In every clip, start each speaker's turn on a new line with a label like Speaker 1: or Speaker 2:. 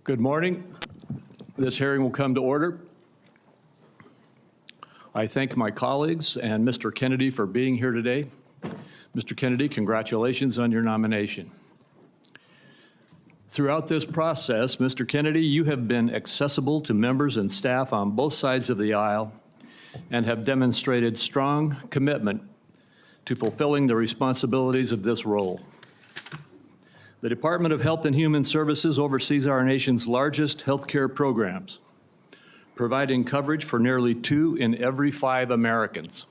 Speaker 1: Good morning. This hearing will come to order. I thank my colleagues and Mr. Kennedy for being here today. Mr. Kennedy, congratulations on your nomination. Throughout this process, Mr. Kennedy, you have been accessible to members and staff on both sides of the aisle and have demonstrated strong commitment to fulfilling the responsibilities of this role. The Department of Health and Human Services oversees our nation's largest healthcare programs, providing coverage for nearly 2 in every 5 Americans.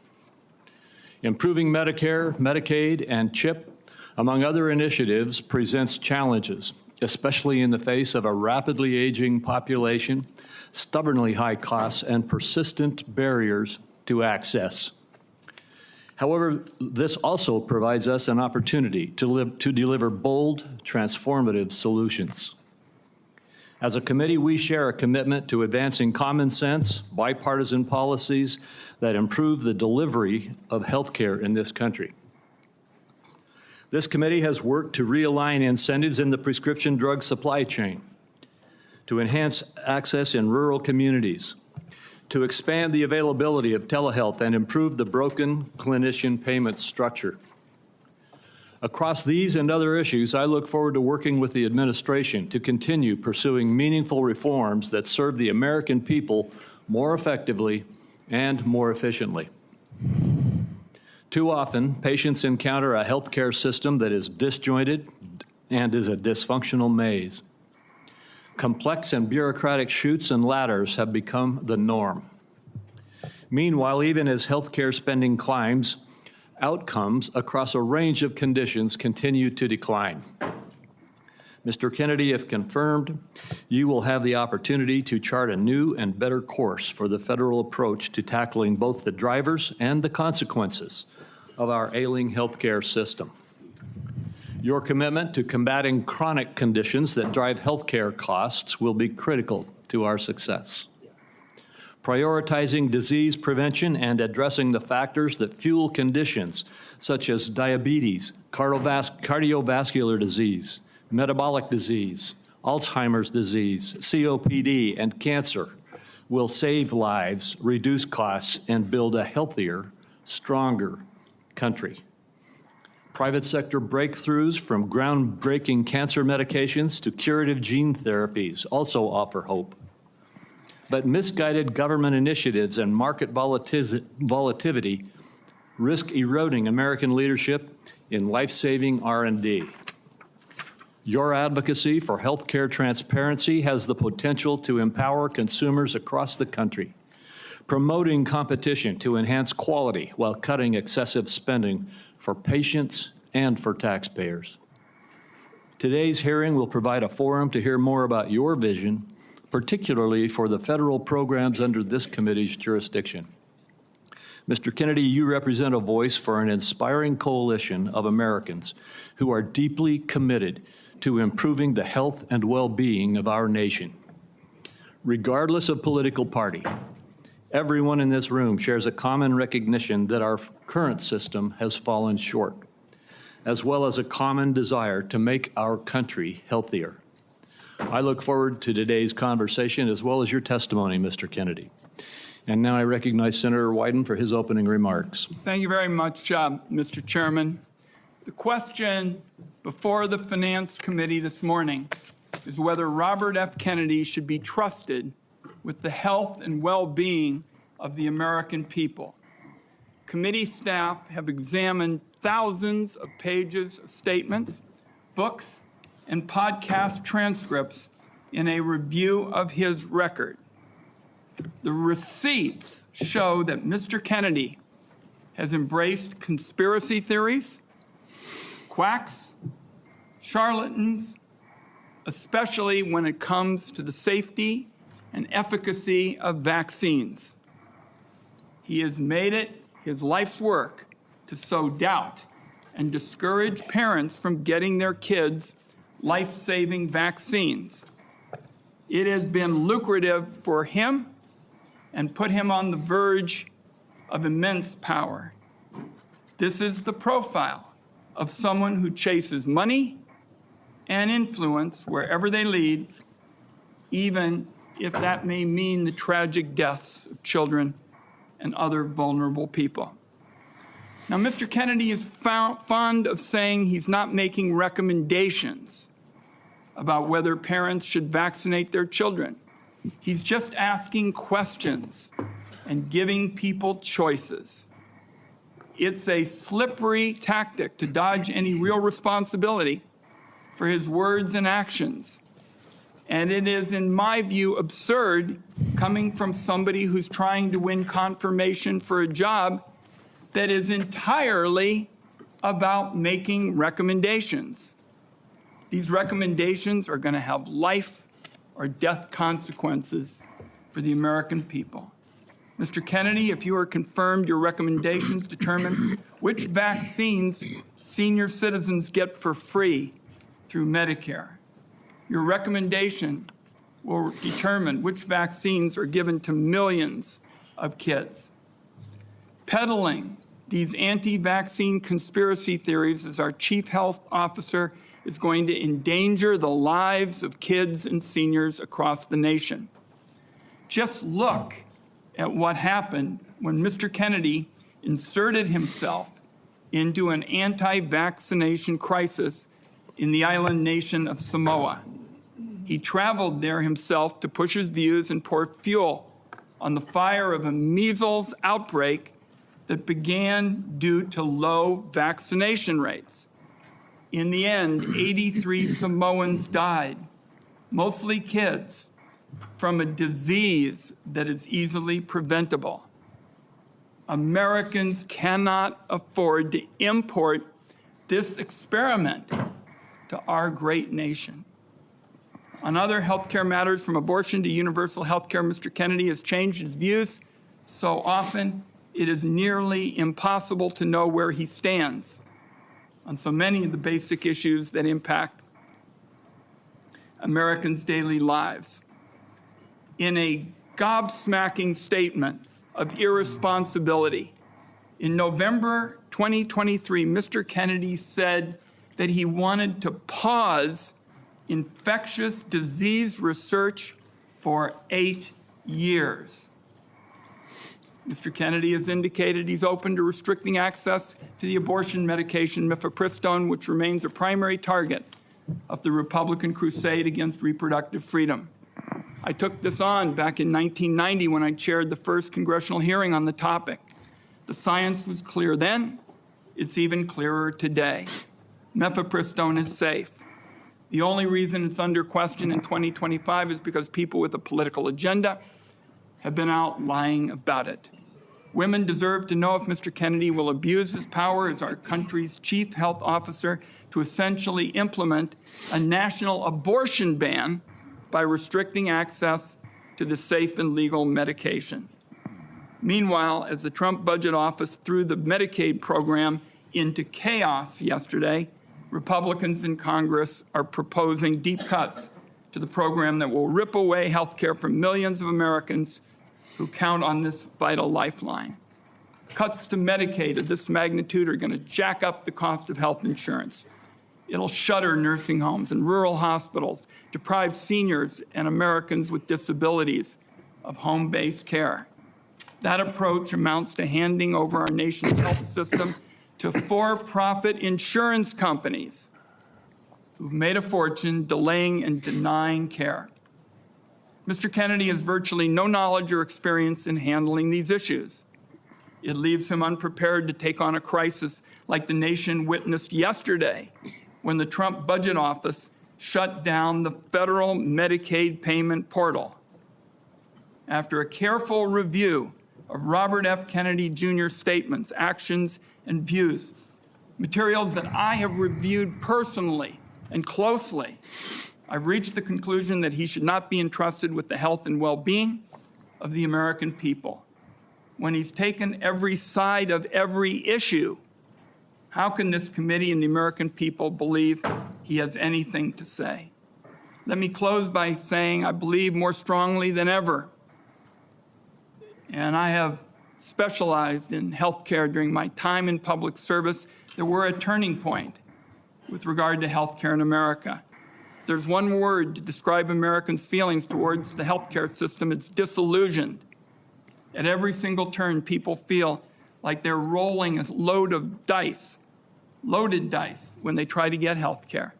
Speaker 1: Improving Medicare, Medicaid, and CHIP, among other initiatives, presents challenges, especially in the face of a rapidly aging population, stubbornly high costs, and persistent barriers to access. However, this also provides us an opportunity to deliver bold, transformative solutions. As a committee, we share a commitment to advancing common sense, bipartisan policies that improve the delivery of health care in this country. This committee has worked to realign incentives in the prescription drug supply chain, to enhance access in rural communities, to expand the availability of telehealth and improve the broken clinician payment structure. Across these and other issues, I look forward to working with the administration to continue pursuing meaningful reforms that serve the American people more effectively and more efficiently. Too often, patients encounter a healthcare system that is disjointed and is a dysfunctional maze. Complex and bureaucratic chutes and ladders have become the norm. Meanwhile, even as healthcare spending climbs, outcomes across a range of conditions continue to decline. Mr. Kennedy, if confirmed, you will have the opportunity to chart a new and better course for the federal approach to tackling both the drivers and the consequences of our ailing healthcare system. Your commitment to combating chronic conditions that drive healthcare costs will be critical to our success. Prioritizing disease prevention and addressing the factors that fuel conditions such as diabetes, cardiovascular disease, metabolic disease, Alzheimer's disease, COPD, and cancer will save lives, reduce costs, and build a healthier, stronger country. Private sector breakthroughs from groundbreaking cancer medications to curative gene therapies also offer hope. But misguided government initiatives and market volatility risk eroding American leadership in life-saving R&D. Your advocacy for healthcare transparency has the potential to empower consumers across the country, promoting competition to enhance quality while cutting excessive spending for patients and for taxpayers. Today's hearing will provide a forum to hear more about your vision, particularly for the federal programs under this committee's jurisdiction. Mr. Kennedy, you represent a voice for an inspiring coalition of Americans who are deeply committed to improving the health and well-being of our nation. Regardless of political party, everyone in this room shares a common recognition that our current system has fallen short, as well as a common desire to make our country healthier. I look forward to today's conversation as well as your testimony, Mr. Kennedy. And now I recognize Senator Wyden for his opening remarks.
Speaker 2: Thank you very much, Mr. Chairman. The question before the Finance Committee this morning is whether Robert F. Kennedy should be trusted with the health and well-being of the American people. Committee staff have examined thousands of pages of statements, books, and podcast transcripts in a review of his record. The receipts show that Mr. Kennedy has embraced conspiracy theories, quacks, charlatans, especially when it comes to the safety and efficacy of vaccines. He has made it his life's work to sow doubt and discourage parents from getting their kids life-saving vaccines. It has been lucrative for him and put him on the verge of immense power. This is the profile of someone who chases money and influence wherever they lead even if that may mean the tragic deaths of children and other vulnerable people. Now, Mr. Kennedy is fond of saying he's not making recommendations about whether parents should vaccinate their children. He's just asking questions and giving people choices. It's a slippery tactic to dodge any real responsibility for his words and actions. And it is, in my view, absurd coming from somebody who's trying to win confirmation for a job that is entirely about making recommendations. These recommendations are going to have life or death consequences for the American people. Mr. Kennedy, if you are confirmed, your recommendations determine which vaccines senior citizens get for free through Medicare. Your recommendation will determine which vaccines are given to millions of kids. Peddling these anti-vaccine conspiracy theories as our chief health officer is going to endanger the lives of kids and seniors across the nation. Just look at what happened when Mr. Kennedy inserted himself into an anti-vaccination crisis in the island nation of Samoa. He traveled there himself to push his views and pour fuel on the fire of a measles outbreak that began due to low vaccination rates. In the end, 83 Samoans died, mostly kids, from a disease that is easily preventable. Americans cannot afford to import this experiment to our great nation. On other healthcare matters, from abortion to universal healthcare, Mr. Kennedy has changed his views so often it is nearly impossible to know where he stands on so many of the basic issues that impact Americans' daily lives. In a gobsmacking statement of irresponsibility, in November 2023, Mr. Kennedy said that he wanted to pause infectious disease research for 8 years. Mr. Kennedy has indicated he's open to restricting access to the abortion medication mifepristone, which remains a primary target of the Republican crusade against reproductive freedom. I took this on back in 1990 when I chaired the first congressional hearing on the topic. The science was clear then. It's even clearer today. Mifepristone is safe. The only reason it's under question in 2025 is because people with a political agenda have been out lying about it. Women deserve to know if Mr. Kennedy will abuse his power as our country's chief health officer to essentially implement a national abortion ban by restricting access to the safe and legal medication. Meanwhile, as the Trump budget office threw the Medicaid program into chaos yesterday, Republicans in Congress are proposing deep cuts to the program that will rip away health care from millions of Americans who count on this vital lifeline. Cuts to Medicaid of this magnitude are going to jack up the cost of health insurance. It'll shutter nursing homes and rural hospitals, deprive seniors and Americans with disabilities of home-based care. That approach amounts to handing over our nation's health system to for-profit insurance companies who've made a fortune delaying and denying care. Mr. Kennedy has virtually no knowledge or experience in handling these issues. It leaves him unprepared to take on a crisis like the nation witnessed yesterday when the Trump budget office shut down the federal Medicaid payment portal. After a careful review of Robert F. Kennedy Jr.'s statements, actions, and views, materials that I have reviewed personally and closely, I've reached the conclusion that he should not be entrusted with the health and well-being of the American people. When he's taken every side of every issue, how can this committee and the American people believe he has anything to say? Let me close by saying I believe more strongly than ever, and I have specialized in healthcare during my time in public service, that we're at a turning point with regard to healthcare in America. there's one word to describe Americans' feelings towards the healthcare system, it's disillusioned. At every single turn, people feel like they're rolling a load of dice, loaded dice, when they try to get healthcare.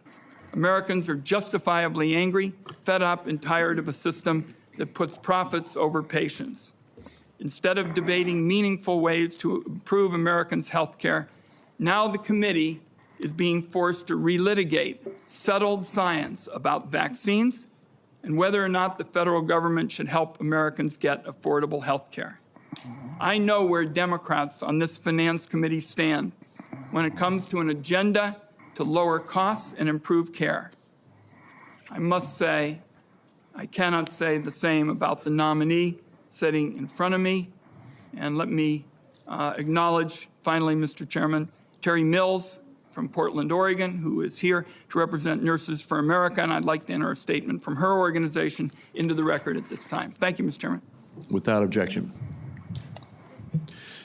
Speaker 2: Americans are justifiably angry, fed up, and tired of a system that puts profits over patients. Instead of debating meaningful ways to improve Americans' health care, now the committee is being forced to relitigate settled science about vaccines and whether or not the federal government should help Americans get affordable health care. I know where Democrats on this Finance Committee stand when it comes to an agenda to lower costs and improve care. I must say, I cannot say the same about the nominee sitting in front of me. And let me acknowledge, finally, Mr. Chairman, Terry Mills from Portland, Oregon, who is here to represent Nurses for America, and I'd like to enter a statement from her organization into the record at this time. Thank you, Mr. Chairman.
Speaker 1: Without objection.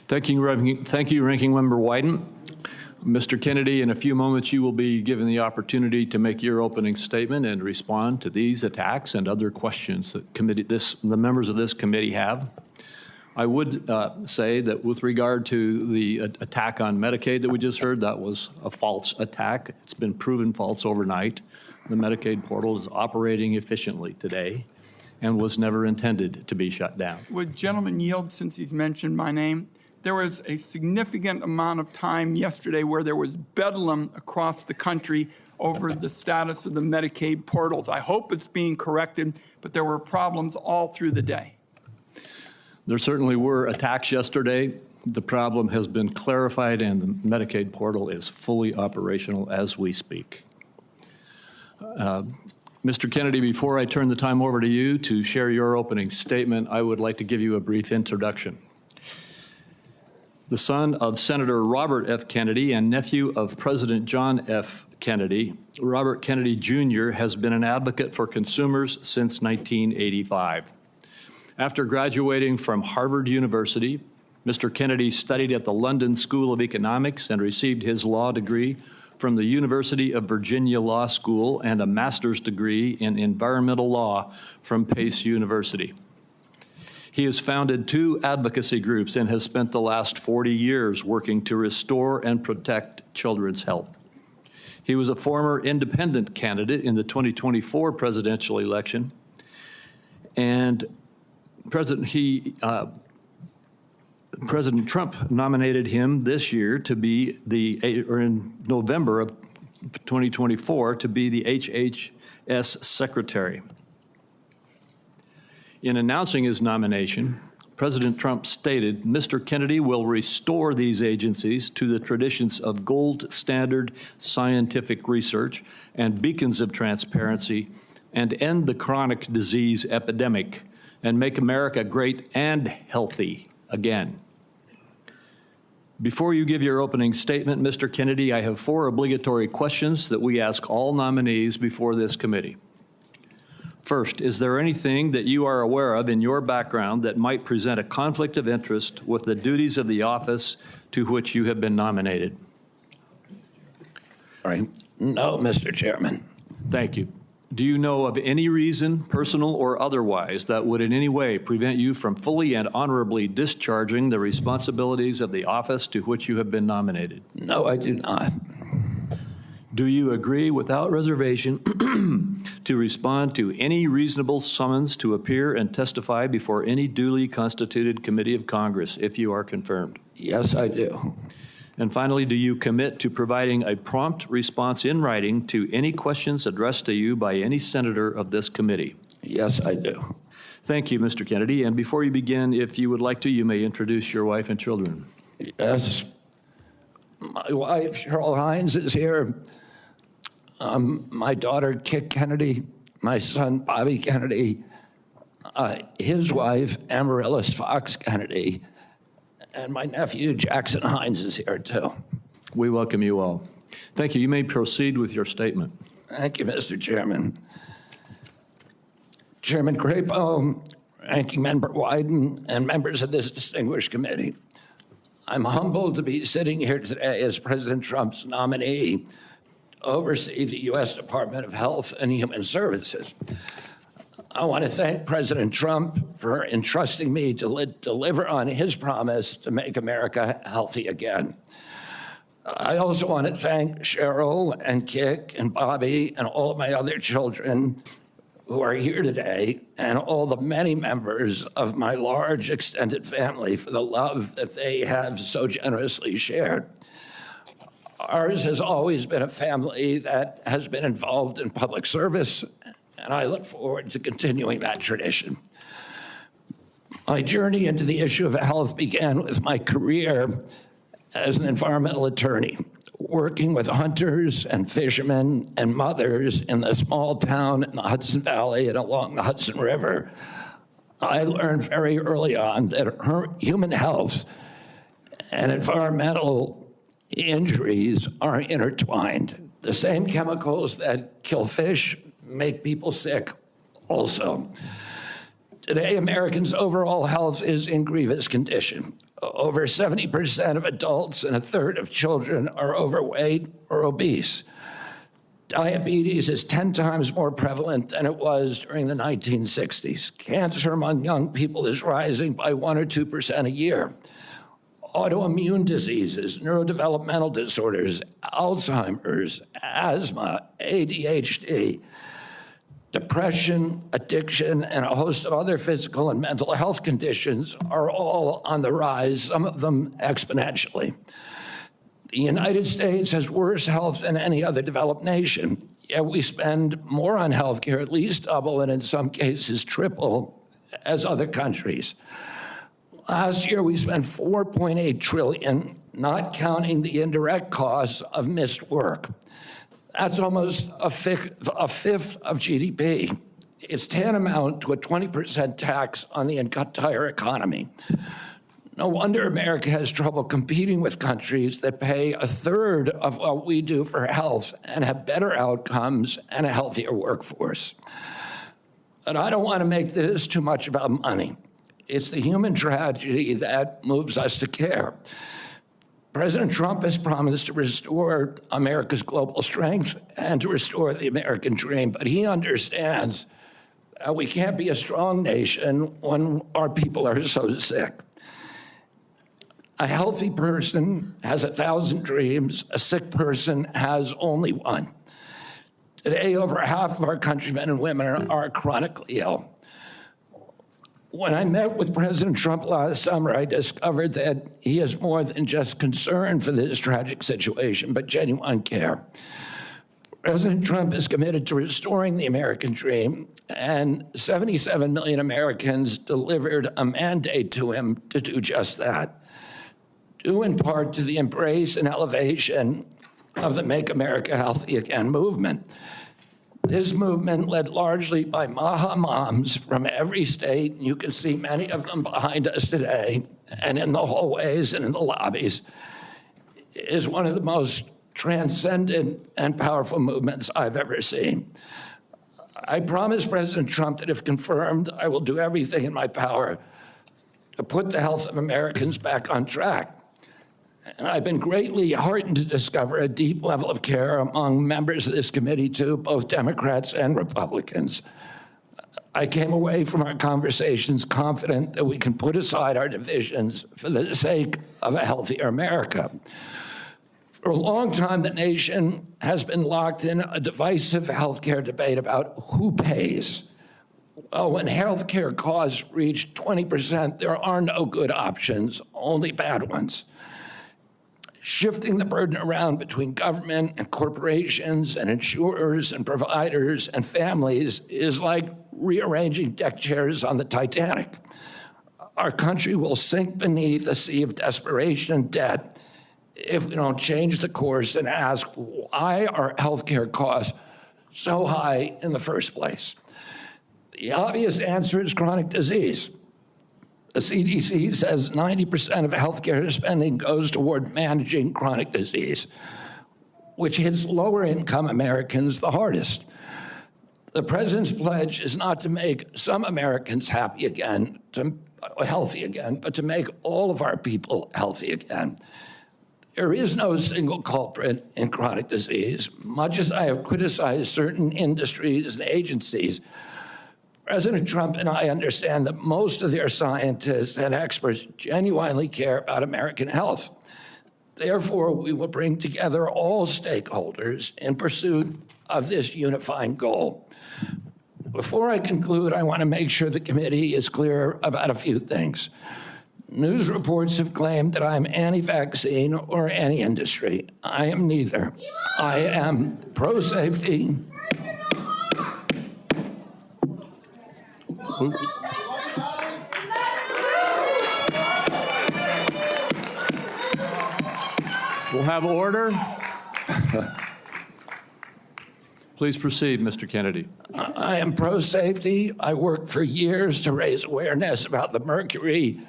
Speaker 1: Thank you, Ranking Member Wyden. Mr. Kennedy, in a few moments you will be given the opportunity to make your opening statement and respond to these attacks and other questions that the members of this committee have. I would say that with regard to the attack on Medicaid that we just heard, that was a false attack. It's been proven false overnight. The Medicaid portal is operating efficiently today and was never intended to be shut down.
Speaker 2: Would gentleman yield, since he's mentioned my name? There was a significant amount of time yesterday where there was bedlam across the country over the status of the Medicaid portals. I hope it's being corrected, but there were problems all through the day.
Speaker 1: There certainly were attacks yesterday. The problem has been clarified and the Medicaid portal is fully operational as we speak. Mr. Kennedy, before I turn the time over to you to share your opening statement, I would like to give you a brief introduction. The son of Senator Robert F. Kennedy and nephew of President John F. Kennedy, Robert Kennedy Jr. has been an advocate for consumers since 1985. After graduating from Harvard University, Mr. Kennedy studied at the London School of Economics and received his law degree from the University of Virginia Law School and a master's degree in environmental law from Pace University. He has founded 2 advocacy groups and has spent the last 40 years working to restore and protect children's health. He was a former independent candidate in the 2024 presidential election, and President Trump nominated him this year to be in November of 2024 to be the HHS secretary. In announcing his nomination, President Trump stated, "Mr. Kennedy will restore these agencies to the traditions of gold standard scientific research and beacons of transparency and end the chronic disease epidemic and make America great and healthy again." Before you give your opening statement, Mr. Kennedy, I have 4 obligatory questions that we ask all nominees before this committee. First, is there anything that you are aware of in your background that might present a conflict of interest with the duties of the office to which you have been nominated?
Speaker 3: All right. No, Mr. Chairman.
Speaker 1: Thank you. Do you know of any reason, personal or otherwise, that would in any way prevent you from fully and honorably discharging the responsibilities of the office to which you have been nominated?
Speaker 3: No, I do not.
Speaker 1: Do you agree without reservation to respond to any reasonable summons to appear and testify before any duly constituted committee of Congress if you are confirmed?
Speaker 3: Yes, I do.
Speaker 1: And finally, do you commit to providing a prompt response in writing to any questions addressed to you by any senator of this committee?
Speaker 3: Yes, I do.
Speaker 1: Thank you, Mr. Kennedy. And before you begin, if you would like to, you may introduce your wife and children.
Speaker 3: Yes. My wife, Cheryl Hines, is here. My daughter, Kit Kennedy, my son, Bobby Kennedy, his wife, Amaryllis Fox Kennedy, and my nephew, Jackson Hines, is here, too.
Speaker 1: We welcome you all. Thank you. You may proceed with your statement.
Speaker 3: Thank you, Mr. Chairman. Chairman Crapo, Ranking Member Wyden, and members of this distinguished committee, I'm humbled to be sitting here today as President Trump's nominee oversee the U.S. Department of Health and Human Services. I want to thank President Trump for entrusting me to deliver on his promise to make America healthy again. I also want to thank Cheryl and Kik and Bobby and all of my other children who are here today, and all the many members of my large extended family for the love that they have so generously shared. Ours has always been a family that has been involved in public service, and I look forward to continuing that tradition. My journey into the issue of health began with my career as an environmental attorney, working with hunters and fishermen and mothers in the small town in the Hudson Valley and along the Hudson River. I learned very early on that human health and environmental injuries are intertwined. The same chemicals that kill fish make people sick also. Today, Americans' overall health is in grievous condition. Over 70% of adults and a third of children are overweight or obese. Diabetes is 10 times more prevalent than it was during the 1960s. Cancer among young people is rising by 1 or 2% a year. Autoimmune diseases, neurodevelopmental disorders, Alzheimer's, asthma, ADHD, depression, addiction, and a host of other physical and mental health conditions are all on the rise, some of them exponentially. The United States has worse health than any other developed nation, yet we spend more on health care, at least double, and in some cases triple, as other countries. Last year, we spent $4.8 trillion, not counting the indirect costs of missed work. That's almost a fifth of GDP. It's tantamount to a 20% tax on the entire economy. No wonder America has trouble competing with countries that pay a third of what we do for health and have better outcomes and a healthier workforce. But I don't want to make this too much about money. It's the human tragedy that moves us to care. President Trump has promised to restore America's global strength and to restore the American dream, but he understands we can't be a strong nation when our people are so sick. A healthy person has 1,000 dreams. A sick person has only one. Today, over half of our countrymen and women are chronically ill. When I met with President Trump last summer, I discovered that he is more than just concern for this tragic situation, but genuine care. President Trump is committed to restoring the American dream, and 77 million Americans delivered a mandate to him to do just that, due in part to the embrace and elevation of the Make America Healthy Again movement. This movement, led largely by Maha moms from every state, and you can see many of them behind us today, and in the hallways and in the lobbies, is one of the most transcendent and powerful movements I've ever seen. I promise President Trump that if confirmed, I will do everything in my power to put the health of Americans back on track. And I've been greatly heartened to discover a deep level of care among members of this committee, too, both Democrats and Republicans. I came away from our conversations confident that we can put aside our divisions for the sake of a healthier America. For a long time, the nation has been locked in a divisive healthcare debate about who pays. Well, when healthcare costs reach 20%, there are no good options, only bad ones. Shifting the burden around between government and corporations and insurers and providers and families is like rearranging deck chairs on the Titanic. Our country will sink beneath a sea of desperation and debt if we don't change the course and ask, why are healthcare costs so high in the first place? The obvious answer is chronic disease. The CDC says 90% of healthcare spending goes toward managing chronic disease, which hits lower-income Americans the hardest. The president's pledge is not to make some Americans healthy again, but to make all of our people healthy again. There is no single culprit in chronic disease. Much as I have criticized certain industries and agencies, President Trump and I understand that most of their scientists and experts genuinely care about American health. Therefore, we will bring together all stakeholders in pursuit of this unifying goal. Before I conclude, I want to make sure the committee is clear about a few things. News reports have claimed that I'm anti-vaccine or anti-industry. I am neither. I am pro-safety.
Speaker 1: We'll have order. Please proceed, Mr. Kennedy.
Speaker 3: I am pro-safety. I worked for years to raise awareness about the mercury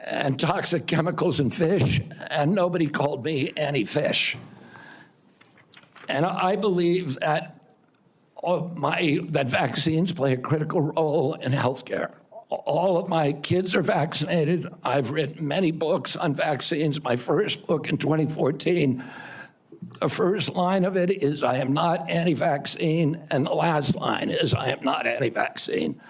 Speaker 3: and toxic chemicals in fish, and nobody called me anti-fish. And I believe that vaccines play a critical role in healthcare. All of my kids are vaccinated. I've written many books on vaccines. My first book in 2014, the first line of it is, I am not anti-vaccine, and the last line is, I am not anti-vaccine.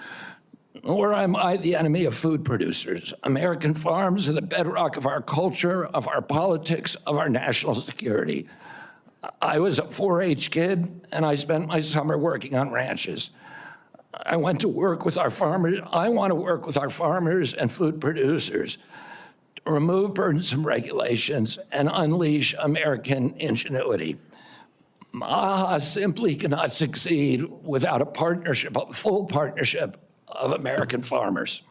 Speaker 3: Nor am I the enemy of food producers. American farms are the bedrock of our culture, of our politics, of our national security. I was a 4-H kid, and I spent my summer working on ranches. I went to work with our farmers. I want to work with our farmers and food producers to remove burdensome regulations and unleash American ingenuity. MAHA simply cannot succeed without a partnership, a full partnership of American farmers.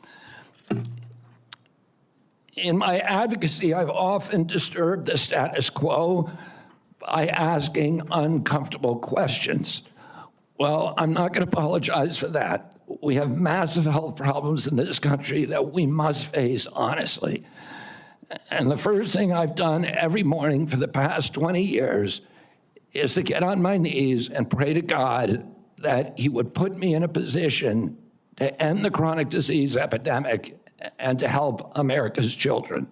Speaker 3: In my advocacy, I've often disturbed the status quo by asking uncomfortable questions. Well, I'm not going to apologize for that. We have massive health problems in this country that we must face honestly. And the first thing I've done every morning for the past 20 years is to get on my knees and pray to God that he would put me in a position to end the chronic disease epidemic and to help America's children.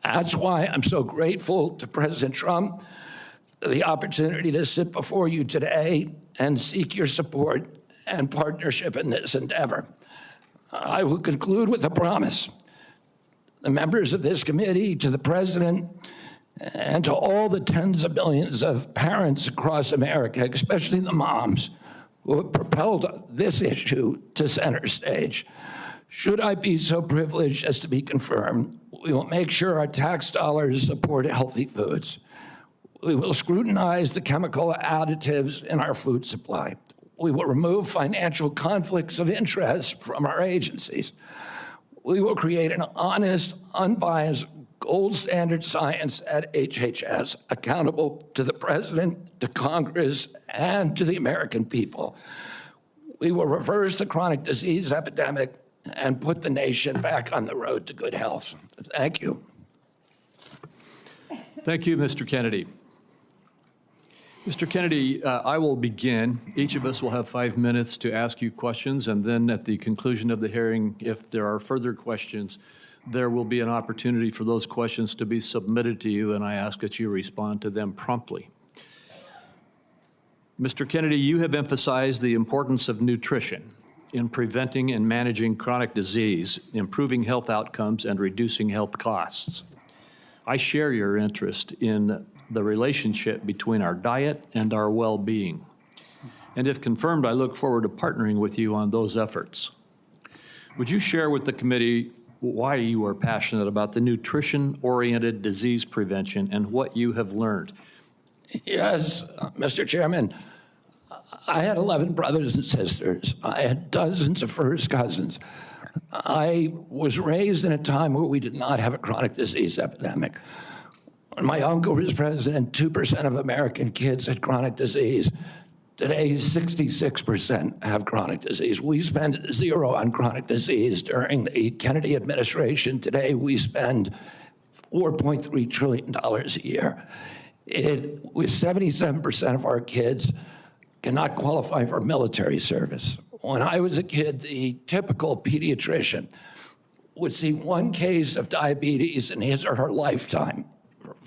Speaker 3: That's why I'm so grateful to President Trump for the opportunity to sit before you today and seek your support and partnership in this endeavor. I will conclude with a promise. The members of this committee, to the President, and to all the tens of millions of parents across America, especially the moms, who have propelled this issue to center stage. Should I be so privileged as to be confirmed, we will make sure our tax dollars support healthy foods. We will scrutinize the chemical additives in our food supply. We will remove financial conflicts of interest from our agencies. We will create an honest, unbiased, gold standard science at HHS, accountable to the President, to Congress, and to the American people. We will reverse the chronic disease epidemic and put the nation back on the road to good health. Thank you.
Speaker 1: Thank you, Mr. Kennedy. Mr. Kennedy, I will begin. Each of us will have 5 minutes to ask you questions, and then at the conclusion of the hearing, if there are further questions, there will be an opportunity for those questions to be submitted to you, and I ask that you respond to them promptly. Mr. Kennedy, you have emphasized the importance of nutrition in preventing and managing chronic disease, improving health outcomes, and reducing health costs. I share your interest in the relationship between our diet and our well-being. And if confirmed, I look forward to partnering with you on those efforts. Would you share with the committee why you are passionate about the nutrition-oriented disease prevention and what you have learned?
Speaker 3: Yes, Mr. Chairman. I had 11 brothers and sisters. I had dozens of first cousins. I was raised in a time where we did not have a chronic disease epidemic. When my uncle was president, 2% of American kids had chronic disease. Today, 66% have chronic disease. We spend zero on chronic disease during the Kennedy administration. Today, we spend $4.3 trillion a year. With 77% of our kids cannot qualify for military service. When I was a kid, the typical pediatrician would see one case of diabetes in his or her lifetime.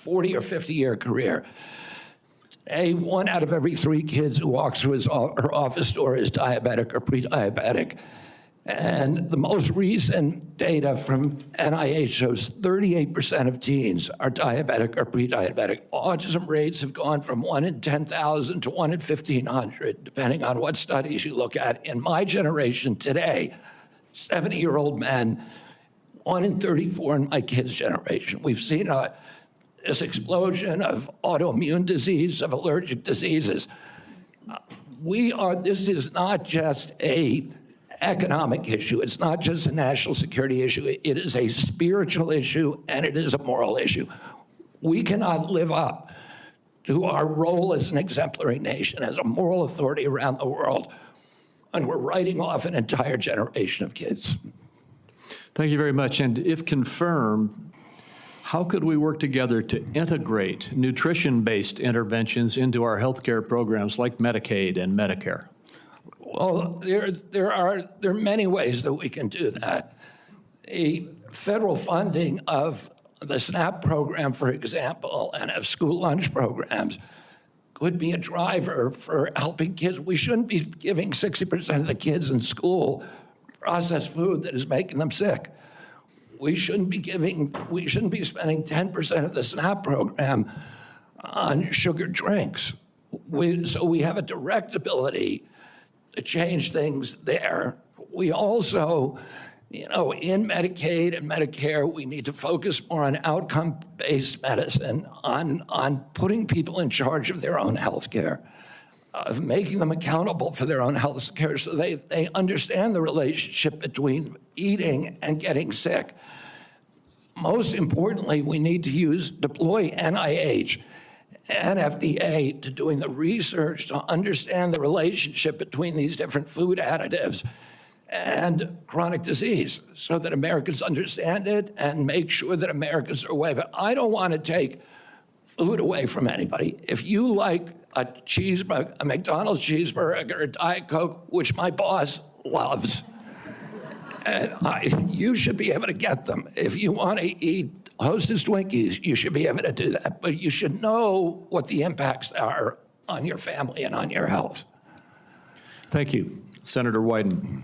Speaker 3: 40 or 50-year career. Today, 1 out of every 3 kids who walks through her office door is diabetic or pre-diabetic. And the most recent data from NIH shows 38% of teens are diabetic or pre-diabetic. Autism rates have gone from 1 in 10,000 to 1 in 1,500, depending on what studies you look at. In my generation today, 70-year-old men, 1 in 34 in my kids' generation. We've seen this explosion of autoimmune disease, of allergic diseases. This is not just an economic issue. It's not just a national security issue. It is a spiritual issue, and it is a moral issue. We cannot live up to our role as an exemplary nation, as a moral authority around the world, and we're writing off an entire generation of kids.
Speaker 1: Thank you very much. And if confirmed, how could we work together to integrate nutrition-based interventions into our healthcare programs like Medicaid and Medicare?
Speaker 3: Well, there are many ways that we can do that. The federal funding of the SNAP program, for example, and of school lunch programs could be a driver for helping kids. We shouldn't be giving 60% of the kids in school processed food that is making them sick. We shouldn't be spending 10% of the SNAP program on sugared drinks. So we have a direct ability to change things there. We also, in Medicaid and Medicare, we need to focus more on outcome-based medicine, on putting people in charge of their own health care, of making them accountable for their own health care so they understand the relationship between eating and getting sick. Most importantly, we need to deploy NIH and FDA to doing the research to understand the relationship between these different food additives and chronic disease so that Americans understand it and make sure that Americans are aware of it. I don't want to take food away from anybody. If you like a cheeseburger, a McDonald's cheeseburger, a Diet Coke, which my boss loves, and you should be able to get them. If you want to eat Hostess Twinkies, you should be able to do that, but you should know what the impacts are on your family and on your health.
Speaker 1: Thank you. Senator Wyden.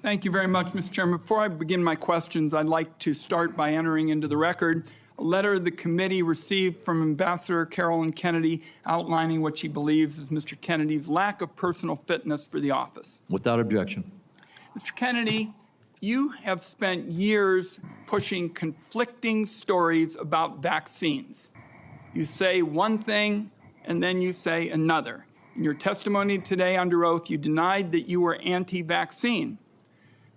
Speaker 2: Thank you very much, Mr. Chairman. Before I begin my questions, I'd like to start by entering into the record a letter the committee received from Ambassador Carolyn Kennedy outlining what she believes is Mr. Kennedy's lack of personal fitness for the office.
Speaker 1: Without objection.
Speaker 2: Mr. Kennedy, you have spent years pushing conflicting stories about vaccines. You say one thing, and then you say another. In your testimony today under oath, you denied that you were anti-vaccine.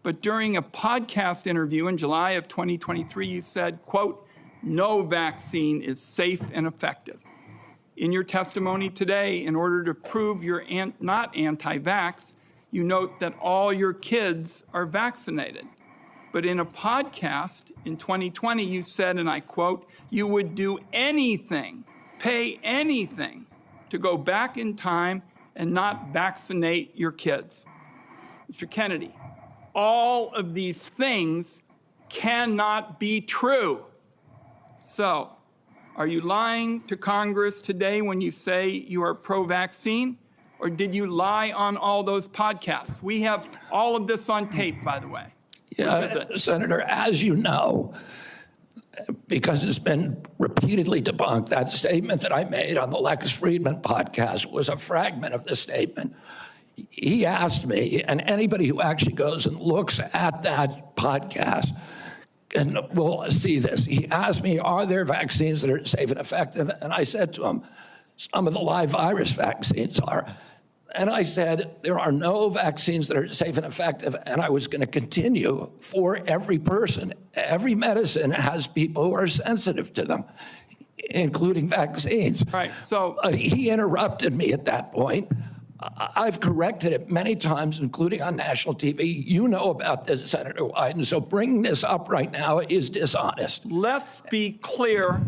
Speaker 2: But during a podcast interview in July of 2023, you said, quote, "No vaccine is safe and effective." In your testimony today, in order to prove you're not anti-vax, you note that all your kids are vaccinated. But in a podcast in 2020, you said, and I quote, "You would do anything, pay anything to go back in time and not vaccinate your kids." Mr. Kennedy, all of these things cannot be true. So, are you lying to Congress today when you say you are pro-vaccine? Or did you lie on all those podcasts? We have all of this on tape, by the way.
Speaker 3: Yeah, Senator, as you know, because it's been repeatedly debunked, that statement that I made on the Lex Friedman podcast was a fragment of the statement. He asked me, and anybody who actually goes and looks at that podcast and will see this. He asked me, are there vaccines that are safe and effective? And I said to him, some of the live virus vaccines are. And I said, there are no vaccines that are safe and effective, and I was going to continue for every person. Every medicine has people who are sensitive to them, including vaccines.
Speaker 2: Right, so
Speaker 3: he interrupted me at that point. I've corrected it many times, including on national TV. You know about this, Senator Wyden, so bringing this up right now is dishonest.
Speaker 2: let's be clear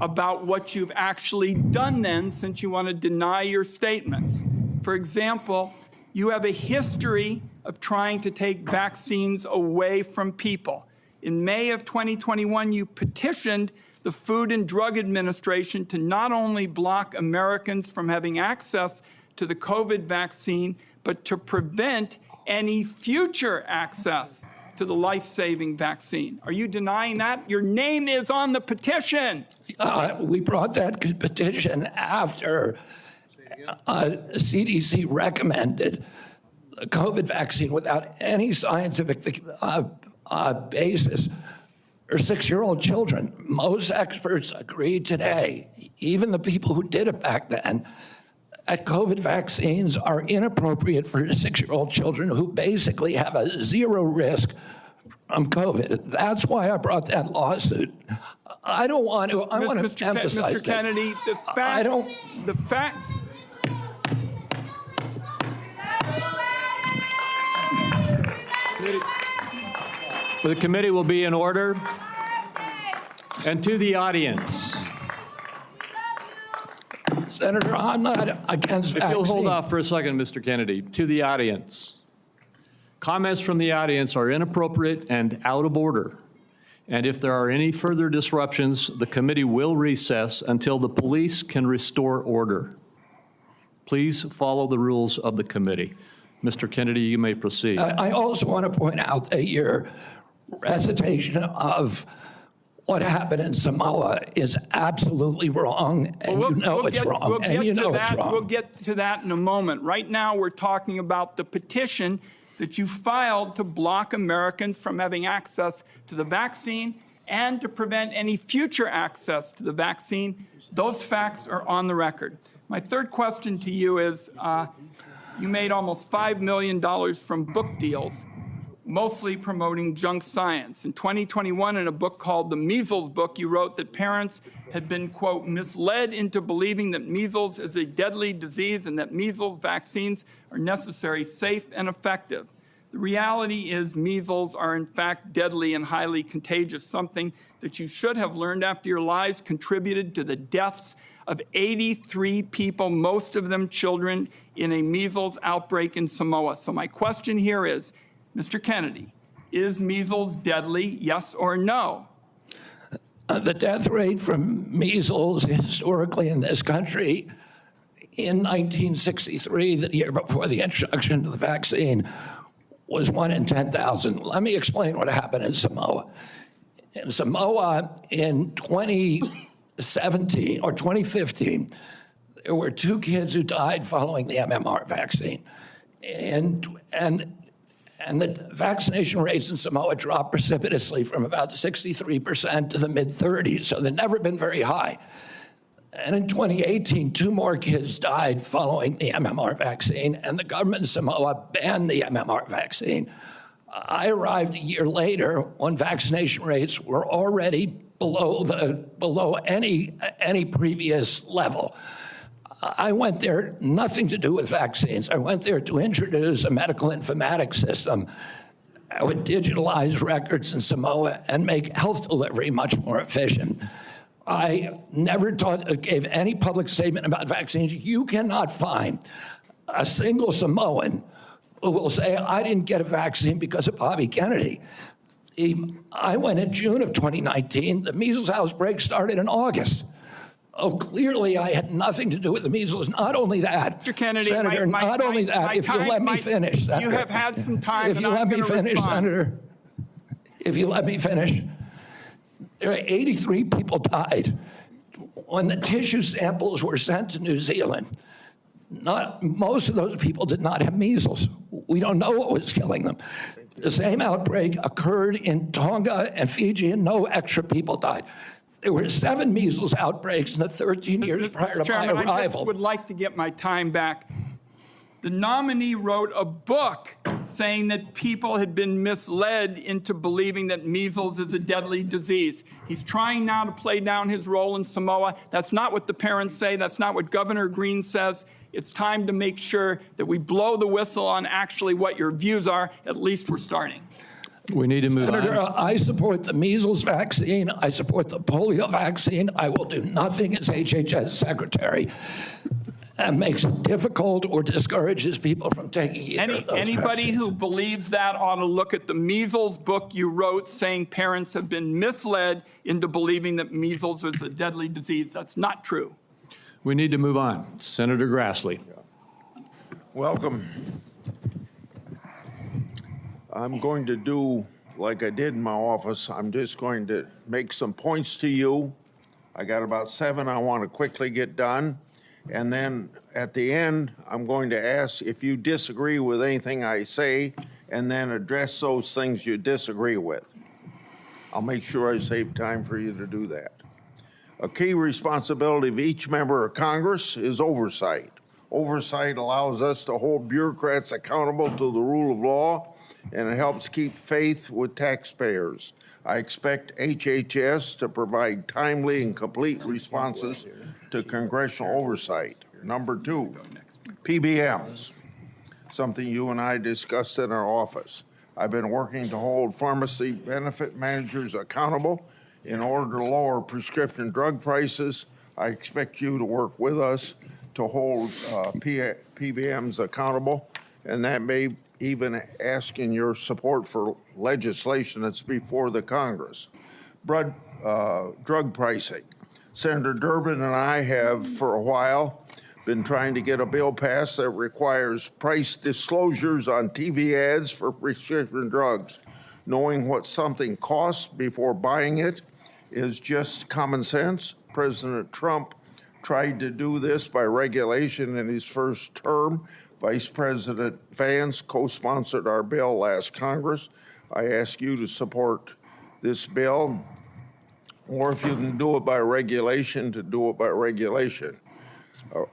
Speaker 2: about what you've actually done then, since you want to deny your statements. For example, you have a history of trying to take vaccines away from people. In May of 2021, you petitioned the Food and Drug Administration to not only block Americans from having access to the COVID vaccine, but to prevent any future access to the life-saving vaccine. Are you denying that? Your name is on the petition.
Speaker 3: We brought that petition after CDC recommended the COVID vaccine without any scientific basis for 6-year-old children. Most experts agree today, even the people who did it back then, that COVID vaccines are inappropriate for 6-year-old children who basically have a zero risk from COVID. That's why I brought that lawsuit. I don't want to, I want to emphasize
Speaker 2: Mr. Kennedy, the facts.
Speaker 1: The committee will be in order. And to the audience,
Speaker 3: Senator, I'm not against vaccine.
Speaker 1: if you'll hold off for a second, Mr. Kennedy, to the audience. Comments from the audience are inappropriate and out of order. And if there are any further disruptions, the committee will recess until the police can restore order. Please follow the rules of the committee. Mr. Kennedy, you may proceed.
Speaker 3: I also want to point out that your recitation of what happened in Samoa is absolutely wrong, and you know it's wrong, and you know it's wrong.
Speaker 2: We'll get to that in a moment. Right now, we're talking about the petition that you filed to block Americans from having access to the vaccine and to prevent any future access to the vaccine. Those facts are on the record. My third question to you is, you made almost $5 million from book deals, mostly promoting junk science. In 2021, in a book called The Measles Book, you wrote that parents had been, quote, misled into believing that measles is a deadly disease and that measles vaccines are necessary, safe, and effective. The reality is measles are, in fact, deadly and highly contagious, something that you should have learned after your lies contributed to the deaths of 83 people, most of them children, in a measles outbreak in Samoa. So my question here is, Mr. Kennedy, is measles deadly, yes or no?
Speaker 3: The death rate from measles historically in this country in 1963, the year before the introduction of the vaccine, was 1 in 10,000. Let me explain what happened in Samoa. In Samoa in 2017 or 2015, there were 2 kids who died following the MMR vaccine. And the vaccination rates in Samoa dropped precipitously from about 63% to the mid-30s, so they've never been very high. And in 2018, 2 more kids died following the MMR vaccine, and the government of Samoa banned the MMR vaccine. I arrived a year later when vaccination rates were already below any previous level. I went there, nothing to do with vaccines. I went there to introduce a medical informatics system that would digitalize records in Samoa and make health delivery much more efficient. I never gave any public statement about vaccines. You cannot find a single Samoan who will say, I didn't get a vaccine because of Bobby Kennedy. I went in June of 2019. The measles outbreak started in August. Oh, clearly I had nothing to do with the measles. Not only that,
Speaker 2: Mr. Kennedy,
Speaker 3: Senator, not only that, if you let me finish, Senator.
Speaker 2: You have had some time,
Speaker 3: if you let me finish, Senator, if you let me finish, there are 83 people died. When the tissue samples were sent to New Zealand, most of those people did not have measles. We don't know what was killing them. The same outbreak occurred in Tonga and Fiji, and no extra people died. There were 7 measles outbreaks in the 13 years prior to my arrival.
Speaker 2: I just would like to get my time back. The nominee wrote a book saying that people had been misled into believing that measles is a deadly disease. He's trying now to play down his role in Samoa. That's not what the parents say. That's not what Governor Green says. It's time to make sure that we blow the whistle on actually what your views are. At least we're starting.
Speaker 1: We need to move
Speaker 3: Senator,
Speaker 1: on.
Speaker 3: I support the measles vaccine. I support the polio vaccine. I will do nothing as HHS secretary makes it difficult or discourages people from taking either of those
Speaker 2: Anybody
Speaker 3: vaccines.
Speaker 2: who believes that ought to look at the measles book you wrote saying parents have been misled into believing that measles is a deadly disease. That's not true.
Speaker 1: We need to move on. Senator Grassley.
Speaker 4: Welcome. I'm going to do like I did in my office. I'm just going to make some points to you. I got about 7 I want to quickly get done. And then at the end, I'm going to ask if you disagree with anything I say and then address those things you disagree with. I'll make sure I save time for you to do that. A key responsibility of each member of Congress is oversight. Oversight allows us to hold bureaucrats accountable to the rule of law, and it helps keep faith with taxpayers. I expect HHS to provide timely and complete responses to congressional oversight. Number 2, PBMs, something you and I discussed in our office. I've been working to hold pharmacy benefit managers accountable in order to lower prescription drug prices. I expect you to work with us to hold PBMs accountable, and that may even asking your support for legislation that's before the Congress. Drug pricing. Senator Durbin and I have, for a while, been trying to get a bill passed that requires price disclosures on TV ads for prescription drugs. Knowing what something costs before buying it is just common sense. President Trump tried to do this by regulation in his first term. Vice President Vance co-sponsored our bill last Congress. I ask you to support this bill, or if you can do it by regulation, to do it by regulation.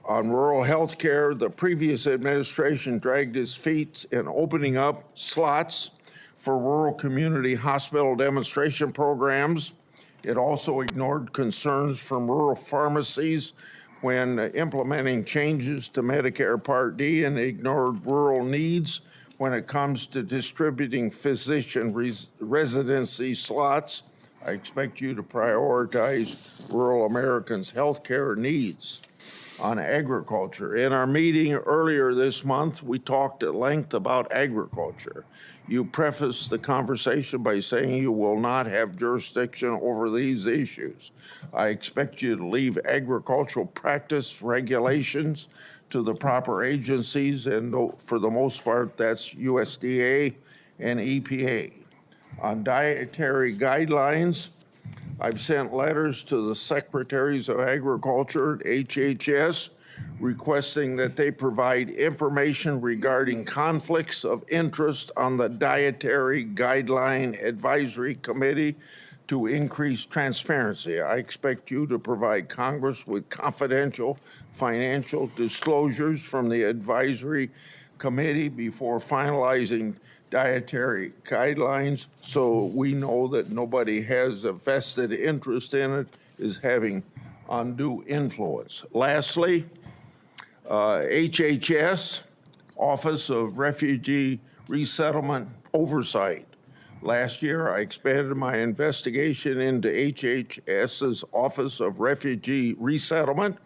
Speaker 4: On rural health care, the previous administration dragged its feet in opening up slots for rural community hospital demonstration programs. It also ignored concerns from rural pharmacies when implementing changes to Medicare Part D, and ignored rural needs when it comes to distributing physician residency slots. I expect you to prioritize rural Americans' health care needs. On agriculture, in our meeting earlier this month, we talked at length about agriculture. You prefaced the conversation by saying you will not have jurisdiction over these issues. I expect you to leave agricultural practice regulations to the proper agencies, and for the most part, that's USDA and EPA. On dietary guidelines, I've sent letters to the Secretaries of Agriculture at HHS requesting that they provide information regarding conflicts of interest on the Dietary Guideline Advisory Committee to increase transparency. I expect you to provide Congress with confidential financial disclosures from the advisory committee before finalizing dietary guidelines, so we know that nobody has a vested interest in it, is having undue influence. Lastly, HHS, Office of Refugee Resettlement Oversight. Last year, I expanded my investigation into HHS's Office of Refugee Resettlement.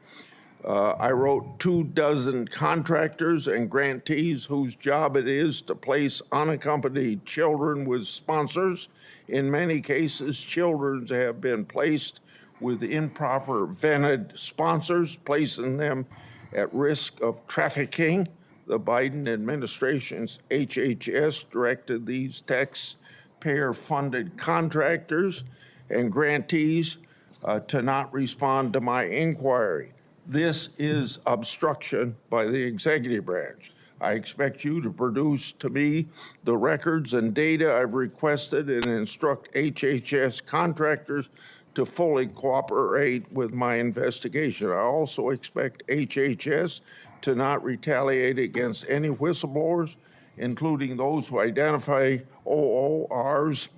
Speaker 4: I wrote 24 contractors and grantees whose job it is to place unaccompanied children with sponsors. In many cases, children have been placed with improper vetted sponsors, placing them at risk of trafficking. The Biden administration's HHS directed these taxpayer-funded contractors and grantees to not respond to my inquiry. This is obstruction by the executive branch. I expect you to produce to me the records and data I've requested and instruct HHS contractors to fully cooperate with my investigation. I also expect HHS to not retaliate against any whistleblowers, including those who identify ORR's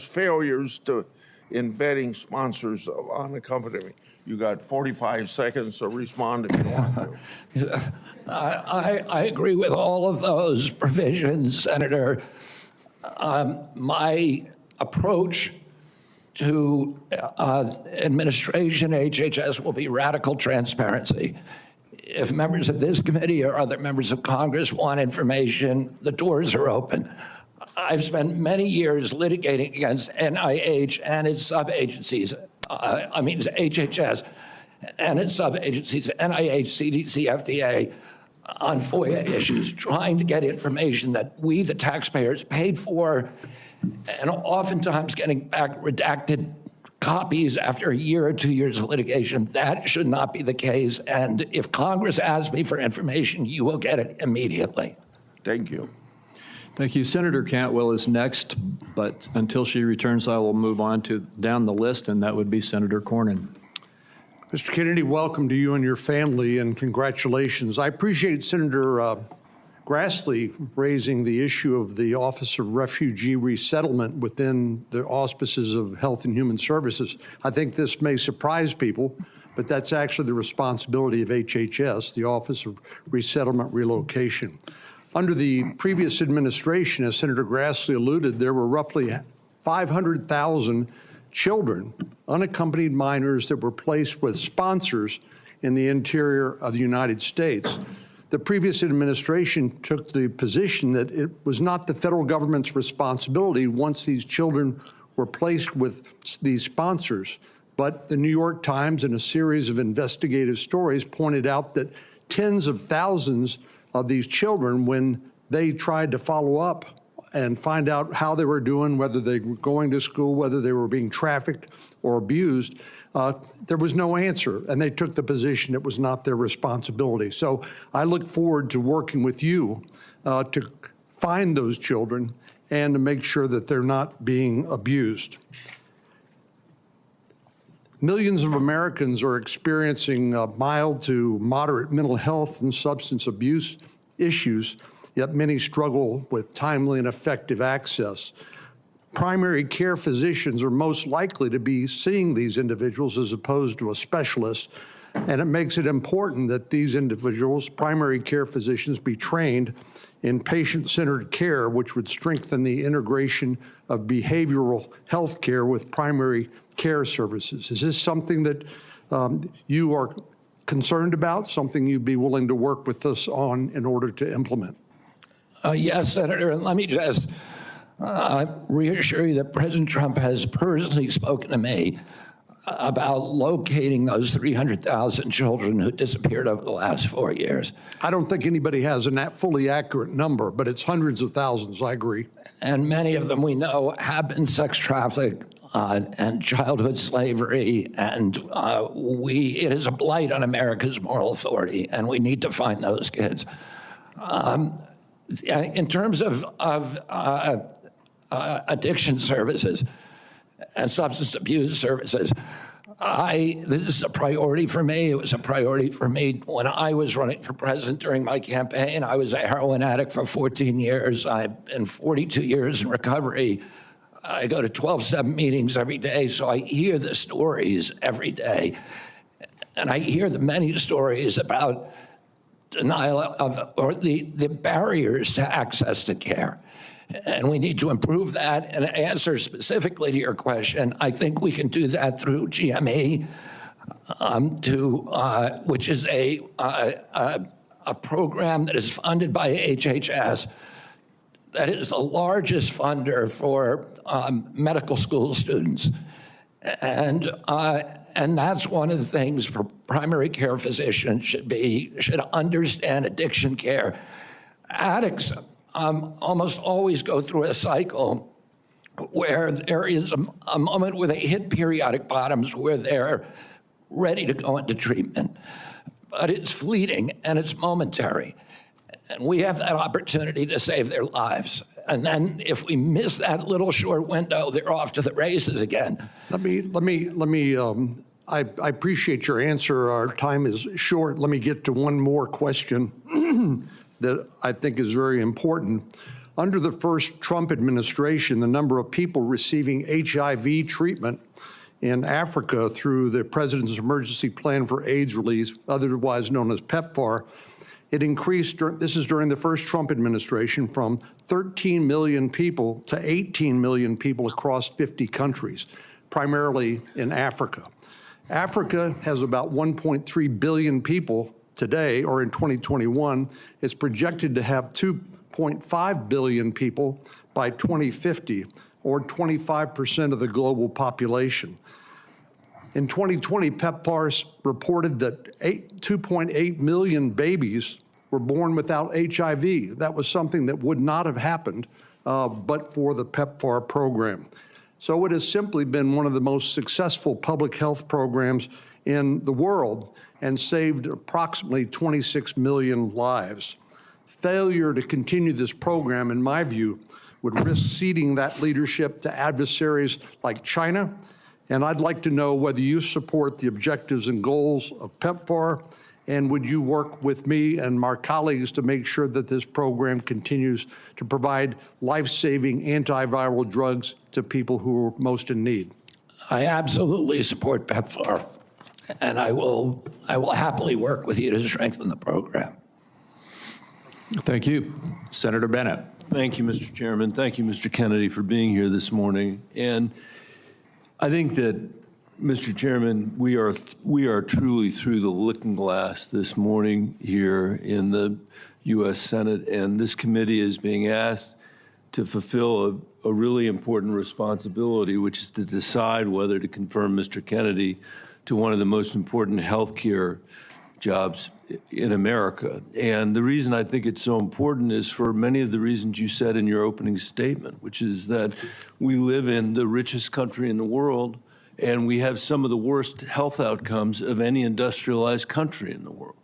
Speaker 4: failures in vetting sponsors of unaccompanied. You got 45 seconds to respond if you want to.
Speaker 3: I agree with all of those provisions, Senator. My approach to administration HHS will be radical transparency. if members of this committee or other members of Congress want information, the doors are open. I've spent many years litigating against NIH and its sub-agencies, HHS and its sub-agencies, NIH, CDC, FDA, on FOIA issues, trying to get information that we, the taxpayers, paid for, and oftentimes getting back redacted copies after a year or 2 years of litigation. That should not be the case. And if Congress asks me for information, you will get it immediately.
Speaker 4: Thank you.
Speaker 1: Thank you. Senator Cantwell is next, but until she returns, I will move on to down the list, and that would be Senator Cornyn.
Speaker 5: Mr. Kennedy, welcome to you and your family, and congratulations. I appreciate Senator Grassley raising the issue of the Office of Refugee Resettlement within the auspices of Health and Human Services. I think this may surprise people, but that's actually the responsibility of HHS, the Office of Resettlement Relocation. Under the previous administration, as Senator Grassley alluded, there were roughly 500,000 children, unaccompanied minors, that were placed with sponsors in the interior of the United States. The previous administration took the position that it was not the federal government's responsibility once these children were placed with these sponsors. But the New York Times, in a series of investigative stories, pointed out that tens of thousands of these children, when they tried to follow up and find out how they were doing, whether they were going to school, whether they were being trafficked or abused, there was no answer, and they took the position it was not their responsibility. So I look forward to working with you to find those children and to make sure that they're not being abused. Millions of Americans are experiencing mild to moderate mental health and substance abuse issues, yet many struggle with timely and effective access. Primary care physicians are most likely to be seeing these individuals as opposed to a specialist, and it makes it important that these individuals, primary care physicians, be trained in patient-centered care, which would strengthen the integration of behavioral health care with primary care services. Is this something that you are concerned about, something you'd be willing to work with us on in order to implement?
Speaker 3: Yes, Senator, and let me just reassure you that President Trump has personally spoken to me about locating those 300,000 children who disappeared over the last 4 years.
Speaker 5: I don't think anybody has a fully accurate number, but it's hundreds of thousands, I agree.
Speaker 3: And many of them we know have been sex trafficked and childhood slavery, and it is a blight on America's moral authority, and we need to find those kids. In terms of addiction services and substance abuse services, this is a priority for me. It was a priority for me when I was running for president during my campaign. I was a heroin addict for 14 years. I've been 42 years in recovery. I go to 12-step meetings every day, so I hear the stories every day. And I hear the many stories about denial of, or the barriers to access to care. And we need to improve that. And to answer specifically to your question, I think we can do that through GME, which is a program that is funded by HHS, that is the largest funder for medical school students. And that's one of the things for primary care physicians should understand addiction care. Addicts almost always go through a cycle where there is a moment where they hit periodic bottoms where they're ready to go into treatment. But it's fleeting and it's momentary. And we have that opportunity to save their lives. And then if we miss that little short window, they're off to the races again. I appreciate your answer. Our time is short. Let me get to one more question that I think is very important. Under the first Trump administration, the number of people receiving HIV treatment in Africa through the President's Emergency Plan for AIDS Relief, otherwise known as PEPFAR, it increased, this is during the first Trump administration, from 13 million people to 18 million people across 50 countries, primarily in Africa. Africa has about 1.3 billion people
Speaker 5: today, or in 2021, it's projected to have 2.5 billion people by 2050, or 25% of the global population. In 2020, PEPFAR reported that 2.8 million babies were born without HIV. That was something that would not have happened but for the PEPFAR program. So it has simply been one of the most successful public health programs in the world and saved approximately 26 million lives. Failure to continue this program, in my view, would risk ceding that leadership to adversaries like China. And I'd like to know whether you support the objectives and goals of PEPFAR, and would you work with me and my colleagues to make sure that this program continues to provide life-saving antiviral drugs to people who are most in need?
Speaker 3: I absolutely support PEPFAR, and I will happily work with you to strengthen the program.
Speaker 1: Thank you. Senator Bennett.
Speaker 6: Thank you, Mr. Chairman. Thank you, Mr. Kennedy, for being here this morning. And I think that, Mr. Chairman, we are truly through the looking glass this morning here in the U.S. Senate, and this committee is being asked to fulfill a really important responsibility, which is to decide whether to confirm Mr. Kennedy to one of the most important health care jobs in America. And the reason I think it's so important is for many of the reasons you said in your opening statement, which is that we live in the richest country in the world, and we have some of the worst health outcomes of any industrialized country in the world.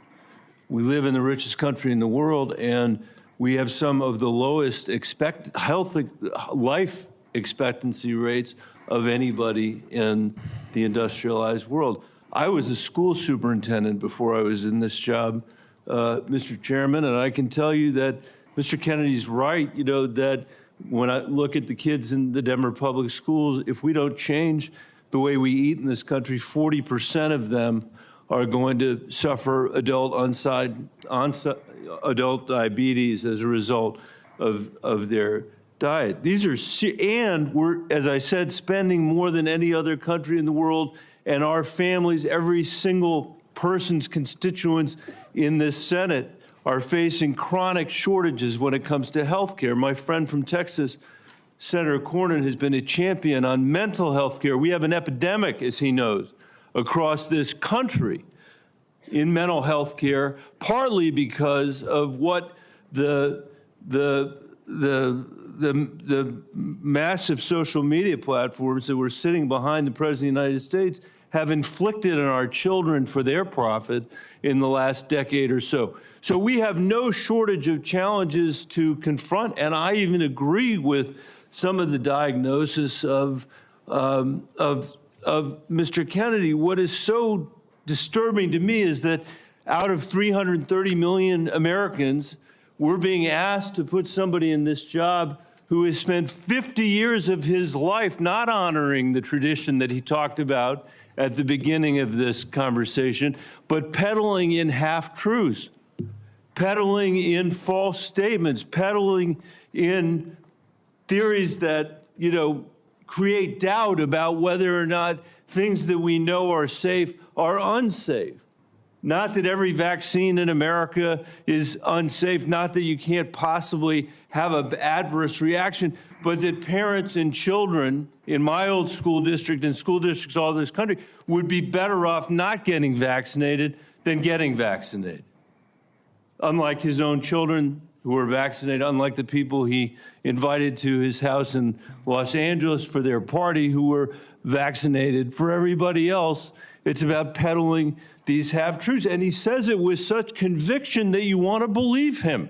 Speaker 6: We live in the richest country in the world, and we have some of the lowest life expectancy rates of anybody in the industrialized world. I was a school superintendent before I was in this job, Mr. Chairman, and I can tell you that Mr. Kennedy's right, that when I look at the kids in the Denver public schools, if we don't change the way we eat in this country, 40% of them are going to suffer adult diabetes as a result of their diet. And we're, as I said, spending more than any other country in the world, and our families, every single person's constituents in this Senate are facing chronic shortages when it comes to health care. My friend from Texas, Senator Cornyn, has been a champion on mental health care. We have an epidemic, as he knows, across this country in mental health care, partly because of what the massive social media platforms that were sitting behind the President of the United States have inflicted on our children for their profit in the last decade or so. So we have no shortage of challenges to confront, and I even agree with some of the diagnosis of Mr. Kennedy. What is so disturbing to me is that out of 330 million Americans, we're being asked to put somebody in this job who has spent 50 years of his life not honoring the tradition that he talked about at the beginning of this conversation, but peddling in half-truths, peddling in false statements, peddling in theories that, create doubt about whether or not things that we know are safe are unsafe. Not that every vaccine in America is unsafe, not that you can't possibly have an adverse reaction, but that parents and children in my old school district and school districts all over this country would be better off not getting vaccinated than getting vaccinated. Unlike his own children who were vaccinated, unlike the people he invited to his house in Los Angeles for their party who were vaccinated. For everybody else, it's about peddling these half-truths. And he says it with such conviction that you want to believe him.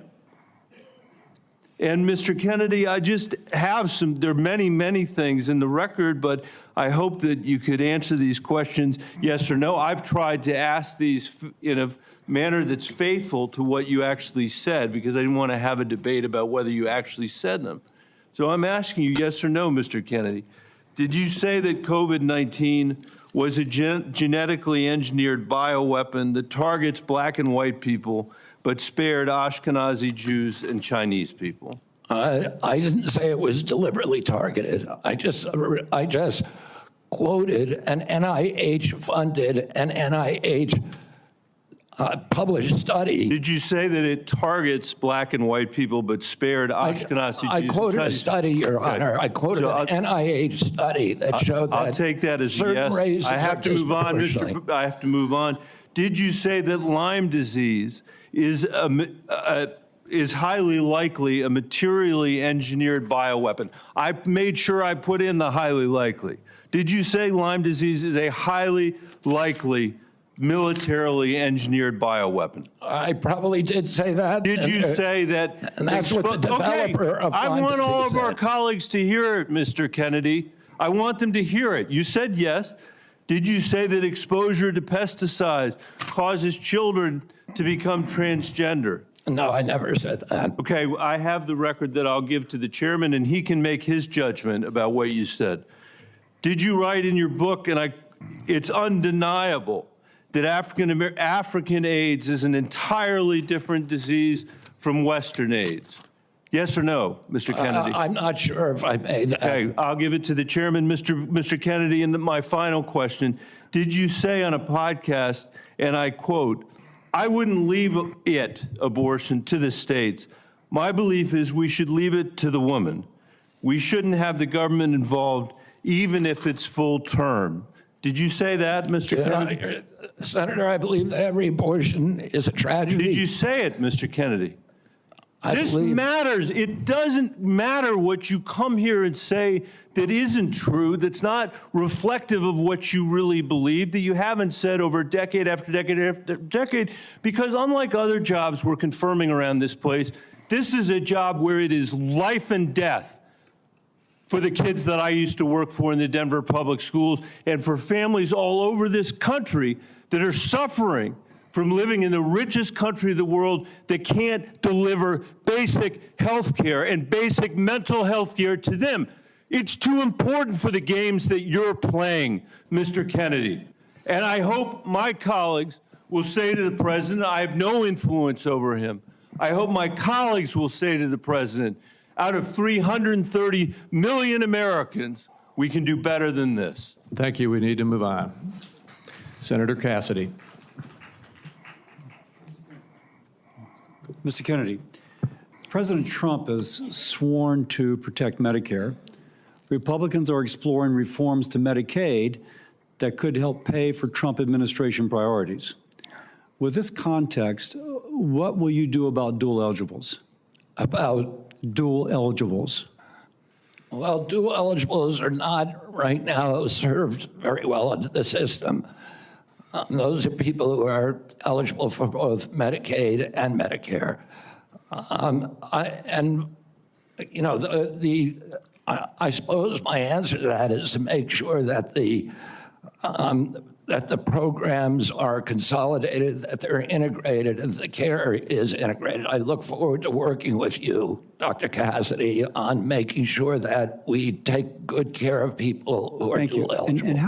Speaker 6: And Mr. Kennedy, I just have there are many, many things in the record, but I hope that you could answer these questions yes or no. I've tried to ask these in a manner that's faithful to what you actually said, because I didn't want to have a debate about whether you actually said them. So I'm asking you yes or no, Mr. Kennedy. Did you say that COVID-19 was a genetically engineered bioweapon that targets black and white people, but spared Ashkenazi Jews and Chinese people?
Speaker 3: I didn't say it was deliberately targeted. I just quoted an NIH-funded and NIH published study.
Speaker 6: Did you say that it targets black and white people but spared Ashkenazi Jews?
Speaker 3: I quoted a
Speaker 6: Chinese?
Speaker 3: study, Your Honor. I quoted
Speaker 6: So
Speaker 3: an NIH study that showed that
Speaker 6: I'll take that as a
Speaker 3: certain
Speaker 6: yes.
Speaker 3: races
Speaker 6: I have
Speaker 3: are
Speaker 6: to move on,
Speaker 3: disproportionately-
Speaker 6: I have to move on. Did you say that Lyme disease is highly likely a materially engineered bioweapon? I made sure I put in the highly likely. Did you say Lyme disease is a highly likely militarily engineered bioweapon?
Speaker 3: I probably did say that.
Speaker 6: Did you say that?
Speaker 3: And that's what the developer of
Speaker 6: I
Speaker 3: Lyme
Speaker 6: want all
Speaker 3: disease
Speaker 6: of our
Speaker 3: said.
Speaker 6: colleagues to hear it, Mr. Kennedy. I want them to hear it. You said yes. Did you say that exposure to pesticides causes children to become transgender?
Speaker 3: No, I never said that.
Speaker 6: Okay, I have the record that I'll give to the chairman, and he can make his judgment about what you said. Did you write in your book, and it's undeniable, that African AIDS is an entirely different disease from Western AIDS? Yes or no, Mr. Kennedy?
Speaker 3: I'm not sure if I made that.
Speaker 6: Okay, I'll give it to the chairman, Mr. Kennedy. And my final question, did you say on a podcast, and I quote, "I wouldn't leave abortion, to the states. My belief is we should leave it to the woman. We shouldn't have the government involved, even if it's full term." Did you say that, Mr. Kennedy?
Speaker 3: Senator, I believe that every abortion is a tragedy.
Speaker 6: Did you say it, Mr. Kennedy? This
Speaker 3: believe-
Speaker 6: matters. It doesn't matter what you come here and say that isn't true, that's not reflective of what you really believe, that you haven't said over decade after decade after decade, because unlike other jobs we're confirming around this place, this is a job where it is life and death for the kids that I used to work for in the Denver public schools and for families all over this country that are suffering from living in the richest country of the world that can't deliver basic health care and basic mental health care to them. It's too important for the games that you're playing, Mr. Kennedy. And I hope my colleagues will say to the president, I have no influence over him. I hope my colleagues will say to the president, out of 330 million Americans, we can do better than this.
Speaker 1: Thank you. We need to move on. Senator Cassidy.
Speaker 7: Mr. Kennedy, President Trump has sworn to protect Medicare. Republicans are exploring reforms to Medicaid that could help pay for Trump administration priorities. With this context, what will you do about dual eligibles?
Speaker 3: About,
Speaker 7: Dual eligibles.
Speaker 3: well, dual eligibles are not right now served very well under the system. Those are people who are eligible for both Medicaid and Medicare. I suppose my answer to that is to make sure that the programs are consolidated, that they're integrated, and the care is integrated. I look forward to working with you, Dr. Cassidy, on making sure that we take good care of people who are
Speaker 7: Thank you.
Speaker 3: dual eligible.
Speaker 7: And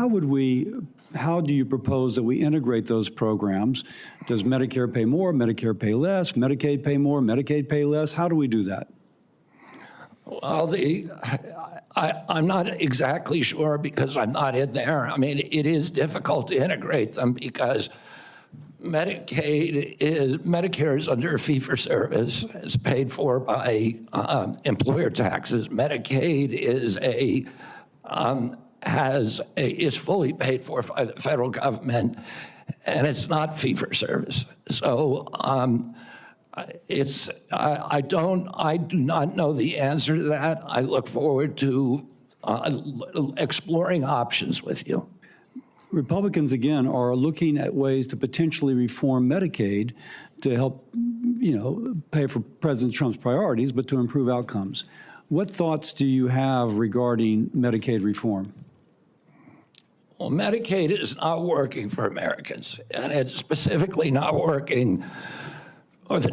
Speaker 7: how do you propose that we integrate those programs? Does Medicare pay more, Medicare pay less, Medicaid pay more, Medicaid pay less? How do we do that?
Speaker 3: Well, I'm not exactly sure because I'm not in there. I mean, it is difficult to integrate them because Medicare is under fee-for-service. It's paid for by employer taxes. Medicaid is fully paid for by the federal government, and it's not fee-for-service. So I do not know the answer to that. I look forward to exploring options with you.
Speaker 7: Republicans, again, are looking at ways to potentially reform Medicaid to help, pay for President Trump's priorities, but to improve outcomes. What thoughts do you have regarding Medicaid reform?
Speaker 3: Well, Medicaid is not working for Americans, and it's specifically not working or the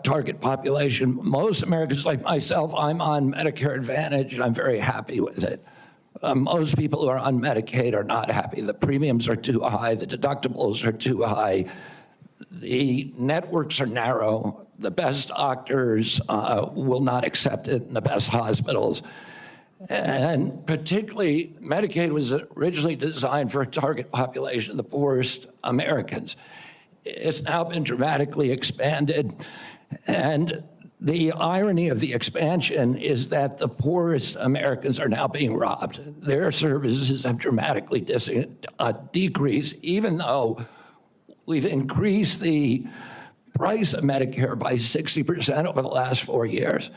Speaker 3: target population. Most Americans like myself, I'm on Medicare Advantage, and I'm very happy with it. Most people who are on Medicaid are not happy. The premiums are too high. The deductibles are too high. The networks are narrow. The best doctors will not accept it in the best hospitals. And particularly, Medicaid was originally designed for a target population, the poorest Americans. it's now been dramatically expanded. And the irony of the expansion is that the poorest Americans are now being robbed. Their services have dramatically decreased, even though we've increased the price of Medicare by 60% over the last 4 years.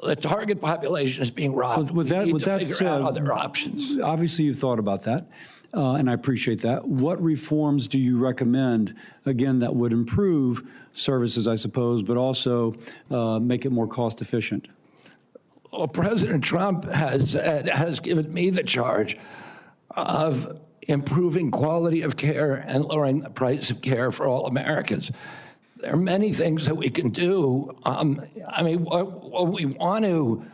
Speaker 3: The target population is being robbed.
Speaker 7: With that
Speaker 3: figure
Speaker 7: said,
Speaker 3: out other options.
Speaker 7: Obviously, you've thought about that, and I appreciate that. What reforms do you recommend, again, that would improve services, I suppose, but also make it more cost efficient?
Speaker 3: Well, President Trump has given me the charge of improving quality of care and lowering the price of care for all Americans. There are many things that we can do. I mean, what we want to,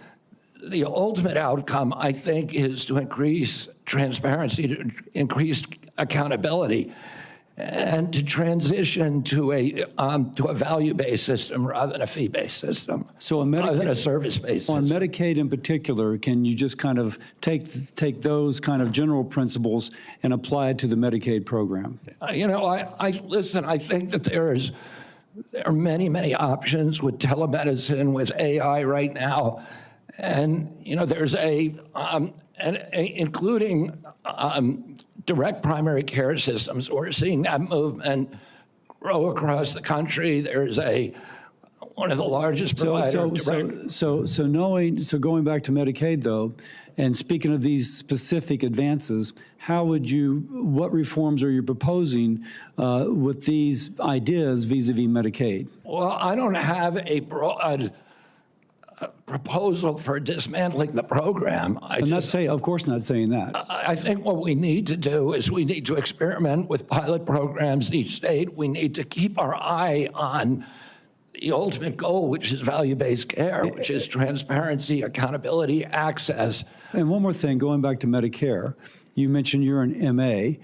Speaker 3: the ultimate outcome, I think, is to increase transparency, to increase accountability, and to transition to a value-based system rather than a fee-based system,
Speaker 7: So on
Speaker 3: rather than a service-based
Speaker 7: On
Speaker 3: system.
Speaker 7: Medicaid in particular, can you just kind of take those kind of general principles and apply it to the Medicaid program?
Speaker 3: Listen, I think that there are many, many options with telemedicine, with AI right now. And, there's including direct primary care systems. We're seeing that movement grow across the country. There's one of the largest providers.
Speaker 7: So going back to Medicaid though, and speaking of these specific advances, what reforms are you proposing with these ideas vis-a-vis Medicaid?
Speaker 3: Well, I don't have a broad proposal for dismantling the program.
Speaker 7: Of course not saying that.
Speaker 3: I think what we need to do is we need to experiment with pilot programs in each state. We need to keep our eye on the ultimate goal, which is value-based care, which is transparency, accountability, access.
Speaker 7: And one more thing, going back to Medicare, you mentioned you're an MA.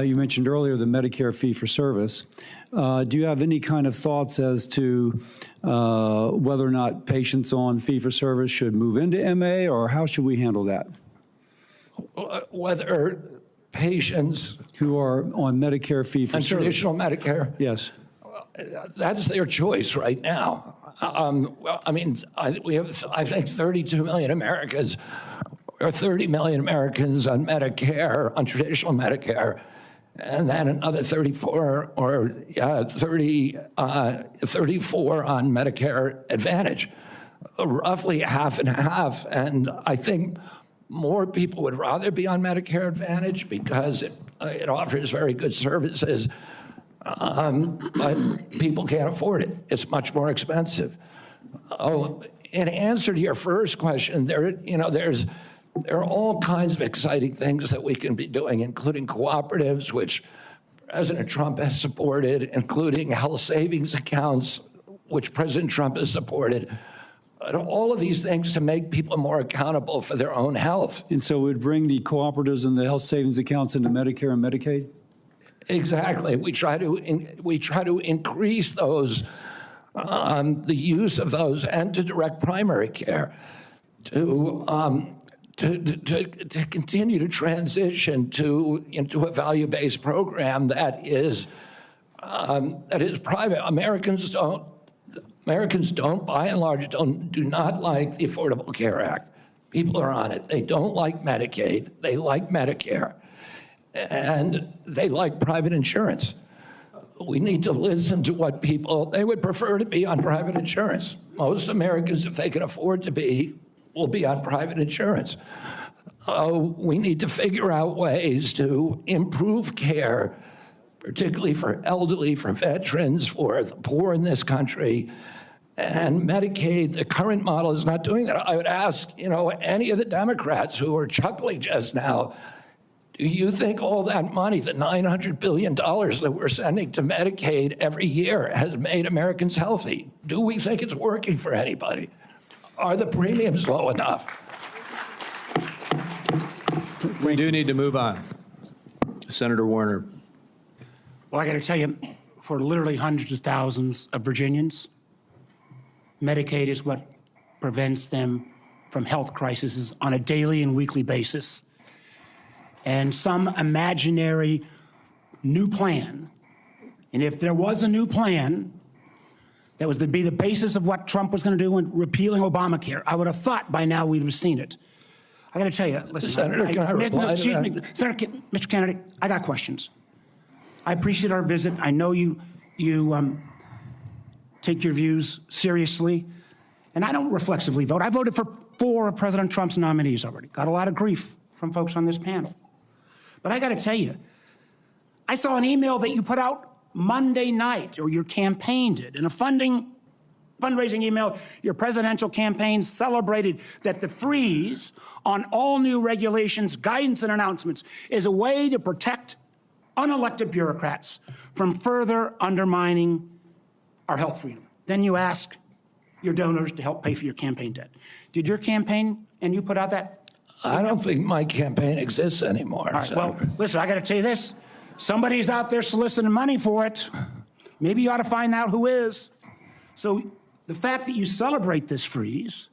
Speaker 7: You mentioned earlier the Medicare fee-for-service. Do you have any kind of thoughts as to whether or not patients on fee-for-service should move into MA, or how should we handle that?
Speaker 3: Whether patients
Speaker 7: who are on Medicare
Speaker 3: and
Speaker 7: fee-for-service.
Speaker 3: traditional Medicare,
Speaker 7: Yes.
Speaker 3: that's their choice right now. We have, I think, 32 million Americans, or 30 million Americans on Medicare, on traditional Medicare, and then another 34 on Medicare Advantage, roughly half and half. And I think more people would rather be on Medicare Advantage because it offers very good services, but people can't afford it. It's much more expensive. In answer to your first question, there are all kinds of exciting things that we can be doing, including cooperatives, which President Trump has supported, including health savings accounts, which President Trump has supported. All of these things to make people more accountable for their own health.
Speaker 7: And so we'd bring the cooperatives and the health savings accounts into Medicare and Medicaid?
Speaker 3: Exactly. We try to increase those, the use of those, and to direct primary care, to continue to transition into a value-based program that is private. Americans don't, by and large, do not like the Affordable Care Act. People are on it. They don't like Medicaid. They like Medicare. And they like private insurance. We need to listen to what they would prefer to be on private insurance. Most Americans, if they can afford to be, will be on private insurance. We need to figure out ways to improve care, particularly for elderly, for veterans, for the poor in this country. And Medicaid, the current model is not doing that. I would ask, any of the Democrats who are chuckling just now, do you think all that money, the $900 billion that we're sending to Medicaid every year, has made Americans healthy? Do we think it's working for anybody? Are the premiums low enough?
Speaker 1: We do need to move on. Senator Warner.
Speaker 8: Well, I got to tell you, for literally hundreds of thousands of Virginians, Medicaid is what prevents them from health crises on a daily and weekly basis. And some imaginary new plan And if there was a new plan that was to be the basis of what Trump was going to do in repealing Obamacare, I would have thought by now we'd have seen it. I got to tell you, listen,
Speaker 3: Senator, can I reply to that?
Speaker 8: Senator, Mr. Kennedy, I got questions. I appreciate our visit. I know you take your views seriously, and I don't reflexively vote. I voted for 4 of President Trump's nominees already. Got a lot of grief from folks on this panel. But I got to tell you, I saw an email that you put out Monday night, or your campaign did, in a fundraising email. Your presidential campaign celebrated that the freeze on all new regulations, guidance, and announcements is a way to protect unelected bureaucrats from further undermining our health freedom. Then you ask your donors to help pay for your campaign debt. Did your campaign and you put out that?
Speaker 3: I don't think my campaign exists anymore.
Speaker 8: All right, well, listen, I got to tell you this. Somebody's out there soliciting money for it. Maybe you ought to find out who is. So the fact that you celebrate this freeze,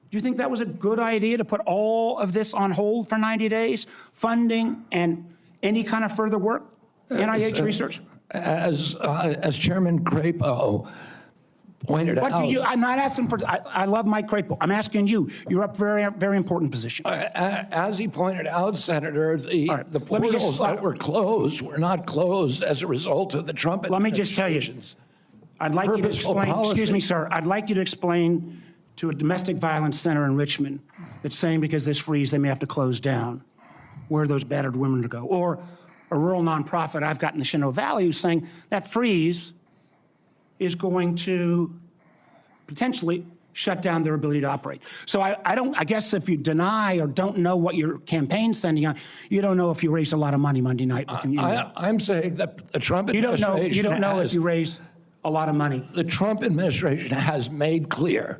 Speaker 8: do you think that was a good idea to put all of this on hold for 90 days? Funding and any kind of further work? NIH research?
Speaker 3: As Chairman Crapo pointed out.
Speaker 8: I'm not asking for, I love Mike Crapo. I'm asking you. You're up for a very important position.
Speaker 3: As he pointed out, Senator, the portals that were closed were not closed as a result of the Trump administration.
Speaker 8: Let me just tell you, I'd like you to explain, excuse me, sir, I'd like you to explain to a domestic violence center in Richmond that's saying because this freeze, they may have to close down, where those battered women to go. Or a rural nonprofit I've got in the Shenandoah Valley who's saying that freeze is going to potentially shut down their ability to operate. So I guess if you deny or don't know what your campaign's sending on, you don't know if you raised a lot of money Monday night.
Speaker 3: I'm saying that the Trump administration
Speaker 8: you don't know if you raised a lot of money.
Speaker 3: The Trump administration has made clear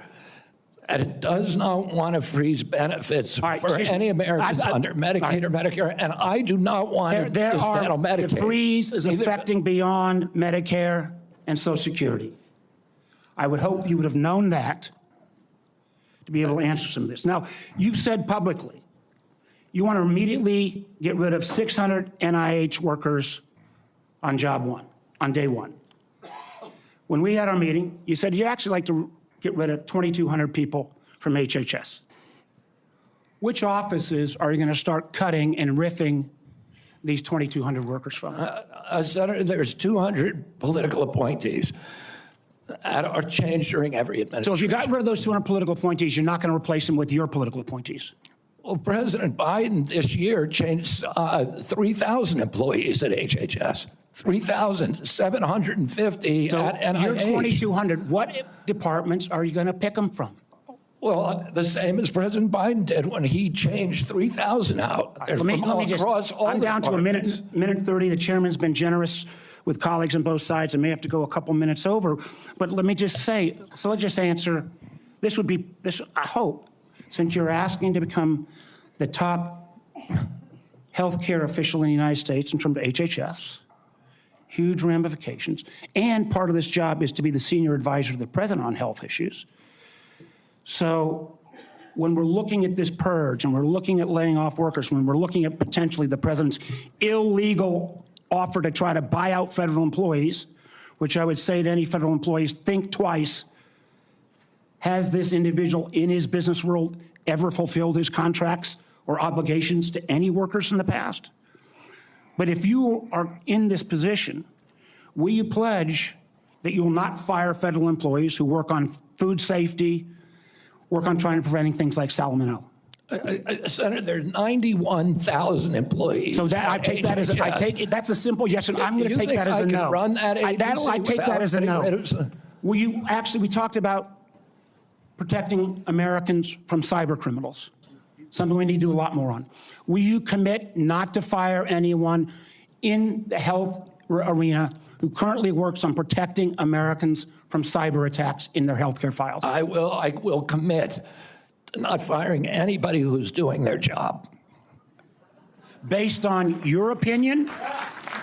Speaker 3: that it does not want to freeze benefits for any Americans under Medicaid or Medicare, and I do not want to dismantle Medicaid.
Speaker 8: The freeze is affecting beyond Medicare and Social Security. I would hope you would have known that to be able to answer some of this. Now, you've said publicly you want to immediately get rid of 600 NIH workers on job one, on day one. When we had our meeting, you said you'd actually like to get rid of 2,200 people from HHS. Which offices are you going to start cutting and riffing these 2,200 workers from?
Speaker 3: Senator, there's 200 political appointees that are changed during every administration.
Speaker 8: So if you got rid of those 200 political appointees, you're not going to replace them with your political appointees?
Speaker 3: Well, President Biden this year changed 3,000 employees at HHS. 3,750 at NIH.
Speaker 8: Your 2,200, what departments are you going to pick them from?
Speaker 3: Well, the same as President Biden did when he changed 3,000 out.
Speaker 8: Let me just, I'm down to a minute 30. The chairman's been generous with colleagues on both sides. I may have to go a couple minutes over, but let me just say, so let's just answer, this would be, I hope, since you're asking to become the top healthcare official in the United States in terms of HHS, huge ramifications, and part of this job is to be the senior advisor to the president on health issues. So when we're looking at this purge and we're looking at laying off workers, when we're looking at potentially the president's illegal offer to try to buy out federal employees, which I would say to any federal employees, think twice. Has this individual in his business world ever fulfilled his contracts or obligations to any workers in the past? But if you are in this position, will you pledge that you will not fire federal employees who work on food safety, work on trying to preventing things like salmonella?
Speaker 3: Senator, there are 91,000 employees.
Speaker 8: So that I take that as that's a simple yes, and I'm going to take that as a no.
Speaker 3: Run that
Speaker 8: I take that as a no. Will you actually? We talked about protecting Americans from cyber criminals. Something we need to do a lot more on. Will you commit not to fire anyone in the health arena who currently works on protecting Americans from cyber attacks in their healthcare files?
Speaker 3: I will commit to not firing anybody who's doing their job.
Speaker 8: Based on your opinion,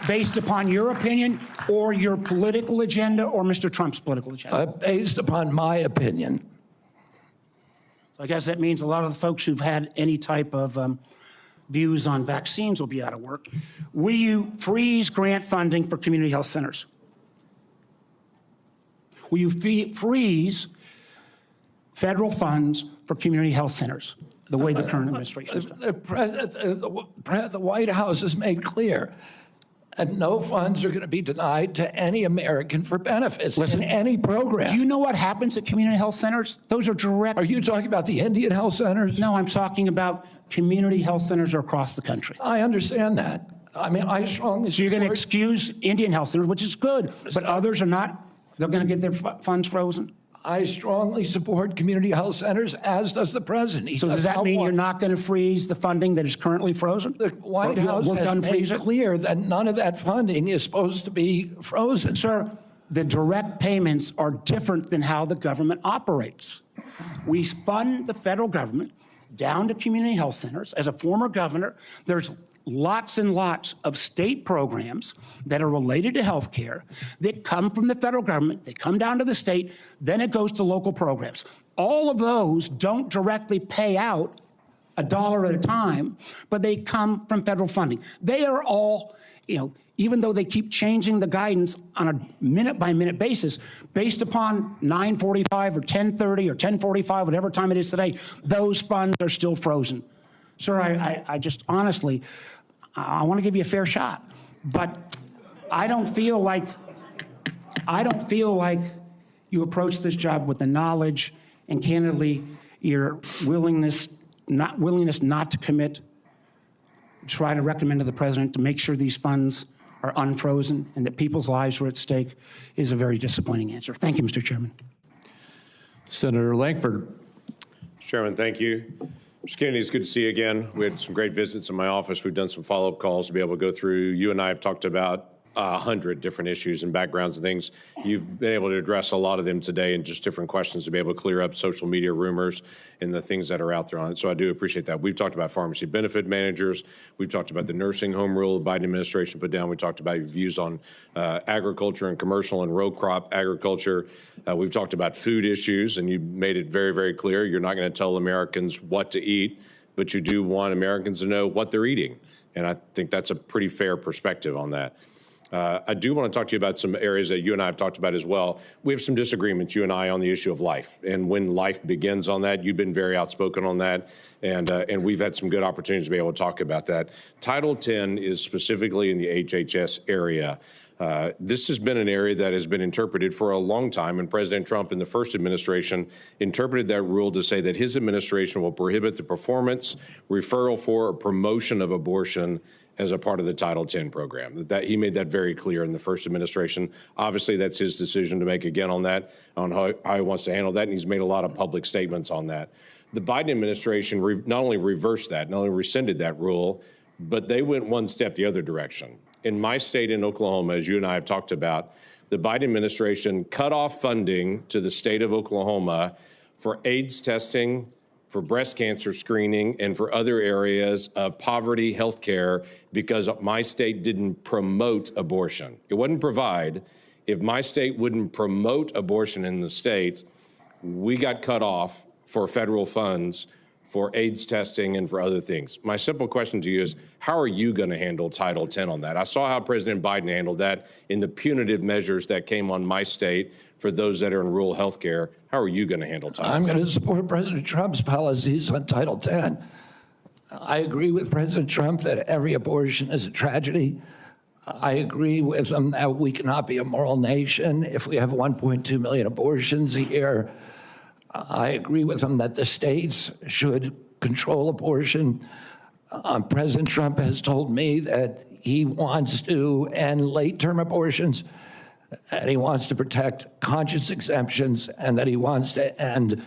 Speaker 8: based upon your opinion, or your political agenda, or Mr. Trump's political agenda?
Speaker 3: Based upon my opinion.
Speaker 8: So I guess that means a lot of the folks who've had any type of views on vaccines will be out of work. Will you freeze grant funding for community health centers? Will you freeze federal funds for community health centers, the way the current administration has done?
Speaker 3: The White House has made clear and no funds are going to be denied to any American for benefits in any program.
Speaker 8: Do you know what happens at community health centers? Those are direct.
Speaker 3: Are you talking about the Indian health centers?
Speaker 8: No, I'm talking about community health centers across the country.
Speaker 3: I understand that. I mean, I strongly
Speaker 8: So you're going to excuse Indian health centers, which is good, but others are not. They're going to get their funds frozen.
Speaker 3: I strongly support community health centers, as does the president.
Speaker 8: So does that mean you're not going to freeze the funding that is currently frozen?
Speaker 3: The White House has made clear that none of that funding is supposed to be frozen.
Speaker 8: Sir, the direct payments are different than how the government operates. We fund the federal government down to community health centers. As a former governor, there's lots and lots of state programs that are related to health care that come from the federal government, they come down to the state, then it goes to local programs. All of those don't directly pay out $1 at a time, but they come from federal funding. They are all, even though they keep changing the guidance on a minute-by-minute basis, based upon 9:45 or 10:30 or 10:45, whatever time it is today, those funds are still frozen. Sir, I just honestly, I want to give you a fair shot, but I don't feel like you approach this job with the knowledge and candidly your willingness not to commit, try to recommend to the president to make sure these funds are unfrozen and that people's lives are at stake is a very disappointing answer. Thank you, Mr. Chairman.
Speaker 1: Senator Lankford.
Speaker 9: Chairman, thank you. Mr. Kennedy, it's good to see you again. We had some great visits in my office. We've done some follow-up calls to be able to go through. You and I have talked about 100 different issues and backgrounds and things. You've been able to address a lot of them today and just different questions to be able to clear up social media rumors and the things that are out there on it. So I do appreciate that. We've talked about pharmacy benefit managers. We've talked about the nursing home rule the Biden administration put down. We talked about your views on agriculture and commercial and row crop agriculture. We've talked about food issues, and you made it very, very clear. You're not going to tell Americans what to eat, but you do want Americans to know what they're eating. And I think that's a pretty fair perspective on that. I do want to talk to you about some areas that you and I have talked about as well. We have some disagreements, you and I, on the issue of life and when life begins on that. You've been very outspoken on that, and we've had some good opportunities to be able to talk about that. Title 10 is specifically in the HHS area. This has been an area that has been interpreted for a long time, and President Trump in the first administration interpreted that rule to say that his administration will prohibit the performance, referral for, or promotion of abortion as a part of the Title 10 program. That he made that very clear in the first administration. Obviously, that's his decision to make again on that, on how he wants to handle that, and he's made a lot of public statements on that. The Biden administration not only reversed that, not only rescinded that rule, but they went one step the other direction. In my state in Oklahoma, as you and I have talked about, the Biden administration cut off funding to the state of Oklahoma for AIDS testing, for breast cancer screening, and for other areas of poverty health care because my state didn't promote abortion. It wouldn't provide. If my state wouldn't promote abortion in the state, we got cut off for federal funds for AIDS testing and for other things. My simple question to you is, how are you going to handle Title 10 on that? I saw how President Biden handled that in the punitive measures that came on my state for those that are in rural health care. How are you going to handle Title 10?
Speaker 3: I'm going to support President Trump's policies on Title 10. I agree with President Trump that every abortion is a tragedy. I agree with him that we cannot be a moral nation if we have 1.2 million abortions a year. I agree with him that the states should control abortion. President Trump has told me that he wants to end late-term abortions, and he wants to protect conscience exemptions, and that he wants to end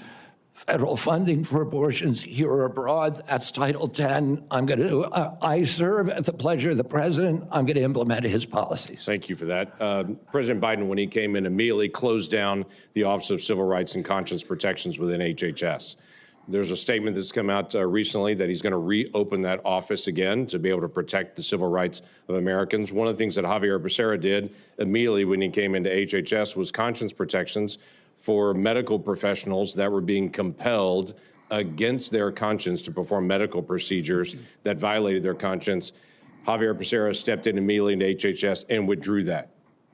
Speaker 3: federal funding for abortions here or abroad. That's Title 10. I serve at the pleasure of the president. I'm going to implement his policies.
Speaker 9: Thank you for that. President Biden, when he came in, immediately closed down the Office of Civil Rights and Conscience Protections within HHS. There's a statement that's come out recently that he's going to reopen that office again to be able to protect the civil rights of Americans. One of the things that Javier Becerra did immediately when he came into HHS was conscience protections for medical professionals that were being compelled against their conscience to perform medical procedures that violated their conscience. Javier Becerra stepped in immediately into HHS and withdrew that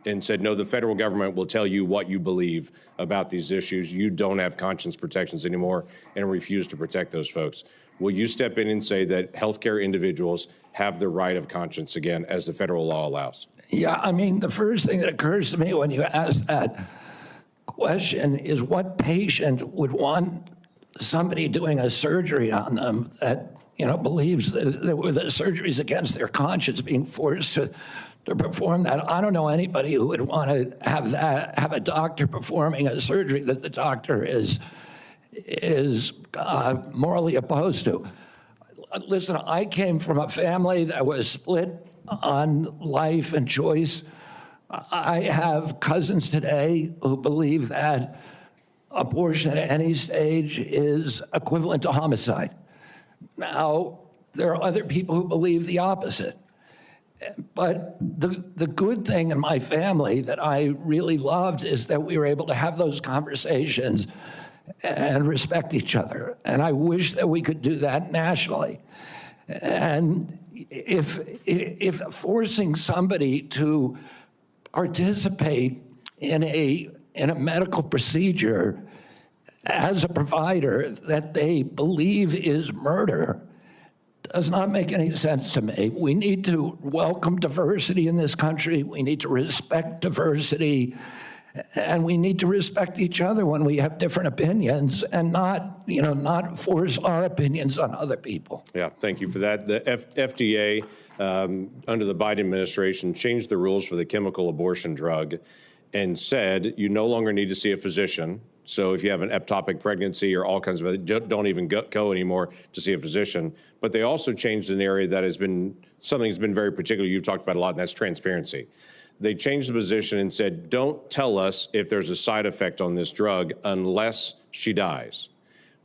Speaker 9: and said, no, the federal government will tell you what you believe about these issues. You don't have conscience protections anymore, and refused to protect those folks. Will you step in and say that healthcare individuals have the right of conscience again, as the federal law allows?
Speaker 3: Yeah, I mean, the first thing that occurs to me when you ask that question is what patient would want somebody doing a surgery on them that, believes that the surgery is against their conscience being forced to perform that. I don't know anybody who would want to have a doctor performing a surgery that the doctor is morally opposed to. Listen, I came from a family that was split on life and choice. I have cousins today who believe that abortion at any stage is equivalent to homicide. Now, there are other people who believe the opposite. But the good thing in my family that I really loved is that we were able to have those conversations and respect each other. And I wish that we could do that nationally. And if forcing somebody to participate in a medical procedure as a provider that they believe is murder does not make any sense to me. We need to welcome diversity in this country. We need to respect diversity. And we need to respect each other when we have different opinions and not force our opinions on other people.
Speaker 9: Yeah, thank you for that. The FDA, under the Biden administration, changed the rules for the chemical abortion drug and said you no longer need to see a physician. So if you have an ectopic pregnancy or all kinds of, don't even go anymore to see a physician. But they also changed an area that has been, something that's been very particular, you've talked about a lot, and that's transparency. They changed the position and said, don't tell us if there's a side effect on this drug unless she dies.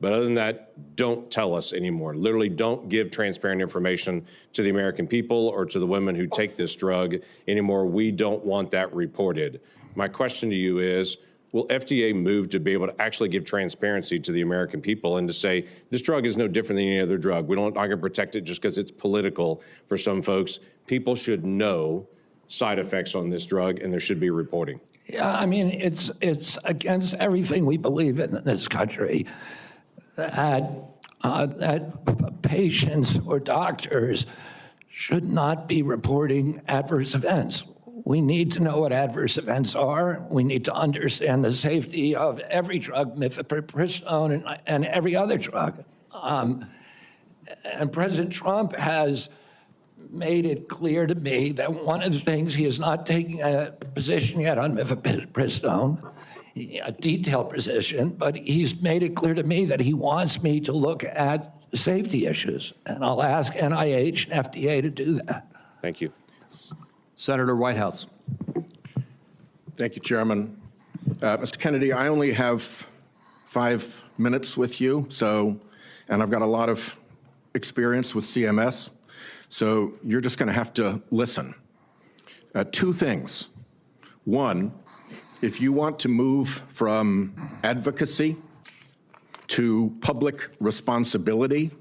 Speaker 9: But other than that, don't tell us anymore. Literally don't give transparent information to the American people or to the women who take this drug anymore. We don't want that reported. My question to you is, will FDA move to be able to actually give transparency to the American people and to say, this drug is no different than any other drug. We don't not gonna protect it just because it's political for some folks. People should know side effects on this drug, and there should be reporting.
Speaker 3: Yeah, I mean, it's against everything we believe in this country that patients or doctors should not be reporting adverse events. We need to know what adverse events are. We need to understand the safety of every drug, mifepristone and every other drug. And President Trump has made it clear to me that one of the things, he is not taking a position yet on mifepristone, a detailed position, but he's made it clear to me that he wants me to look at safety issues. And I'll ask NIH and FDA to do that.
Speaker 9: Thank you.
Speaker 1: Senator Whitehouse.
Speaker 10: Thank you, Chairman. Mr. Kennedy, I only have 5 minutes with you, and I've got a lot of experience with CMS, so you're just going to have to listen. 2 things. One, if you want to move from advocacy to public responsibility,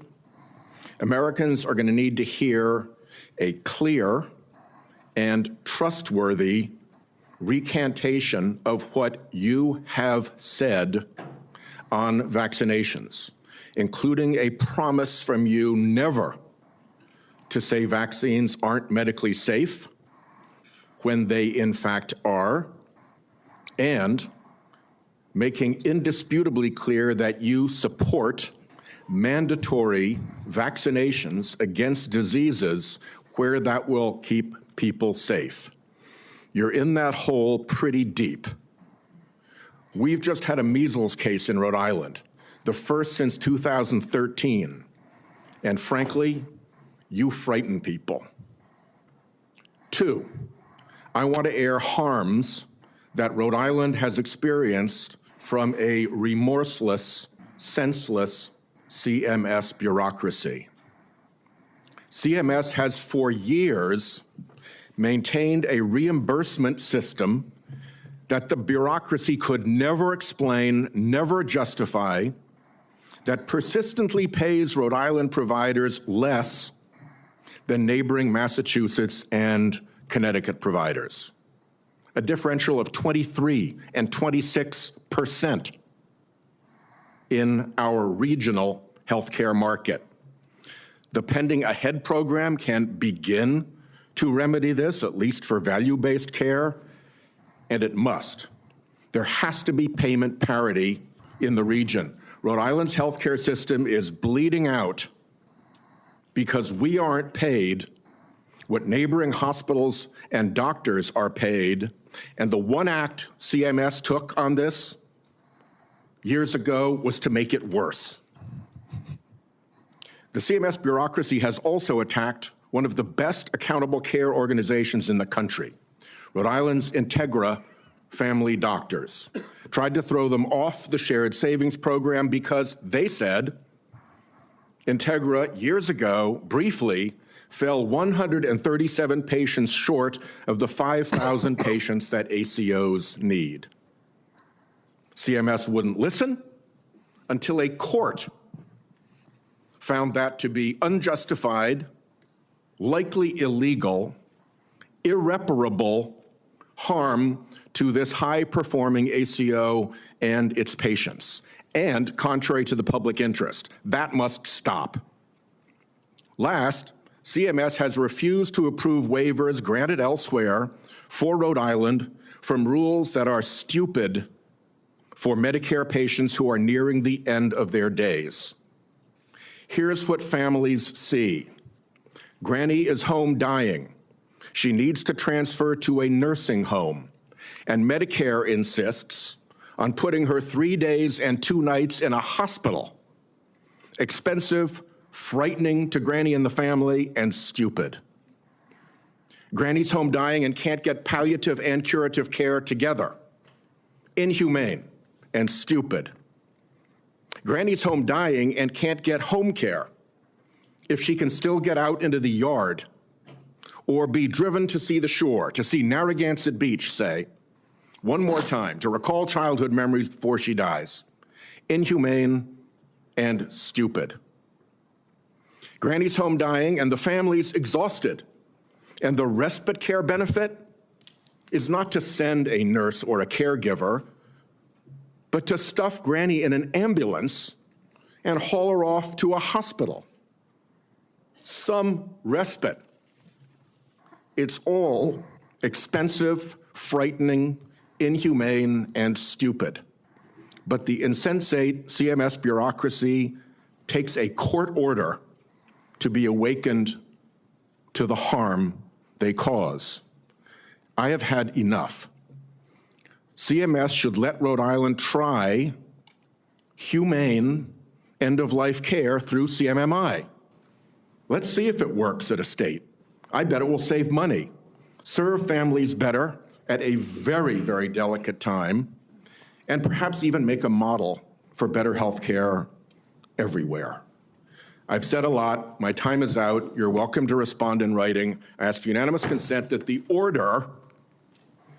Speaker 10: Americans are going to need to hear a clear and trustworthy recantation of what you have said on vaccinations, including a promise from you never to say vaccines aren't medically safe when they in fact are, and making indisputably clear that you support mandatory vaccinations against diseases where that will keep people safe. You're in that hole pretty deep. We've just had a measles case in Rhode Island, the first since 2013, and frankly, you frighten people. 2, I want to air harms that Rhode Island has experienced from a remorseless, senseless CMS bureaucracy. CMS has for years maintained a reimbursement system that the bureaucracy could never explain, never justify, that persistently pays Rhode Island providers less than neighboring Massachusetts and Connecticut providers, a differential of 23 and 26% in our regional healthcare market. The Pending Ahead program can begin to remedy this, at least for value-based care, and it must. There has to be payment parity in the region. Rhode Island's healthcare system is bleeding out because we aren't paid what neighboring hospitals and doctors are paid. And the one act CMS took on this years ago was to make it worse. The CMS bureaucracy has also attacked one of the best accountable care organizations in the country, Rhode Island's Integra Family Doctors. Tried to throw them off the shared savings program because they said Integra, years ago, briefly, fell 137 patients short of the 5,000 patients that ACOs need. CMS wouldn't listen until a court found that to be unjustified, likely illegal, irreparable harm to this high-performing ACO and its patients, and contrary to the public interest. That must stop. Last, CMS has refused to approve waivers granted elsewhere for Rhode Island from rules that are stupid for Medicare patients who are nearing the end of their days. Here's what families see. Granny is home dying. She needs to transfer to a nursing home, and Medicare insists on putting her 3 days and 2 nights in a hospital. Expensive, frightening to Granny and the family, and stupid. Granny's home dying and can't get palliative and curative care together. Inhumane and stupid. Granny's home dying and can't get home care if she can still get out into the yard or be driven to see the shore, to see Narragansett Beach, say, one more time, to recall childhood memories before she dies. Inhumane and stupid. Granny's home dying and the family's exhausted. And the respite care benefit is not to send a nurse or a caregiver, but to stuff Granny in an ambulance and haul her off to a hospital. Some respite. It's all expensive, frightening, inhumane, and stupid. But the insensate CMS bureaucracy takes a court order to be awakened to the harm they cause. I have had enough. CMS should let Rhode Island try humane end-of-life care through CMMI. Let's see if it works at a state. I bet it will save money, serve families better at a very, very delicate time, and perhaps even make a model for better health care everywhere. I've said a lot. My time is out. You're welcome to respond in writing. I ask unanimous consent that the order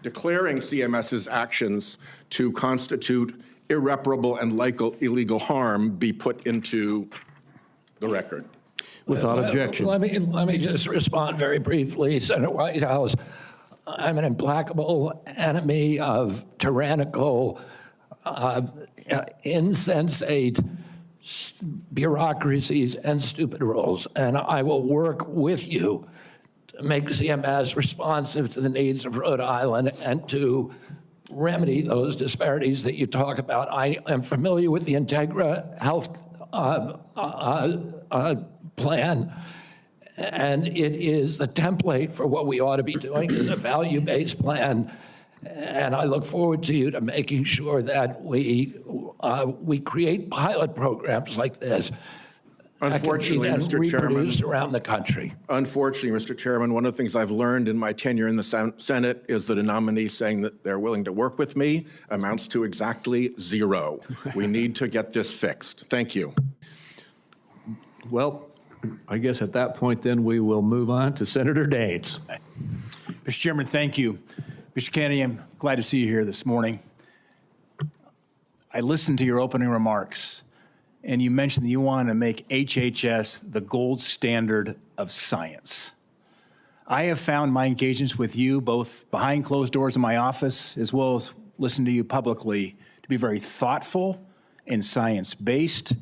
Speaker 10: declaring CMS's actions to constitute irreparable and illegal harm be put into the record.
Speaker 1: Without objection.
Speaker 3: Let me just respond very briefly, Senator Whitehouse. I'm an implacable enemy of tyrannical, insensate bureaucracies and stupid rules, and I will work with you to make CMS responsive to the needs of Rhode Island and to remedy those disparities that you talk about. I am familiar with the Integra Health plan, and it is the template for what we ought to be doing is a value-based plan. And I look forward to you to making sure that we create pilot programs like this.
Speaker 10: Unfortunately, Mr. Chairman,
Speaker 3: reproduced around the country.
Speaker 10: Unfortunately, Mr. Chairman, one of the things I've learned in my tenure in the Senate is that a nominee saying that they're willing to work with me amounts to exactly zero. We need to get this fixed. Thank you.
Speaker 1: Well, I guess at that point, then, we will move on to Senator Daines.
Speaker 11: Mr. Chairman, thank you. Mr. Kennedy, I'm glad to see you here this morning. I listened to your opening remarks, and you mentioned that you want to make HHS the gold standard of science. I have found my engagements with you, both behind closed doors in my office, as well as listening to you publicly, to be very thoughtful and science-based.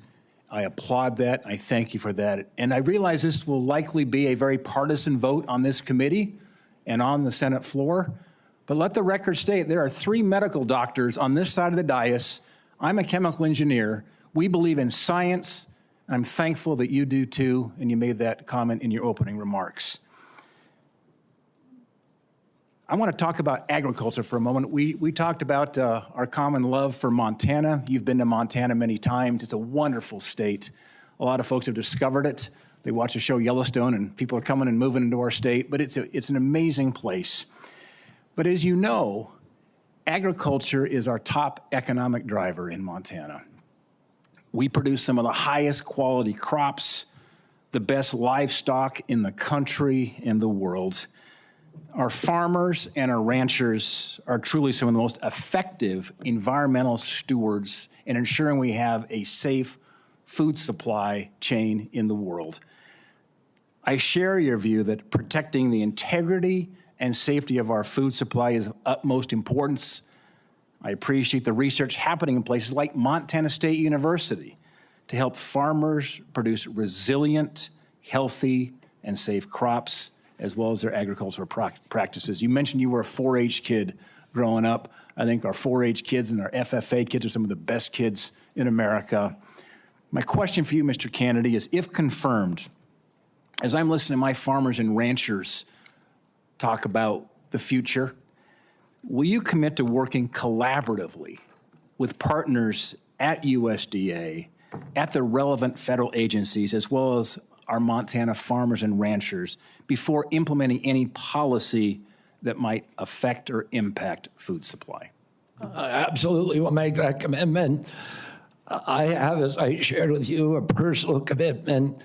Speaker 11: I applaud that. I thank you for that. And I realize this will likely be a very partisan vote on this committee and on the Senate floor. But let the record state there are 3 medical doctors on this side of the dais. I'm a chemical engineer. We believe in science. I'm thankful that you do too, and you made that comment in your opening remarks. I want to talk about agriculture for a moment. We talked about our common love for Montana. You've been to Montana many times. It's a wonderful state. A lot of folks have discovered it. They watch the show Yellowstone, and people are coming and moving into our state, but it's an amazing place. But as you know, agriculture is our top economic driver in Montana. We produce some of the highest quality crops, the best livestock in the country and the world. Our farmers and our ranchers are truly some of the most effective environmental stewards in ensuring we have a safe food supply chain in the world. I share your view that protecting the integrity and safety of our food supply is of utmost importance. I appreciate the research happening in places like Montana State University to help farmers produce resilient, healthy, and safe crops, as well as their agricultural practices. You mentioned you were a 4-H kid growing up. I think our 4-H kids and our FFA kids are some of the best kids in America. My question for you, Mr. Kennedy, is if confirmed, as I'm listening to my farmers and ranchers talk about the future, will you commit to working collaboratively with partners at USDA, at the relevant federal agencies, as well as our Montana farmers and ranchers before implementing any policy that might affect or impact food supply?
Speaker 3: Absolutely will make that commitment. I have, as I shared with you, a personal commitment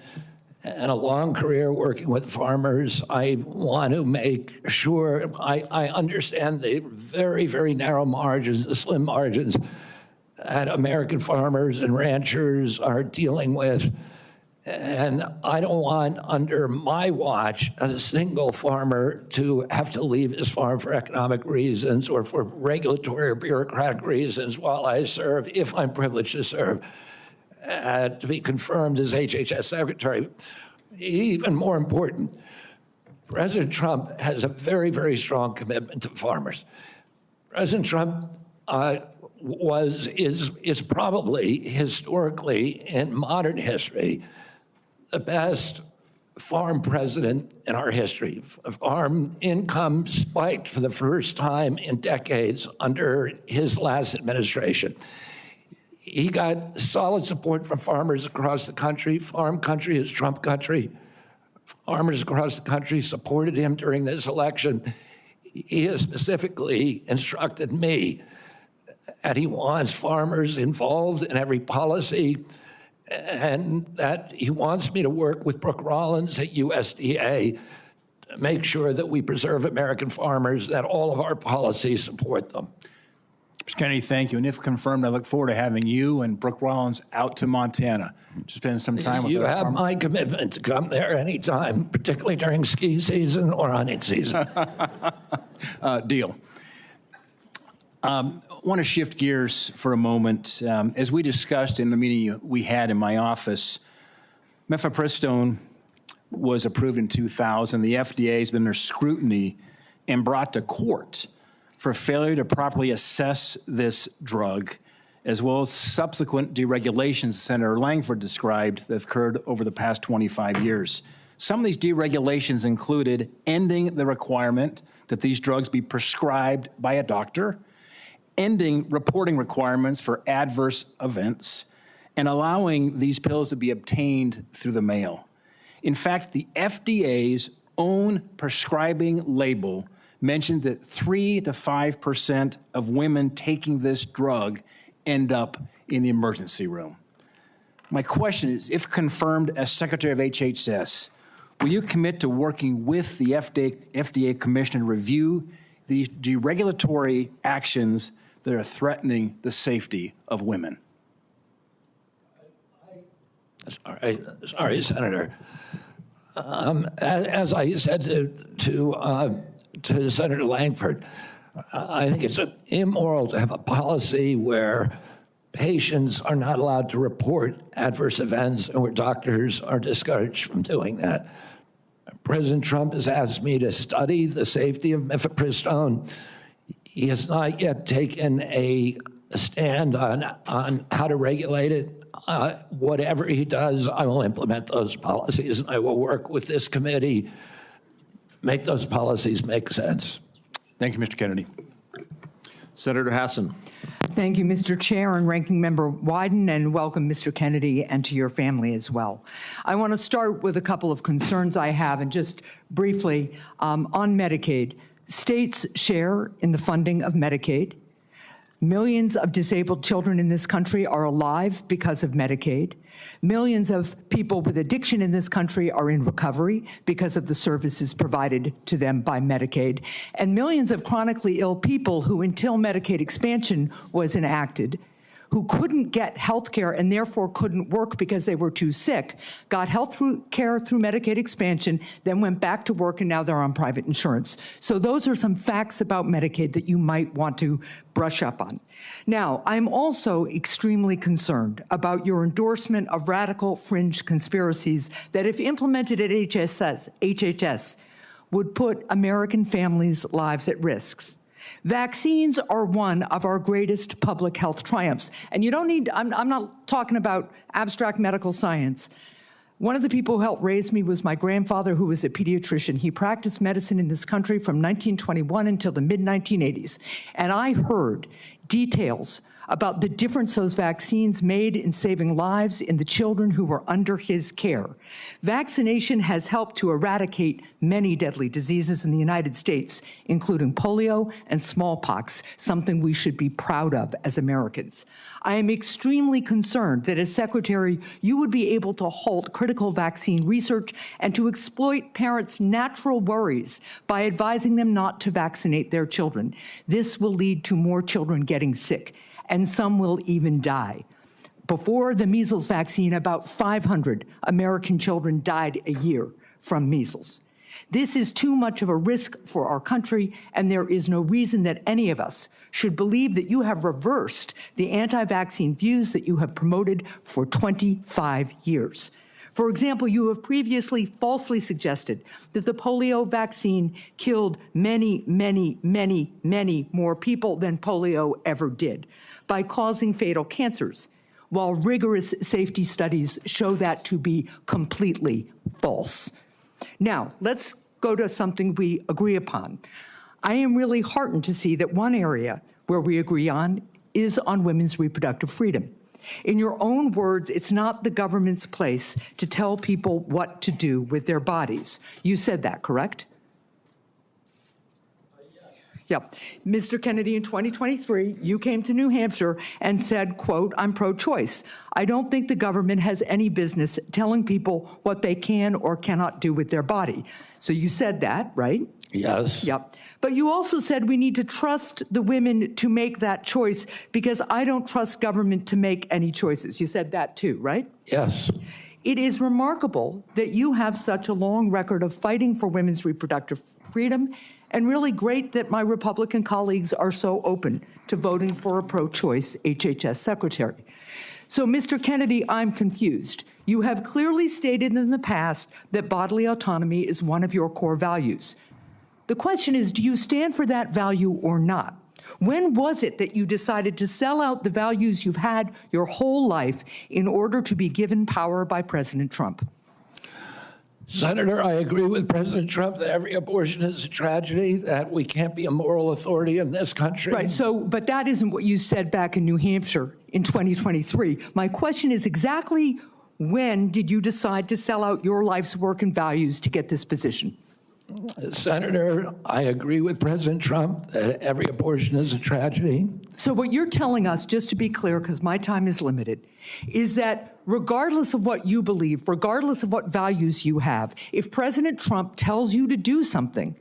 Speaker 3: and a long career working with farmers. I want to make sure I understand the very, very narrow margins, the slim margins that American farmers and ranchers are dealing with. And I don't want, under my watch, a single farmer to have to leave his farm for economic reasons or for regulatory or bureaucratic reasons while I serve, if I'm privileged to serve, to be confirmed as HHS Secretary. Even more important, President Trump has a very, very strong commitment to farmers. President Trump is probably historically, in modern history, the best farm president in our history. Farm income spiked for the first time in decades under his last administration. He got solid support from farmers across the country. Farm country is Trump country. Farmers across the country supported him during this election. He has specifically instructed me that he wants farmers involved in every policy, and that he wants me to work with Brooke Rollins at USDA to make sure that we preserve American farmers, that all of our policies support them.
Speaker 11: Mr. Kennedy, thank you. And if confirmed, I look forward to having you and Brooke Rollins out to Montana to spend some time with
Speaker 3: you. You have my commitment to come there anytime, particularly during ski season or hunting season.
Speaker 11: Deal. I want to shift gears for a moment. As we discussed in the meeting we had in my office, mifepristone was approved in 2000. The FDA has been under scrutiny and brought to court for failure to properly assess this drug, as well as subsequent deregulations Senator Langford described that have occurred over the past 25 years. Some of these deregulations included ending the requirement that these drugs be prescribed by a doctor, ending reporting requirements for adverse events, and allowing these pills to be obtained through the mail. In fact, the FDA's own prescribing label mentioned that 3 to 5% of women taking this drug end up in the emergency room. My question is, if confirmed as Secretary of HHS, will you commit to working with the FDA Commission to review these deregulatory actions that are threatening the safety of women?
Speaker 3: I Sorry, Senator. As I said to Senator Langford, I think it's immoral to have a policy where patients are not allowed to report adverse events and where doctors are discouraged from doing that. President Trump has asked me to study the safety of mifepristone. He has not yet taken a stand on how to regulate it. Whatever he does, I will implement those policies, and I will work with this committee, make those policies make sense.
Speaker 11: Thank you, Mr. Kennedy.
Speaker 4: Senator Hassan.
Speaker 12: Thank you, Mr. Chair and Ranking Member Wyden, and welcome, Mr. Kennedy, and to your family as well. I want to start with a couple of concerns I have, and just briefly on Medicaid. States share in the funding of Medicaid. Millions of disabled children in this country are alive because of Medicaid. Millions of people with addiction in this country are in recovery because of the services provided to them by Medicaid. And millions of chronically ill people who, until Medicaid expansion was enacted, who couldn't get health care and therefore couldn't work because they were too sick, got health care through Medicaid expansion, then went back to work, and now they're on private insurance. So those are some facts about Medicaid that you might want to brush up on. Now, I'm also extremely concerned about your endorsement of radical fringe conspiracies that, if implemented at HHS, would put American families' lives at risk. Vaccines are one of our greatest public health triumphs. And you don't need, I'm not talking about abstract medical science. One of the people who helped raise me was my grandfather, who was a pediatrician. He practiced medicine in this country from 1921 until the mid-1980s. And I heard details about the difference those vaccines made in saving lives in the children who were under his care. Vaccination has helped to eradicate many deadly diseases in the United States, including polio and smallpox, something we should be proud of as Americans. I am extremely concerned that as Secretary, you would be able to halt critical vaccine research and to exploit parents' natural worries by advising them not to vaccinate their children. This will lead to more children getting sick, and some will even die. Before the measles vaccine, about 500 American children died a year from measles. This is too much of a risk for our country, and there is no reason that any of us should believe that you have reversed the anti-vaccine views that you have promoted for 25 years. For example, you have previously falsely suggested that the polio vaccine killed many, many, many, many more people than polio ever did by causing fatal cancers, while rigorous safety studies show that to be completely false. Now, let's go to something we agree upon. I am really heartened to see that one area where we agree on is on women's reproductive freedom. In your own words, it's not the government's place to tell people what to do with their bodies. You said that, correct? Yeah. Mr. Kennedy, in 2023, you came to New Hampshire and said, quote, "I'm pro-choice. I don't think the government has any business telling people what they can or cannot do with their body." So you said that, right?
Speaker 3: Yes.
Speaker 12: Yep. But you also said we need to trust the women to make that choice because I don't trust government to make any choices. You said that too, right?
Speaker 3: Yes.
Speaker 12: It is remarkable that you have such a long record of fighting for women's reproductive freedom, and really great that my Republican colleagues are so open to voting for a pro-choice HHS secretary. So, Mr. Kennedy, I'm confused. You have clearly stated in the past that bodily autonomy is one of your core values. The question is, do you stand for that value or not? When was it that you decided to sell out the values you've had your whole life in order to be given power by President Trump?
Speaker 3: Senator, I agree with President Trump that every abortion is a tragedy, that we can't be a moral authority in this country.
Speaker 12: Right, so, but that isn't what you said back in New Hampshire in 2023. My question is exactly when did you decide to sell out your life's work and values to get this position?
Speaker 3: Senator, I agree with President Trump that every abortion is a tragedy.
Speaker 12: So what you're telling us, just to be clear, because my time is limited, is that regardless of what you believe, regardless of what values you have, if President Trump tells you to do something,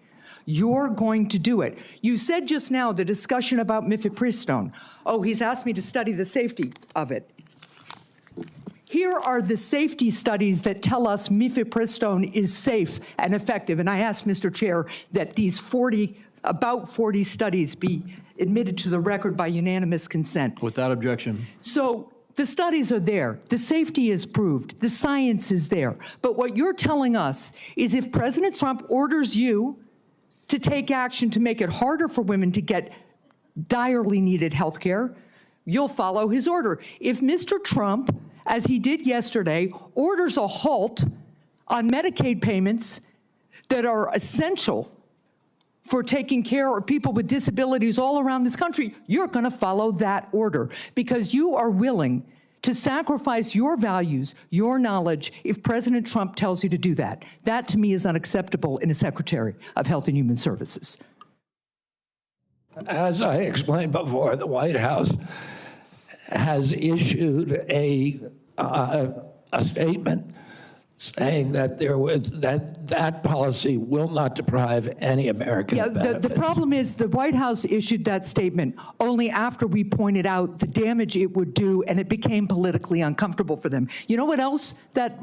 Speaker 12: you're going to do it. You said just now the discussion about mifepristone. Oh, he's asked me to study the safety of it. Here are the safety studies that tell us mifepristone is safe and effective. And I ask, Mr. Chair, that these about 40 studies be admitted to the record by unanimous consent.
Speaker 1: Without objection.
Speaker 12: So the studies are there. The safety is proved. The science is there. But what you're telling us is if President Trump orders you to take action to make it harder for women to get direly needed health care, you'll follow his order. If Mr. Trump, as he did yesterday, orders a halt on Medicaid payments that are essential for taking care of people with disabilities all around this country, you're going to follow that order because you are willing to sacrifice your values, your knowledge, if President Trump tells you to do that. That, to me, is unacceptable in a Secretary of Health and Human Services.
Speaker 3: As I explained before, the White House has issued a statement saying that that policy will not deprive any American of benefits.
Speaker 12: The problem is the White House issued that statement only after we pointed out the damage it would do, and it became politically uncomfortable for them. You know what else that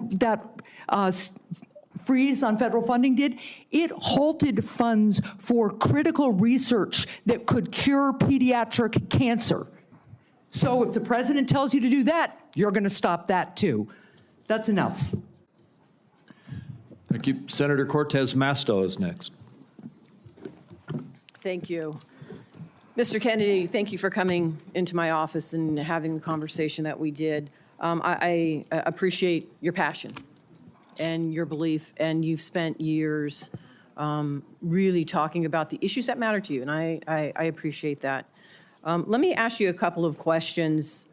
Speaker 12: freeze on federal funding did? It halted funds for critical research that could cure pediatric cancer. So if the president tells you to do that, you're going to stop that too. That's enough.
Speaker 1: Thank you. Senator Cortez Masto is next.
Speaker 13: Thank you. Mr. Kennedy, thank you for coming into my office and having the conversation that we did. I appreciate your passion and your belief, and you've spent years really talking about the issues that matter to you, and I appreciate that. Let me ask you a couple of questions,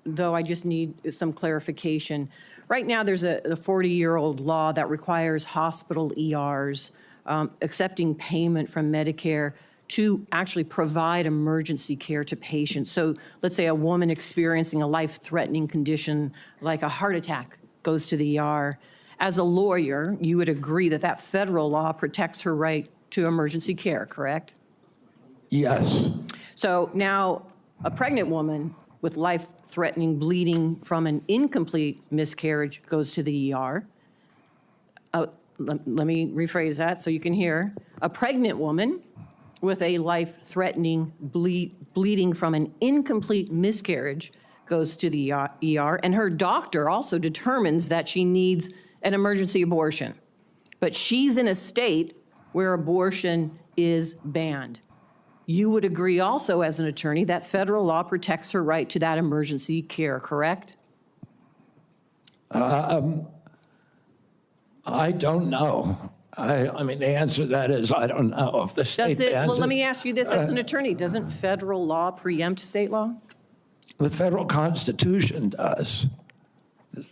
Speaker 13: though I just need some clarification. Right now, there's a 40-year-old law that requires hospital ERs accepting payment from Medicare to actually provide emergency care to patients. So let's say a woman experiencing a life-threatening condition like a heart attack goes to the ER. As a lawyer, you would agree that that federal law protects her right to emergency care, correct?
Speaker 3: Yes.
Speaker 13: So now a pregnant woman with life-threatening bleeding from an incomplete miscarriage goes to the ER. Let me rephrase that so you can hear. A pregnant woman with a life-threatening bleeding from an incomplete miscarriage goes to the ER, and her doctor also determines that she needs an emergency abortion. But she's in a state where abortion is banned. You would agree also as an attorney that federal law protects her right to that emergency care, correct?
Speaker 3: I don't know. I mean, the answer to that is I don't know if the state bans it.
Speaker 13: Well, let me ask you this as an attorney. Doesn't federal law preempt state law?
Speaker 3: The federal Constitution does.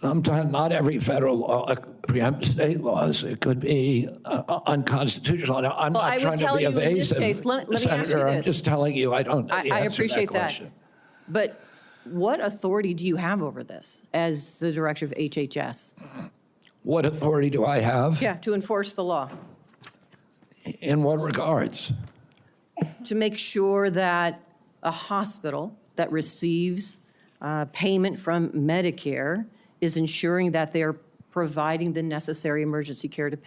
Speaker 3: Sometimes not every federal law preempts state laws. It could be unconstitutional. Now, I'm not trying to be evasive,
Speaker 13: case, let me ask you
Speaker 3: Senator.
Speaker 13: this.
Speaker 3: I'm just telling you I don't know the
Speaker 13: I
Speaker 3: answer
Speaker 13: appreciate
Speaker 3: to that question.
Speaker 13: But what authority do you have over this as the director of HHS?
Speaker 3: What authority do I have?
Speaker 13: Yeah, to enforce the law.
Speaker 3: In what regards?
Speaker 13: To make sure that a hospital that receives payment from Medicare is ensuring that they're providing the necessary emergency care to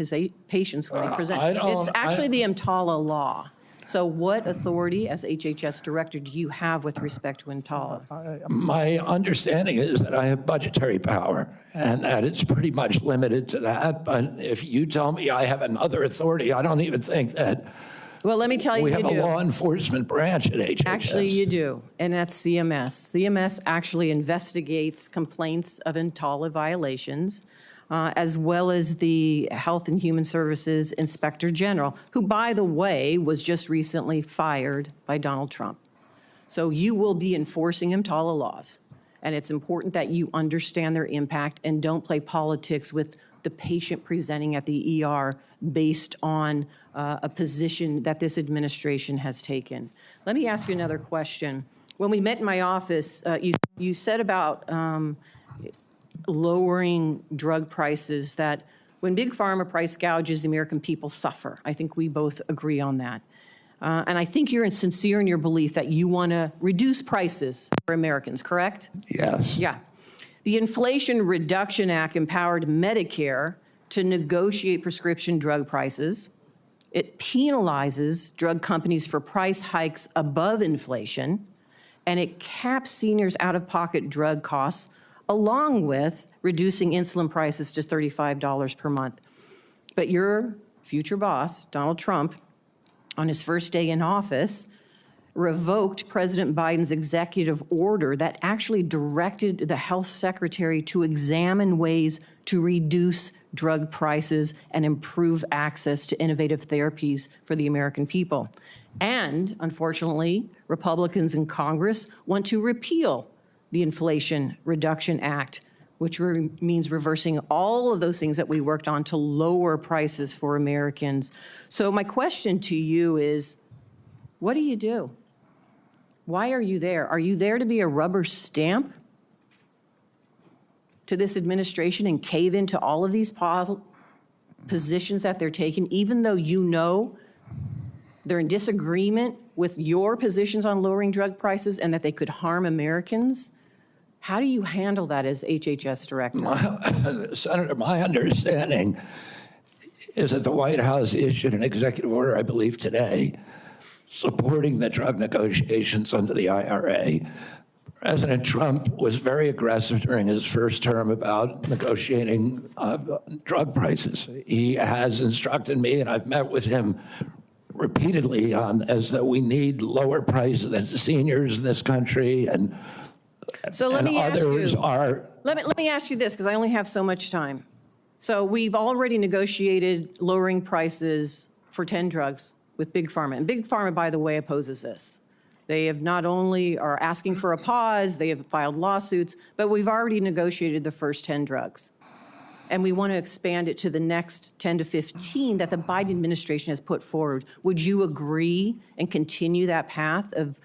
Speaker 13: patients when they present. It's actually the EMTALA law. So what authority as HHS director do you have with respect to EMTALA?
Speaker 3: My understanding is that I have budgetary power and that it's pretty much limited to that. But if you tell me I have another authority, I don't even think that.
Speaker 13: Well, let me tell you,
Speaker 3: we have a law enforcement branch at HHS.
Speaker 13: Actually, you do, and that's CMS. CMS actually investigates complaints of EMTALA violations, as well as the Health and Human Services Inspector General, who, by the way, was just recently fired by Donald Trump. So you will be enforcing EMTALA laws, and it's important that you understand their impact and don't play politics with the patient presenting at the ER based on a position that this administration has taken. Let me ask you another question. When we met in my office, you said about lowering drug prices, that when Big Pharma price gouges, the American people suffer. I think we both agree on that. And I think you're sincere in your belief that you want to reduce prices for Americans, correct?
Speaker 3: Yes.
Speaker 13: Yeah. The Inflation Reduction Act empowered Medicare to negotiate prescription drug prices. It penalizes drug companies for price hikes above inflation, and it caps seniors' out-of-pocket drug costs, along with reducing insulin prices to $35 per month. But your future boss, Donald Trump, on his first day in office, revoked President Biden's executive order that actually directed the health secretary to examine ways to reduce drug prices and improve access to innovative therapies for the American people. And unfortunately, Republicans in Congress want to repeal the Inflation Reduction Act, which means reversing all of those things that we worked on to lower prices for Americans. So my question to you is, what do you do? Why are you there? Are you there to be a rubber stamp to this administration and cave into all of these positions that they're taking, even though you know they're in disagreement with your positions on lowering drug prices and that they could harm Americans? How do you handle that as HHS director?
Speaker 3: Senator, my understanding is that the White House issued an executive order, I believe today, supporting the drug negotiations under the IRA. President Trump was very aggressive during his first term about negotiating drug prices. He has instructed me, and I've met with him repeatedly on as that we need lower prices than seniors in this country, and
Speaker 13: so let me ask
Speaker 3: others
Speaker 13: you,
Speaker 3: are.
Speaker 13: Let me ask you this, because I only have so much time. So we've already negotiated lowering prices for 10 drugs with Big Pharma. And Big Pharma, by the way, opposes this. They have not only are asking for a pause, they have filed lawsuits, but we've already negotiated the first 10 drugs. And we want to expand it to the next 10 to 15 that the Biden administration has put forward. Would you agree and continue that path of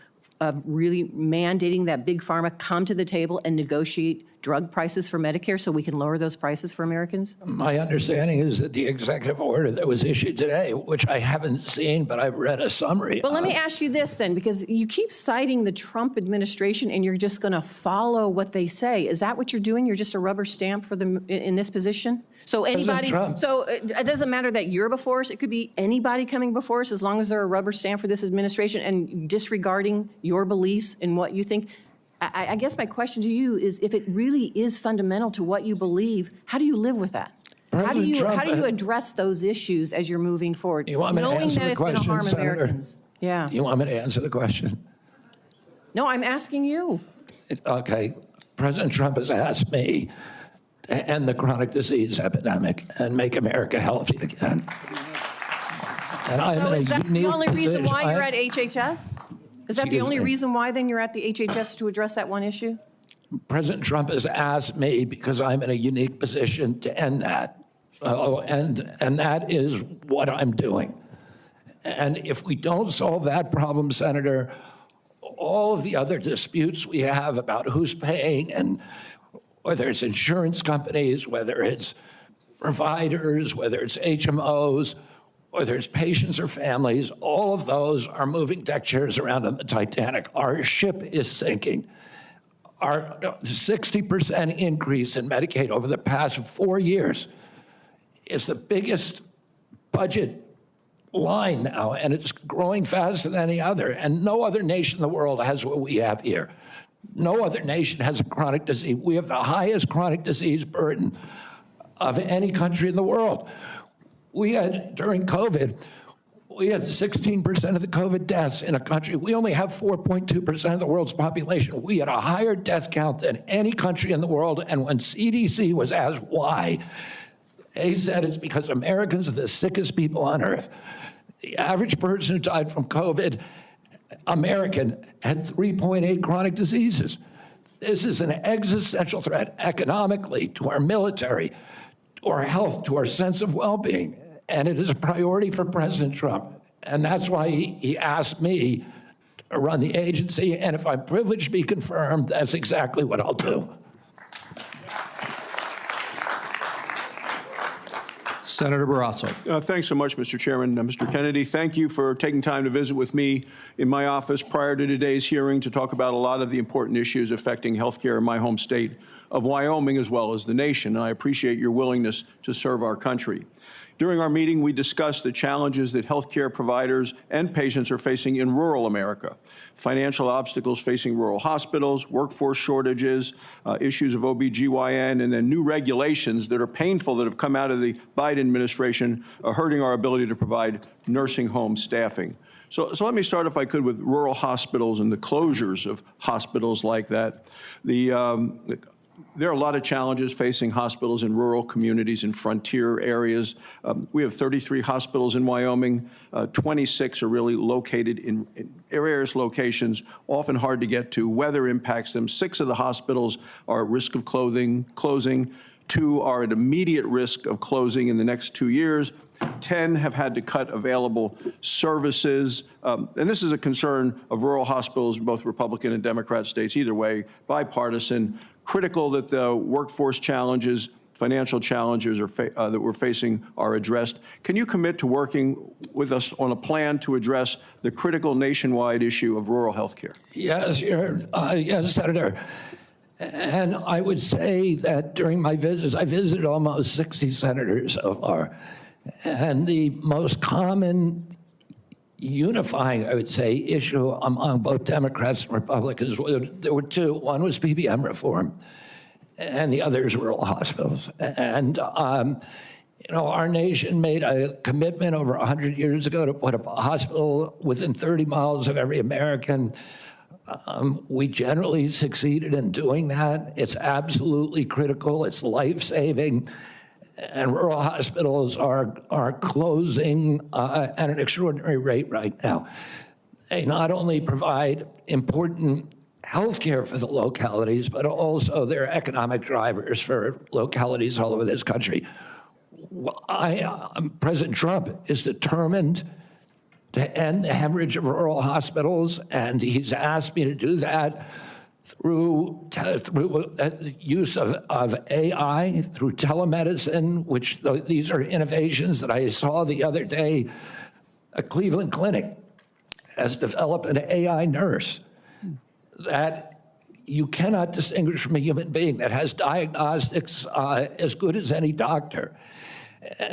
Speaker 13: really mandating that Big Pharma come to the table and negotiate drug prices for Medicare so we can lower those prices for Americans?
Speaker 3: My understanding is that the executive order that was issued today, which I haven't seen, but I've read a summary.
Speaker 13: Well, let me ask you this then, because you keep citing the Trump administration and you're just going to follow what they say. Is that what you're doing? You're just a rubber stamp for them in this position? So anybody, so it doesn't matter that you're before us. It could be anybody coming before us as long as they're a rubber stamp for this administration and disregarding your beliefs and what you think. I guess my question to you is, if it really is fundamental to what you believe, how do you live with that? How do you address those issues as you're moving forward, knowing that it's going to harm Americans? Yeah.
Speaker 3: You want me to answer the question?
Speaker 13: No, I'm asking you.
Speaker 3: Okay. President Trump has asked me to end the chronic disease epidemic and make America healthy again. And I'm
Speaker 13: So
Speaker 3: in a
Speaker 13: is that the
Speaker 3: unique
Speaker 13: only reason
Speaker 3: position.
Speaker 13: why you're at HHS? Is that the only reason why then you're at the HHS, to address that one issue?
Speaker 3: President Trump has asked me because I'm in a unique position to end that. And that is what I'm doing. And if we don't solve that problem, Senator, all of the other disputes we have about who's paying, and whether it's insurance companies, whether it's providers, whether it's HMOs, whether it's patients or families, all of those are moving deck chairs around on the Titanic. Our ship is sinking. Our 60% increase in Medicaid over the past 4 years is the biggest budget line now, and it's growing faster than any other. And no other nation in the world has what we have here. No other nation has a chronic disease. We have the highest chronic disease burden of any country in the world. We had, during COVID, we had 16% of the COVID deaths in a country. We only have 4.2% of the world's population. We had a higher death count than any country in the world. And when CDC was asked why, they said it's because Americans are the sickest people on earth. The average person who died from COVID, American, had 3.8 chronic diseases. This is an existential threat economically, to our military, to our health, to our sense of well-being. And it is a priority for President Trump. And that's why he asked me to run the agency. And if I'm privileged to be confirmed, that's exactly what I'll do.
Speaker 14: Senator Barrasso.
Speaker 15: Thanks so much, Mr. Chairman. Mr. Kennedy, thank you for taking time to visit with me in my office prior to today's hearing to talk about a lot of the important issues affecting health care in my home state of Wyoming as well as the nation. And I appreciate your willingness to serve our country. During our meeting, we discussed the challenges that healthcare providers and patients are facing in rural America, financial obstacles facing rural hospitals, workforce shortages, issues of OBGYN, and then new regulations that are painful that have come out of the Biden administration, hurting our ability to provide nursing home staffing. So let me start, if I could, with rural hospitals and the closures of hospitals like that. There are a lot of challenges facing hospitals in rural communities and frontier areas. We have 33 hospitals in Wyoming. 26 are really located in various locations, often hard to get to. Weather impacts them. 6 of the hospitals are at risk of closing. 2 are at immediate risk of closing in the next 2 years. 10 have had to cut available services. And this is a concern of rural hospitals in both Republican and Democrat states, either way, bipartisan. Critical that the workforce challenges, financial challenges that we're facing are addressed. Can you commit to working with us on a plan to address the critical nationwide issue of rural health care?
Speaker 3: Yes, yes, Senator. And I would say that during my visits, I visited almost 60 senators so far. And the most common unifying, I would say, issue among both Democrats and Republicans, there were 2. One was PBM reform, and the other is rural hospitals. And, you know, our nation made a commitment over 100 years ago to put up a hospital within 30 miles of every American. We generally succeeded in doing that. It's absolutely critical. It's life-saving. And rural hospitals are closing at an extraordinary rate right now. They not only provide important health care for the localities, but also they're economic drivers for localities all over this country. President Trump is determined to end the hemorrhage of rural hospitals, and he's asked me to do that through use of AI, through telemedicine, which these are innovations that I saw the other day. A Cleveland clinic has developed an AI nurse that you cannot distinguish from a human being, that has diagnostics as good as any doctor.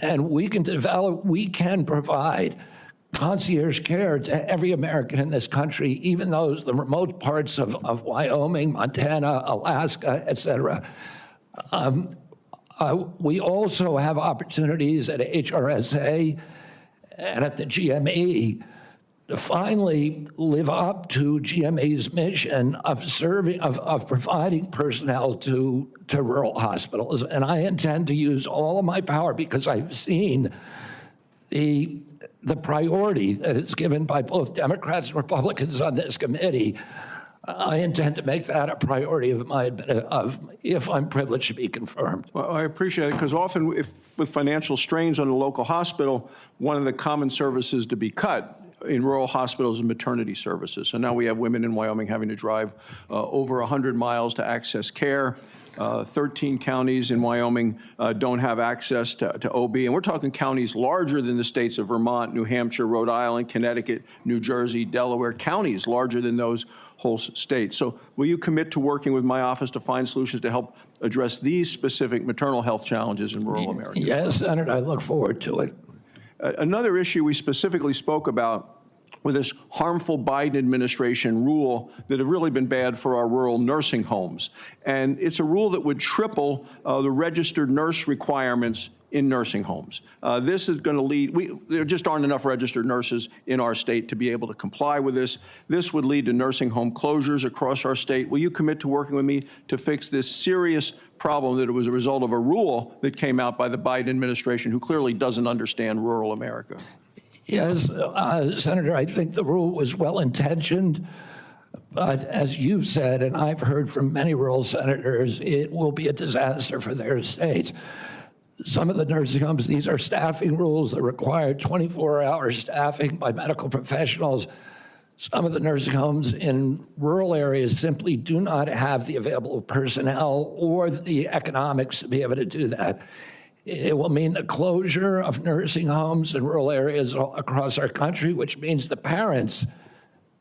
Speaker 3: And we can provide concierge care to every American in this country, even those, the remote parts of Wyoming, Montana, Alaska, et cetera. We also have opportunities at HRSA and at the GME to finally live up to GME's mission of providing personnel to rural hospitals. And I intend to use all of my power, because I've seen the priority that is given by both Democrats and Republicans on this committee. I intend to make that a priority if I'm privileged to be confirmed.
Speaker 15: Well, I appreciate it, because often with financial strains on a local hospital, one of the common services to be cut in rural hospitals and maternity services. So now we have women in Wyoming having to drive over 100 miles to access care. 13 counties in Wyoming don't have access to OB, and we're talking counties larger than the states of Vermont, New Hampshire, Rhode Island, Connecticut, New Jersey, Delaware, counties larger than those whole states. So will you commit to working with my office to find solutions to help address these specific maternal health challenges in rural America?
Speaker 3: Yes, Senator, I look forward to it.
Speaker 15: Another issue we specifically spoke about with this harmful Biden administration rule that have really been bad for our rural nursing homes. And it's a rule that would triple the registered nurse requirements in nursing homes. This is going to lead, there just aren't enough registered nurses in our state to be able to comply with this. This would lead to nursing home closures across our state. Will you commit to working with me to fix this serious problem that it was a result of a rule that came out by the Biden administration, who clearly doesn't understand rural America?
Speaker 3: Yes, Senator, I think the rule was well-intentioned, but as you've said, and I've heard from many rural senators, it will be a disaster for their states. Some of the nursing homes, these are staffing rules that require 24-hour staffing by medical professionals. Some of the nursing homes in rural areas simply do not have the available personnel or the economics to be able to do that. It will mean the closure of nursing homes in rural areas all across our country, which means the parents,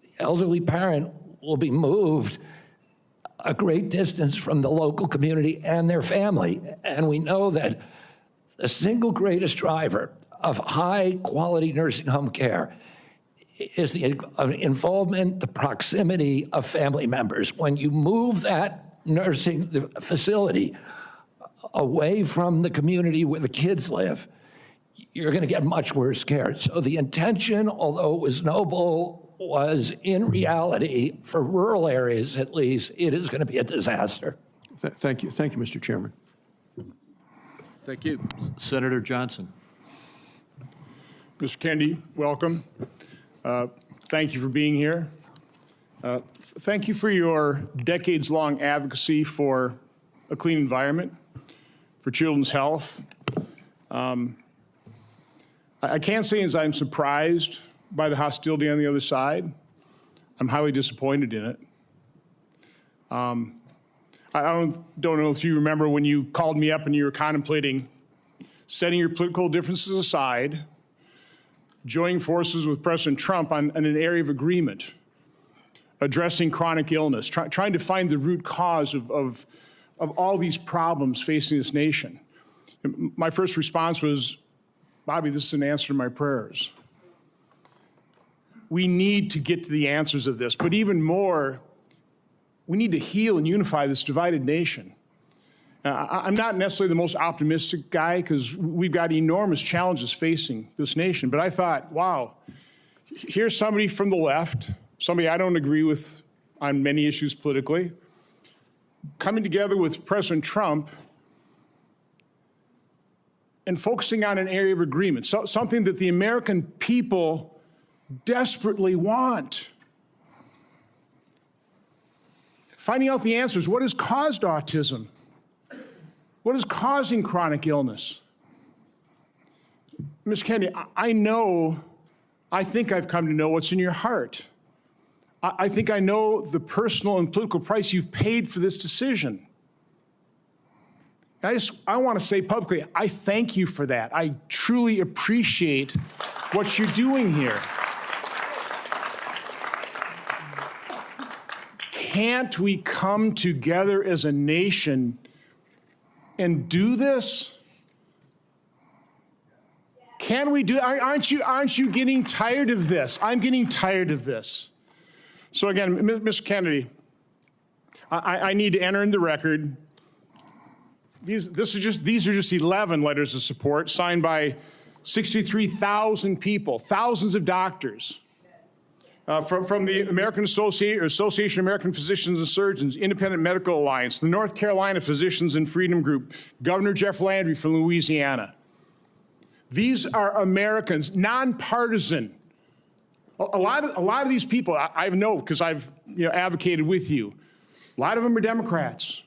Speaker 3: the elderly parent, will be moved a great distance from the local community and their family. And we know that the single greatest driver of high-quality nursing home care is the involvement, the proximity of family members. When you move that nursing facility away from the community where the kids live, you're going to get much worse care. So the intention, although it was noble, was in reality, for rural areas at least, it is going to be a disaster.
Speaker 15: Thank you. Thank you, Mr. Chairman.
Speaker 2: Thank you.
Speaker 1: Senator Johnson.
Speaker 14: Mr. Kennedy, welcome. Thank you for being here. Thank you for your decades-long advocacy for a clean environment, for children's health. I can't say as I'm surprised by the hostility on the other side. I'm highly disappointed in it. I don't know if you remember when you called me up and you were contemplating setting your political differences aside, joining forces with President Trump on an area of agreement, addressing chronic illness, trying to find the root cause of all these problems facing this nation. My first response was, Bobby, this is an answer to my prayers. We need to get to the answers of this, but even more, we need to heal and unify this divided nation. I'm not necessarily the most optimistic guy because we've got enormous challenges facing this nation, but I thought, wow, here's somebody from the left, somebody I don't agree with on many issues politically, coming together with President Trump and focusing on an area of agreement, something that the American people desperately want. Finding out the answers. What has caused autism? What is causing chronic illness? Ms. Kennedy, I think I've come to know what's in your heart. I think I know the personal and political price you've paid for this decision. I want to say publicly, I thank you for that. I truly appreciate what you're doing here. Can't we come together as a nation and do this? Can we do? Aren't you getting tired of this? I'm getting tired of this. So again, Mr. Kennedy, I need to enter in the record. These are just 11 letters of support signed by 63,000 people, thousands of doctors. From the American Association of American Physicians and Surgeons, Independent Medical Alliance, the North Carolina Physicians and Freedom Group, Governor Jeff Landry from Louisiana. These are Americans, nonpartisan. A lot of these people, I know because I've advocated with you. A lot of them are Democrats.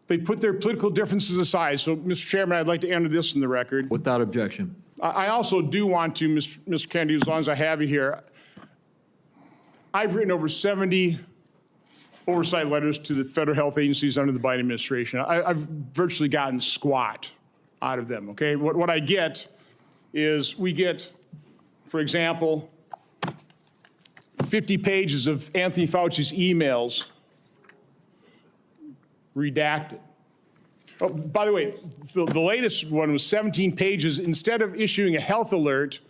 Speaker 14: They put their political differences aside. So, Mr. Chairman, I'd like to enter this in the record.
Speaker 1: Without objection.
Speaker 14: I also do want to, Mr. Kennedy, as long as I have you here, I've written over 70 oversight letters to the federal health agencies under the Biden administration. I've virtually gotten squat out of them, okay? What I get is we get, for example, 50 pages of Anthony Fauci's emails redacted. Oh, by the way, the latest one was 17 pages. Instead of issuing a health alert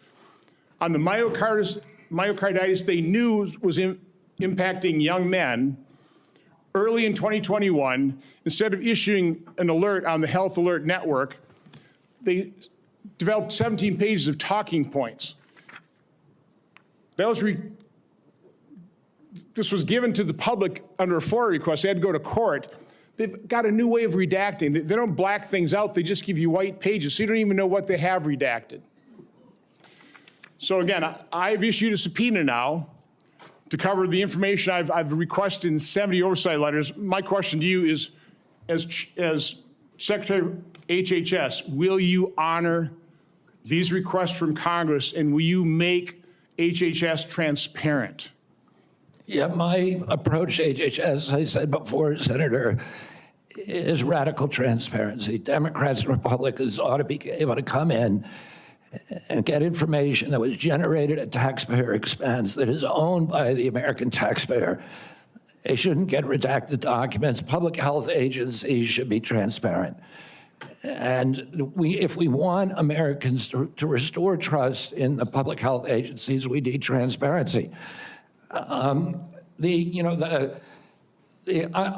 Speaker 14: on the myocarditis they knew was impacting young men early in 2021, instead of issuing an alert on the Health Alert Network, they developed 17 pages of talking points. This was given to the public under a FOIA request. They had to go to court. They've got a new way of redacting. They don't black things out. They just give you white pages, so you don't even know what they have redacted. So again, I've issued a subpoena now to cover the information I've requested in 70 oversight letters. My question to you is, as Secretary of HHS, will you honor these requests from Congress, and will you make HHS transparent?
Speaker 3: Yeah, my approach to HHS, as I said before, Senator, is radical transparency. Democrats and Republicans ought to be able to come in and get information that was generated at taxpayer expense, that is owned by the American taxpayer. They shouldn't get redacted documents. Public health agencies should be transparent. And if we want Americans to restore trust in the public health agencies, we need transparency. I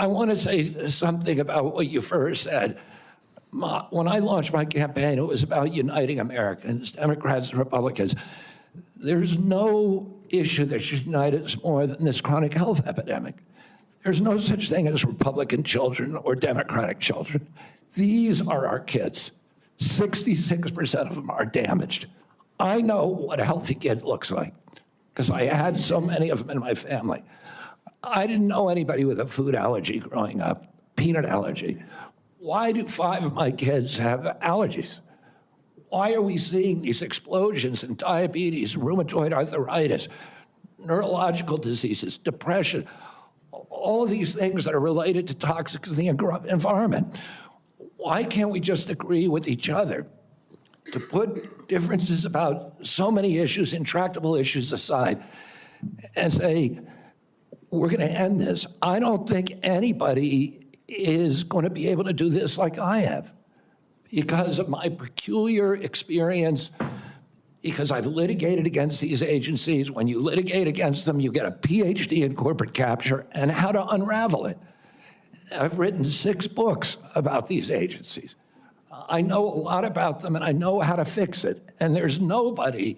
Speaker 3: want to say something about what you first said. When I launched my campaign, it was about uniting Americans, Democrats and Republicans. There's no issue that should unite us more than this chronic health epidemic. There's no such thing as Republican children or Democratic children. These are our kids. 66% of them are damaged. I know what a healthy kid looks like because I had so many of them in my family. I didn't know anybody with a food allergy growing up, peanut allergy. Why do 5 of my kids have allergies? Why are we seeing these explosions in diabetes, rheumatoid arthritis, neurological diseases, depression, all of these things that are related to toxics in the environment? Why can't we just agree with each other to put differences about so many issues, intractable issues aside, and say, we're going to end this? I don't think anybody is going to be able to do this like I have because of my peculiar experience, because I've litigated against these agencies. When you litigate against them, you get a PhD in corporate capture and how to unravel it. I've written 6 books about these agencies. I know a lot about them and I know how to fix it. And there's nobody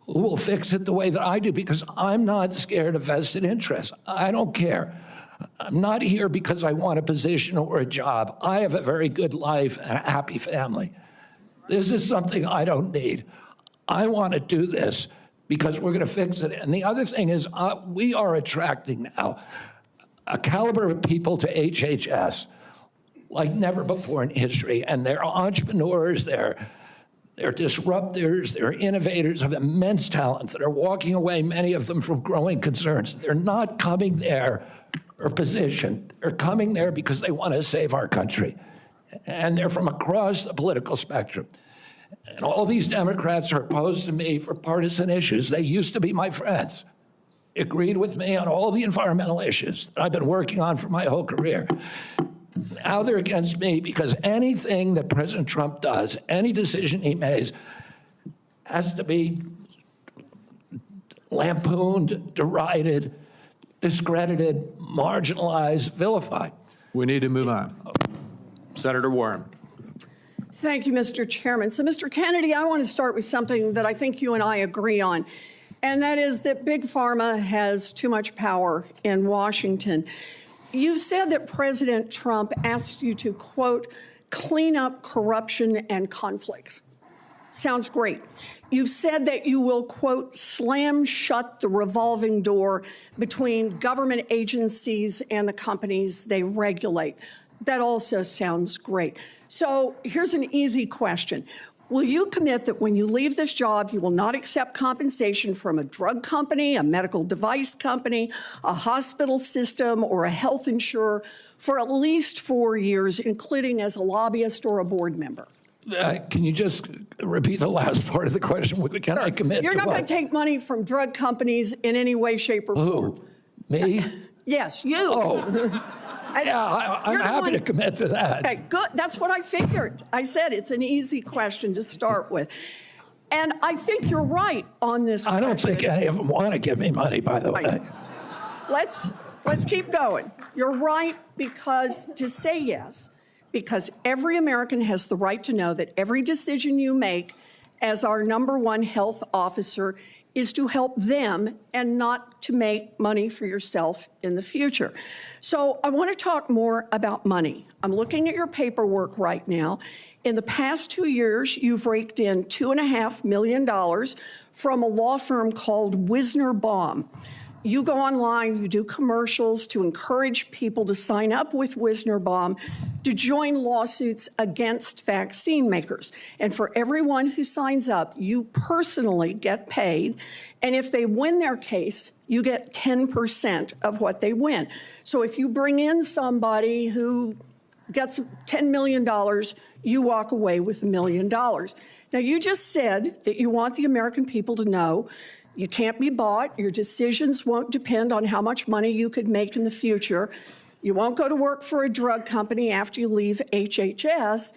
Speaker 3: who will fix it the way that I do because I'm not scared of vested interests. I don't care. I'm not here because I want a position or a job. I have a very good life and a happy family. This is something I don't need. I want to do this because we're going to fix it. And the other thing is we are attracting now a caliber of people to HHS like never before in history. And they're entrepreneurs, they're disruptors, they're innovators of immense talent that are walking away, many of them from growing concerns. They're not coming there for position. They're coming there because they want to save our country. And they're from across the political spectrum. And all these Democrats are opposed to me for partisan issues. They used to be my friends, agreed with me on all the environmental issues that I've been working on for my whole career. Now they're against me because anything that President Trump does, any decision he makes, has to be lampooned, derided, discredited, marginalized, vilified.
Speaker 1: We need to move on. Senator Warren.
Speaker 16: Thank you, Mr. Chairman. So, Mr. Kennedy, I want to start with something that I think you and I agree on, and that is that Big Pharma has too much power in Washington. You've said that President Trump asked you to, quote, clean up corruption and conflicts. Sounds great. You've said that you will, quote, slam shut the revolving door between government agencies and the companies they regulate. That also sounds great. So here's an easy question. Will you commit that when you leave this job, you will not accept compensation from a drug company, a medical device company, a hospital system, or a health insurer for at least 4 years, including as a lobbyist or a board member?
Speaker 3: Can you just repeat the last part of the question? Can I commit to what?
Speaker 16: You're not going to take money from drug companies in any way, shape, or form.
Speaker 3: Who? Me?
Speaker 16: Yes, you.
Speaker 3: Oh. Yeah, I'm happy to commit to that.
Speaker 16: Okay, good. That's what I figured. I said it's an easy question to start with. And I think you're right on this question.
Speaker 3: I don't think any of them want to give me money, by the way.
Speaker 16: Let's keep going. You're right because to say yes, because every American has the right to know that every decision you make as our #1 health officer is to help them and not to make money for yourself in the future. So I want to talk more about money. I'm looking at your paperwork right now. In the past 2 years, you've raked in $2.5 million from a law firm called Wisner Baum. You go online, you do commercials to encourage people to sign up with Wisner Baum to join lawsuits against vaccine makers. And for everyone who signs up, you personally get paid. And if they win their case, you get 10% of what they win. So if you bring in somebody who gets $10 million, you walk away with $1 million. Now, you just said that you want the American people to know you can't be bought. Your decisions won't depend on how much money you could make in the future. You won't go to work for a drug company after you leave HHS.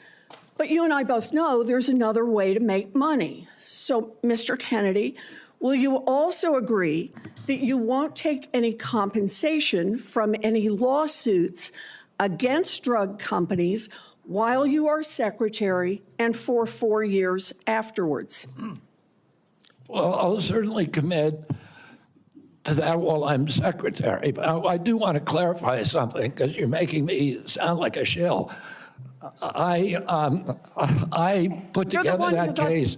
Speaker 16: But you and I both know there's another way to make money. So, Mr. Kennedy, will you also agree that you won't take any compensation from any lawsuits against drug companies while you are secretary and for 4 years afterwards?
Speaker 3: Well, I'll certainly commit to that while I'm secretary. But I do want to clarify something because you're making me sound like a shill. I put together that case.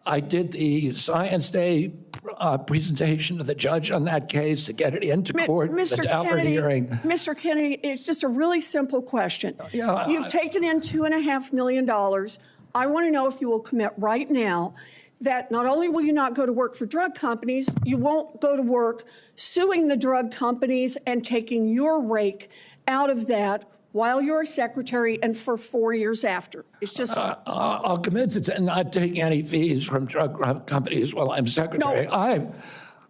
Speaker 3: I did the Science Day presentation to the judge on that case to get it into court, the Daubert hearing.
Speaker 16: Mr. Kennedy, it's just a really simple question.
Speaker 3: Yeah,
Speaker 16: You've taken in $2.5 million. I want to know if you will commit right now that not only will you not go to work for drug companies, you won't go to work suing the drug companies and taking your rake out of that while you're a secretary and for 4 years after. It's just...
Speaker 3: I'll commit to not taking any fees from drug companies while I'm secretary.
Speaker 16: No.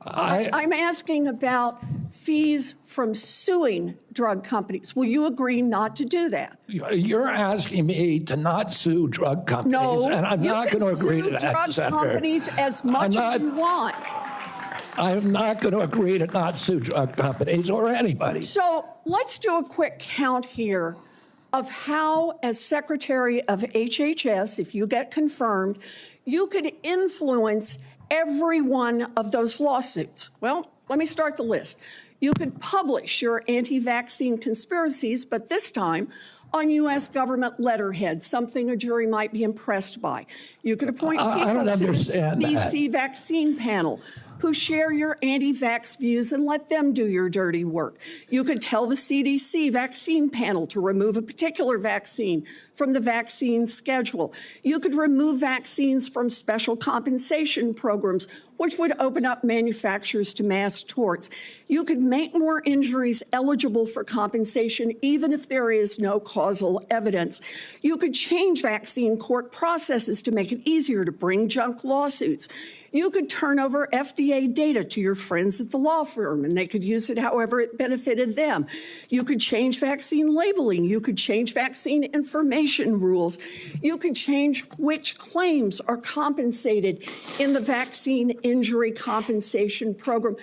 Speaker 16: I'm asking about fees from suing drug companies. Will you agree not to do that?
Speaker 3: You're asking me to not sue drug companies,
Speaker 16: no,
Speaker 3: and I'm not going to agree to that,
Speaker 16: Senator.
Speaker 3: Senator.
Speaker 16: Drug companies as much as you want.
Speaker 3: I'm not going to agree to not sue drug companies or anybody.
Speaker 16: So let's do a quick count here of how, as Secretary of HHS, if you get confirmed, you could influence every one of those lawsuits. Well, let me start the list. You could publish your anti-vaccine conspiracies, but this time on U.S. government letterhead, something a jury might be impressed by. You could appoint people to the CDC vaccine panel who share your anti-vax views and let them do your dirty work. You could tell the CDC vaccine panel to remove a particular vaccine from the vaccine schedule. You could remove vaccines from special compensation programs, which would open up manufacturers to mass torts. You could make more injuries eligible for compensation even if there is no causal evidence. You could change vaccine court processes to make it easier to bring junk lawsuits. You could turn over FDA data to your friends at the law firm, and they could use it however it benefited them. You could change vaccine labeling. You could change vaccine information rules. You could change which claims are compensated in the vaccine injury compensation program.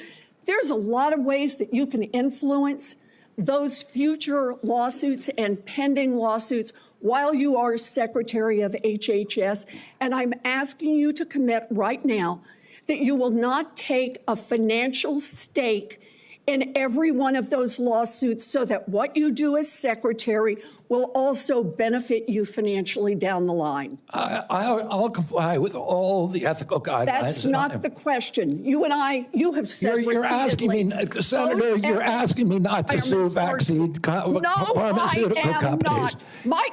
Speaker 16: There's a lot of ways that you can influence those future lawsuits and pending lawsuits while you are Secretary of HHS, and I'm asking you to commit right now that you will not take a financial stake in every one of those lawsuits so that what you do as Secretary will also benefit you financially down the line.
Speaker 3: I'll comply with all the ethical guidelines.
Speaker 16: That's not the question. You and I, you have said
Speaker 3: You're asking me, Senator, you're asking me not to sue vaccine pharmaceutical companies.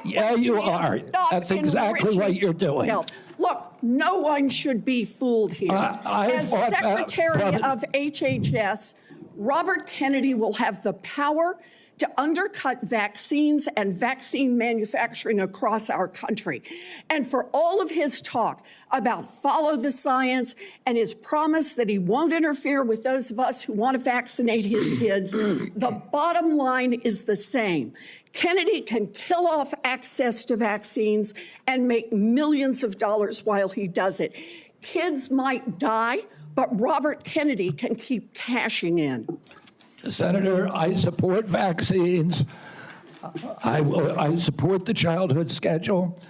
Speaker 3: Yeah, you are. That's exactly what you're doing.
Speaker 16: Look, no one should be fooled here. As Secretary of HHS, Robert Kennedy will have the power to undercut vaccines and vaccine manufacturing across our country. And for all of his talk about follow the science and his promise that he won't interfere with those of us who want to vaccinate his kids, the bottom line is the same. Kennedy can kill off access to vaccines and make millions of dollars while he does it. Kids might die, but Robert Kennedy can keep cashing in.
Speaker 3: Senator, I support vaccines. I support the childhood schedule.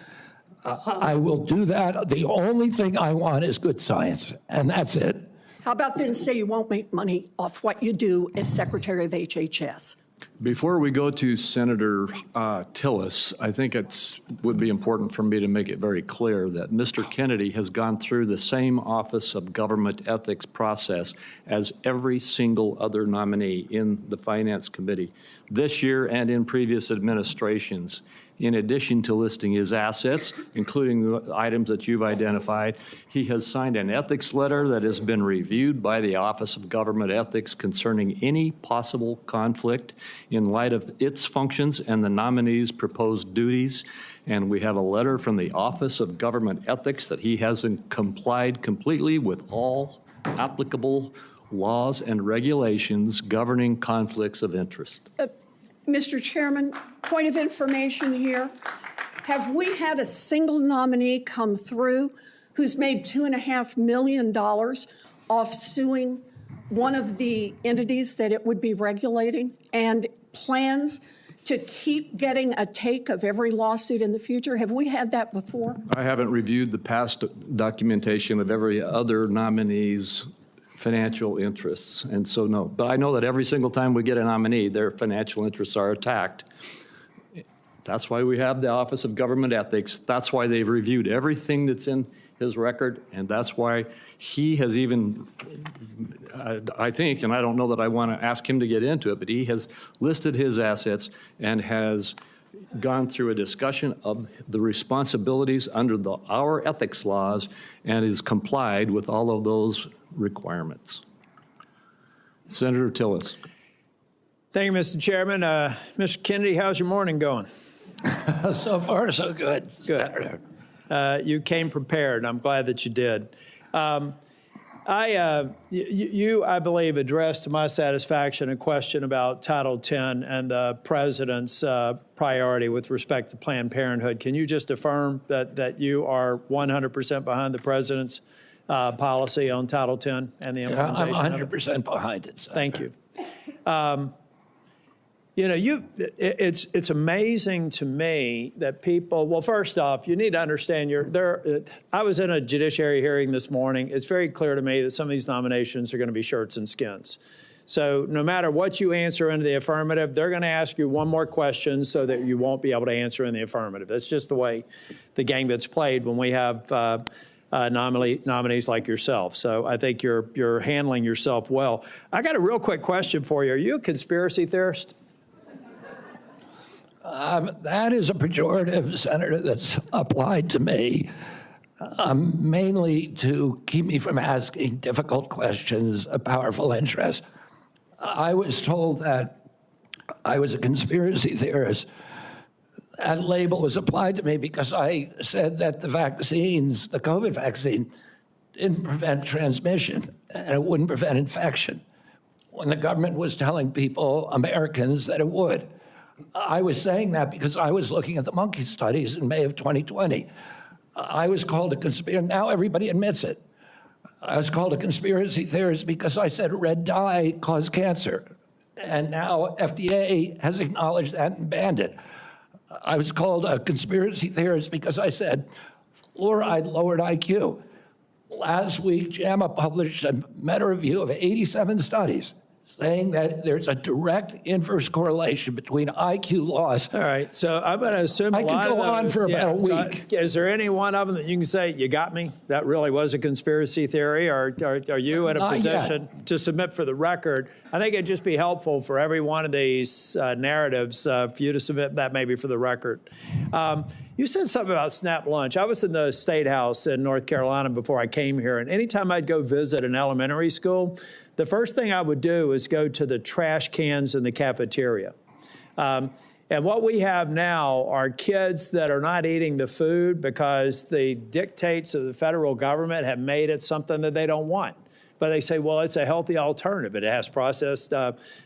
Speaker 3: I will do that. The only thing I want is good science, and that's it.
Speaker 16: How about then say you won't make money off what you do as Secretary of HHS?
Speaker 1: Before we go to Senator Tillis, I think it would be important for me to make it very clear that Mr. Kennedy has gone through the same Office of Government Ethics process as every single other nominee in the Finance Committee this year and in previous administrations. In addition to listing his assets, including the items that you've identified, he has signed an ethics letter that has been reviewed by the Office of Government Ethics concerning any possible conflict in light of its functions and the nominee's proposed duties. And we have a letter from the Office of Government Ethics that he hasn't complied completely with all applicable laws and regulations governing conflicts of interest.
Speaker 16: Mr. Chairman, point of information here. Have we had a single nominee come through who's made $2.5 million off suing one of the entities that it would be regulating and plans to keep getting a take of every lawsuit in the future? Have we had that before?
Speaker 1: I haven't reviewed the past documentation of every other nominee's financial interests, and so no. But I know that every single time we get a nominee, their financial interests are attacked. That's why we have the Office of Government Ethics. That's why they've reviewed everything that's in his record, and that's why he has even, I think, and I don't know that I want to ask him to get into it, but he has listed his assets and has gone through a discussion of the responsibilities under our ethics laws and is complied with all of those requirements. Senator Tillis.
Speaker 17: Thank you, Mr. Chairman. Mr. Kennedy, how's your morning going?
Speaker 3: So far, so good.
Speaker 17: Good. You came prepared. I'm glad that you did. You, I believe, addressed to my satisfaction a question about Title X and the president's priority with respect to Planned Parenthood. Can you just affirm that you are 100% behind the president's policy on Title X and the implementation?
Speaker 3: I'm 100% behind it, Senator.
Speaker 17: Thank you. You know, it's amazing to me that people, well, first off, you need to understand I was in a judiciary hearing this morning. It's very clear to me that some of these nominations are going to be shirts and skins. So no matter what you answer in the affirmative, they're going to ask you one more question so that you won't be able to answer in the affirmative. That's just the way the game gets played when we have nominees like yourself. So I think you're handling yourself well. I got a real quick question for you. Are you a conspiracy theorist?
Speaker 3: That is a pejorative, Senator, that's applied to me, mainly to keep me from asking difficult questions of powerful interests. I was told that I was a conspiracy theorist. That label was applied to me because I said that the vaccines, the COVID vaccine, didn't prevent transmission and it wouldn't prevent infection, when the government was telling people, Americans, that it would. I was saying that because I was looking at the monkey studies in May of 2020. I was called a conspiracy. Now everybody admits it. I was called a conspiracy theorist because I said red dye caused cancer. And now FDA has acknowledged that and banned it. I was called a conspiracy theorist because I said fluoride lowered IQ. Last week, JAMA published a meta-review of 87 studies saying that there's a direct inverse correlation between IQ loss.
Speaker 17: All right, so I'm going to assume
Speaker 3: I could go on for about a week.
Speaker 17: So is there any one of them that you can say, you got me? That really was a conspiracy theory, or are you in a position to submit for the record? I think it'd just be helpful for every one of these narratives for you to submit that maybe for the record. You said something about SNAP lunch. I was in the State House in North Carolina before I came here, and anytime I'd go visit an elementary school, the first thing I would do is go to the trash cans in the cafeteria. And what we have now are kids that are not eating the food because the dictates of the federal government have made it something that they don't want. But they say, well, it's a healthy alternative. It has processed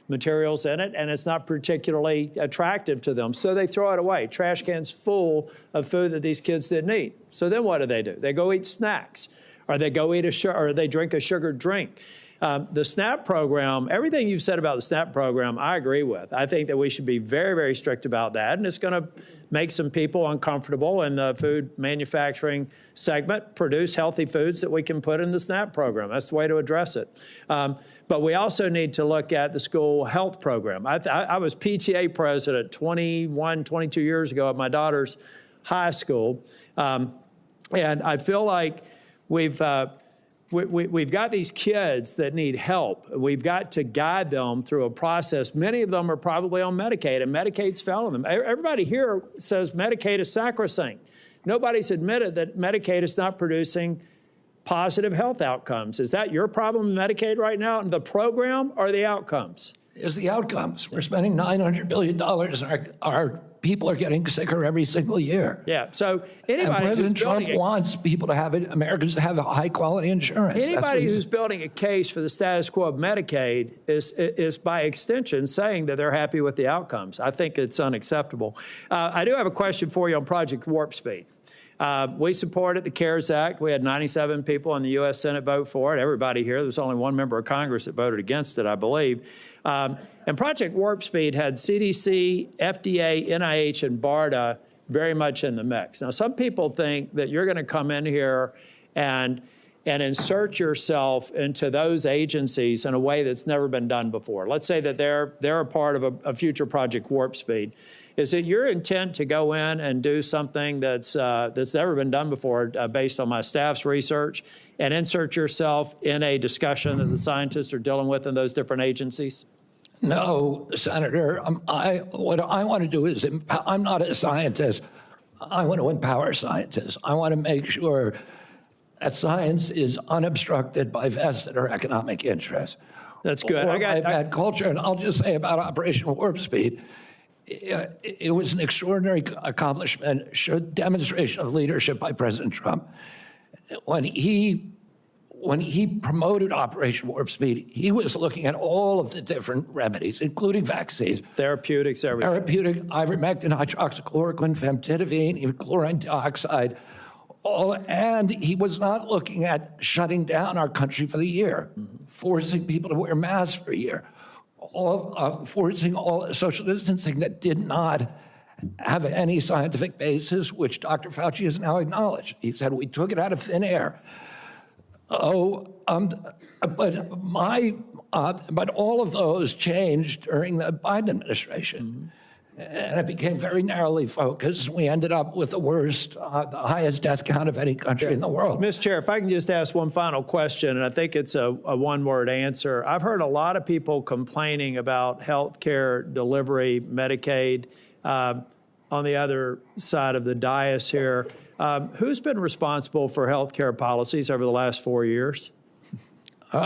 Speaker 17: materials in it, and it's not particularly attractive to them. So they throw it away. Trash cans full of food that these kids didn't eat. So then what do? They go eat snacks, or they go eat or they drink a sugared drink. The SNAP program, everything you've said about the SNAP program, I agree with. I think that we should be very, very strict about that, and it's going to make some people uncomfortable in the food manufacturing segment, produce healthy foods that we can put in the SNAP program. That's the way to address it. But we also need to look at the school health program. I was PTA president 21, 22 years ago at my daughter's high school, and I feel like we've got these kids that need help. We've got to guide them through a process. Many of them are probably on Medicaid, and Medicaid's failing them. Everybody here says Medicaid is sacrosanct. Nobody's admitted that Medicaid is not producing positive health outcomes. Is that your problem with Medicaid right now? The program or the outcomes?
Speaker 3: Is the outcomes. We're spending $900 billion, and our people are getting sicker every single year.
Speaker 17: Yeah, so anybody
Speaker 3: and President
Speaker 17: who's
Speaker 3: Trump wants people to have it, Americans to have high-quality insurance.
Speaker 17: Anybody who's building a case for the status quo of Medicaid is by extension saying that they're happy with the outcomes. I think it's unacceptable. I do have a question for you on Project Warp Speed. We supported the CARES Act. We had 97 people in the U.S. Senate vote for it. Everybody here. There's only one member of Congress that voted against it, I believe. And Project Warp Speed had CDC, FDA, NIH, and BARDA very much in the mix. Now, some people think that you're going to come in here and insert yourself into those agencies in a way that's never been done before. Let's say that they're a part of a future Project Warp Speed. Is it your intent to go in and do something that's never been done before based on my staff's research and insert yourself in a discussion that the scientists are dealing with in those different agencies?
Speaker 3: No, Senator. What I want to do is, I'm not a scientist. I want to empower scientists. I want to make sure that science is unobstructed by vested or economic interests.
Speaker 17: That's good.
Speaker 3: Or by bad culture. And I'll just say about Operation Warp Speed, it was an extraordinary accomplishment, demonstration of leadership by President Trump. When he promoted Operation Warp Speed, he was looking at all of the different remedies, including vaccines.
Speaker 17: Therapeutics, everything.
Speaker 3: Therapeutic, ivermectin, hydroxychloroquine, famotidine, even chlorine dioxide. And he was not looking at shutting down our country for the year, forcing people to wear masks for a year, forcing all social distancing that did not have any scientific basis, which Dr. Fauci has now acknowledged. He said, we took it out of thin air. But all of those changed during the Biden administration. And it became very narrowly focused. We ended up with the worst, the highest death count of any country in the world.
Speaker 17: Mr. Chair, if I can just ask one final question, and I think it's a one-word answer. I've heard a lot of people complaining about health care delivery, Medicaid, on the other side of the dais here. Who's been responsible for health care policies over the last 4 years?
Speaker 3: The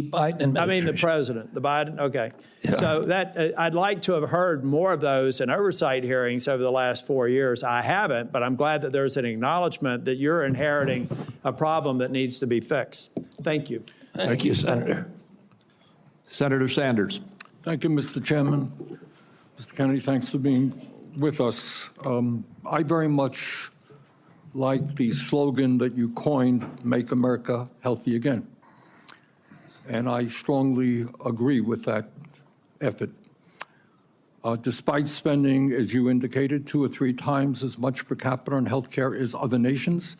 Speaker 3: Biden administration.
Speaker 17: I mean, the president, the Biden, okay. Yeah. So that I'd like to have heard more of those in oversight hearings over the last 4 years. I haven't, but I'm glad that there's an acknowledgement that you're inheriting a problem that needs to be fixed. Thank you.
Speaker 3: Thank you, Senator.
Speaker 1: Senator Sanders.
Speaker 18: Thank you, Mr. Chairman. Mr. Kennedy, thanks for being with us. I very much like the slogan that you coined, Make America Healthy Again. And I strongly agree with that effort. Despite spending, as you indicated, 2 or 3 times as much per capita on healthcare as other nations,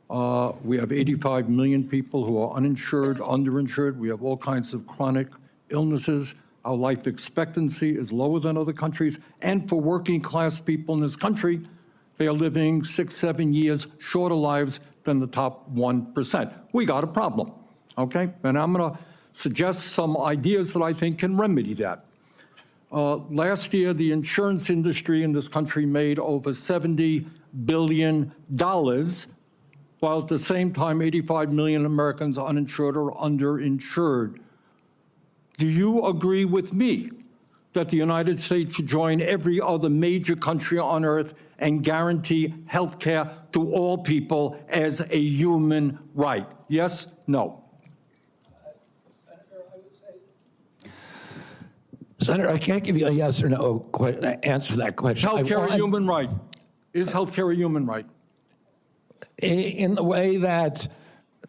Speaker 18: we have 85 million people who are uninsured, underinsured. We have all kinds of chronic illnesses. Our life expectancy is lower than other countries. And for working class people in this country, they are living 6, 7 years shorter lives than the top 1%. We got a problem, okay? And I'm going to suggest some ideas that I think can remedy that. Last year, the insurance industry in this country made over $70 billion, while at the same time, 85 million Americans are uninsured or underinsured. Do you agree with me that the United States should join every other major country on earth and guarantee health care to all people as a human right? Yes? No?
Speaker 3: Senator, I can't give you a yes or no answer to that question.
Speaker 18: Health care a human right? Is health care a human right?
Speaker 3: In the way that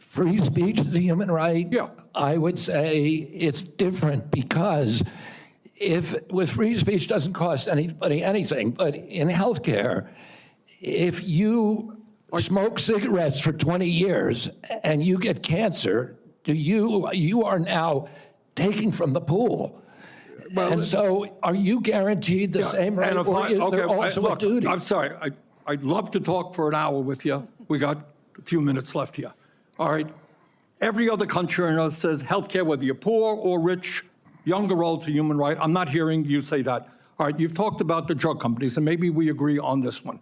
Speaker 3: free speech is a human right?
Speaker 18: Yeah.
Speaker 3: I would say it's different because with free speech doesn't cost anybody anything, but in healthcare, if you smoke cigarettes for 20 years and you get cancer, you are now taking from the pool. Well, and so are you guaranteed the same right, or is there also a duty?
Speaker 18: I'm sorry. I'd love to talk for an hour with you. We got a few minutes left here. All right. Every other country on earth says healthcare, whether you're poor or rich, young or old, is a human right. I'm not hearing you say that. All right. You've talked about the drug companies, and maybe we agree on this one.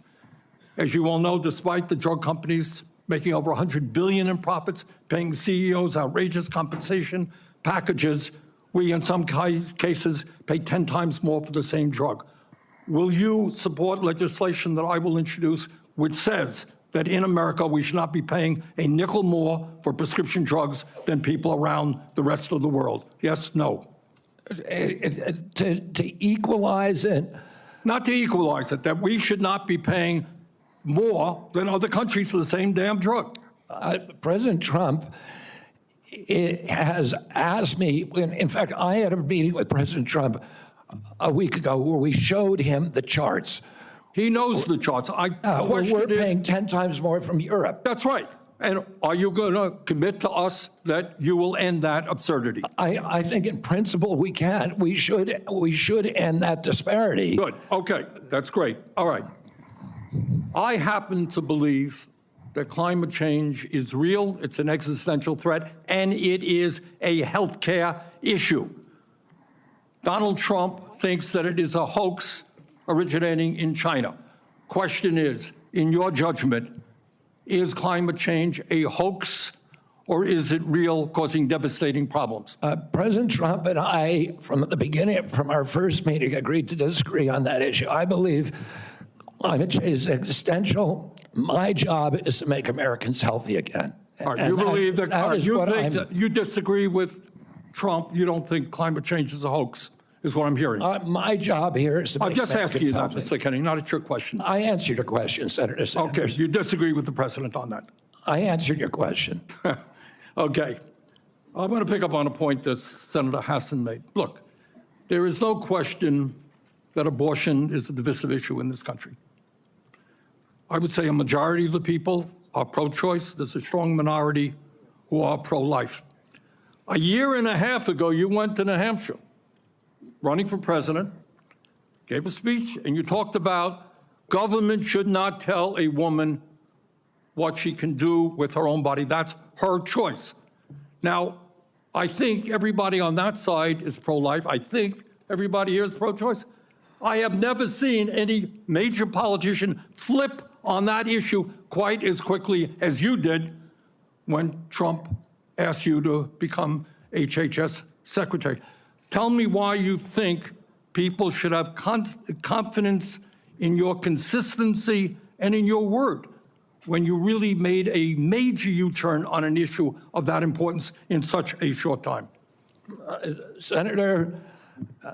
Speaker 18: As you all know, despite the drug companies making over $100 billion in profits, paying CEOs outrageous compensation packages, we, in some cases, pay 10 times more for the same drug. Will you support legislation that I will introduce which says that in America we should not be paying a nickel more for prescription drugs than people around the rest of the world? Yes, no?
Speaker 3: To equalize it?
Speaker 18: Not to equalize it, that we should not be paying more than other countries for the same damn drug.
Speaker 3: President Trump has asked me, in fact, I had a meeting with President Trump a week ago where we showed him the charts.
Speaker 18: He knows the charts.
Speaker 3: We're paying 10 times more from Europe.
Speaker 18: That's right. And are you going to commit to us that you will end that absurdity?
Speaker 3: I think in principle we can. We should end that disparity.
Speaker 18: Good. Okay. That's great. All right. I happen to believe that climate change is real, it's an existential threat, and it is a healthcare issue. Donald Trump thinks that it is a hoax originating in China. Question is, in your judgment, is climate change a hoax or is it real, causing devastating problems?
Speaker 3: President Trump and I, from the beginning, from our first meeting, agreed to disagree on that issue. I believe climate change is existential. My job is to make Americans healthy again.
Speaker 18: All right, you believe that, you disagree with Trump, you don't think climate change is a hoax, is what I'm hearing.
Speaker 3: My job here is to make
Speaker 18: Americans healthy. I'm just asking you that, Mr. Kennedy, not a trick question.
Speaker 3: I answered your question, Senator Sanders.
Speaker 18: Okay, you disagree with the president on that.
Speaker 3: I answered your question.
Speaker 18: Okay. I'm going to pick up on a point that Senator Hassan made. Look, there is no question that abortion is a divisive issue in this country. I would say a majority of the people are pro-choice. There's a strong minority who are pro-life. A year and a half ago, you went to New Hampshire, running for president, gave a speech, and you talked about government should not tell a woman what she can do with her own body. That's her choice. Now, I think everybody on that side is pro-life. I think everybody here is pro-choice. I have never seen any major politician flip on that issue quite as quickly as you did when Trump asked you to become HHS secretary. Tell me why you think people should have confidence in your consistency and in your word when you really made a major U-turn on an issue of that importance in such a short time.
Speaker 3: Senator,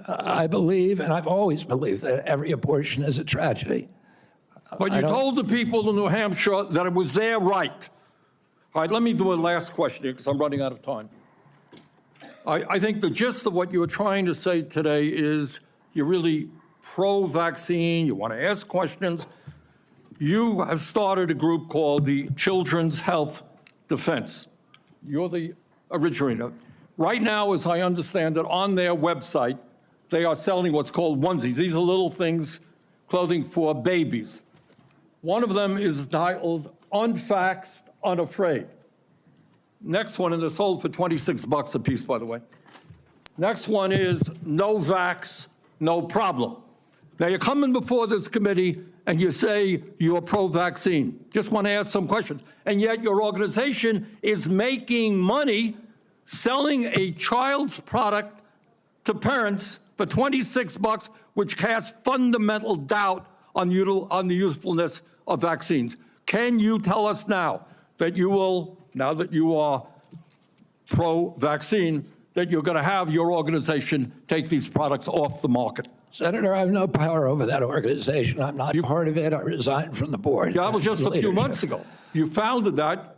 Speaker 3: I believe, and I've always believed, that every abortion is a tragedy.
Speaker 18: But you told the people in New Hampshire that it was their right. All right, let me do a last question here because I'm running out of time. I think the gist of what you were trying to say today is you're really pro-vaccine, you want to ask questions. You have started a group called the Children's Health Defense. You're the originator. Right now, as I understand it, on their website, they are selling what's called onesies. These are little things, clothing for babies. One of them is titled Unvaxxed, Unafraid. Next one, and they're sold for $26 a piece, by the way. Next one is No Vax, No Problem. Now, you're coming before this committee and you say you're pro-vaccine. Just want to ask some questions. And yet your organization is making money selling a child's product to parents for $26, which casts fundamental doubt on the usefulness of vaccines. Can you tell us now that you will, now that you are pro-vaccine, that you're going to have your organization take these products off the market?
Speaker 3: Senator, I have no power over that organization. I'm not part of it. I resigned from the board.
Speaker 18: Yeah, that was just a few months ago. You founded that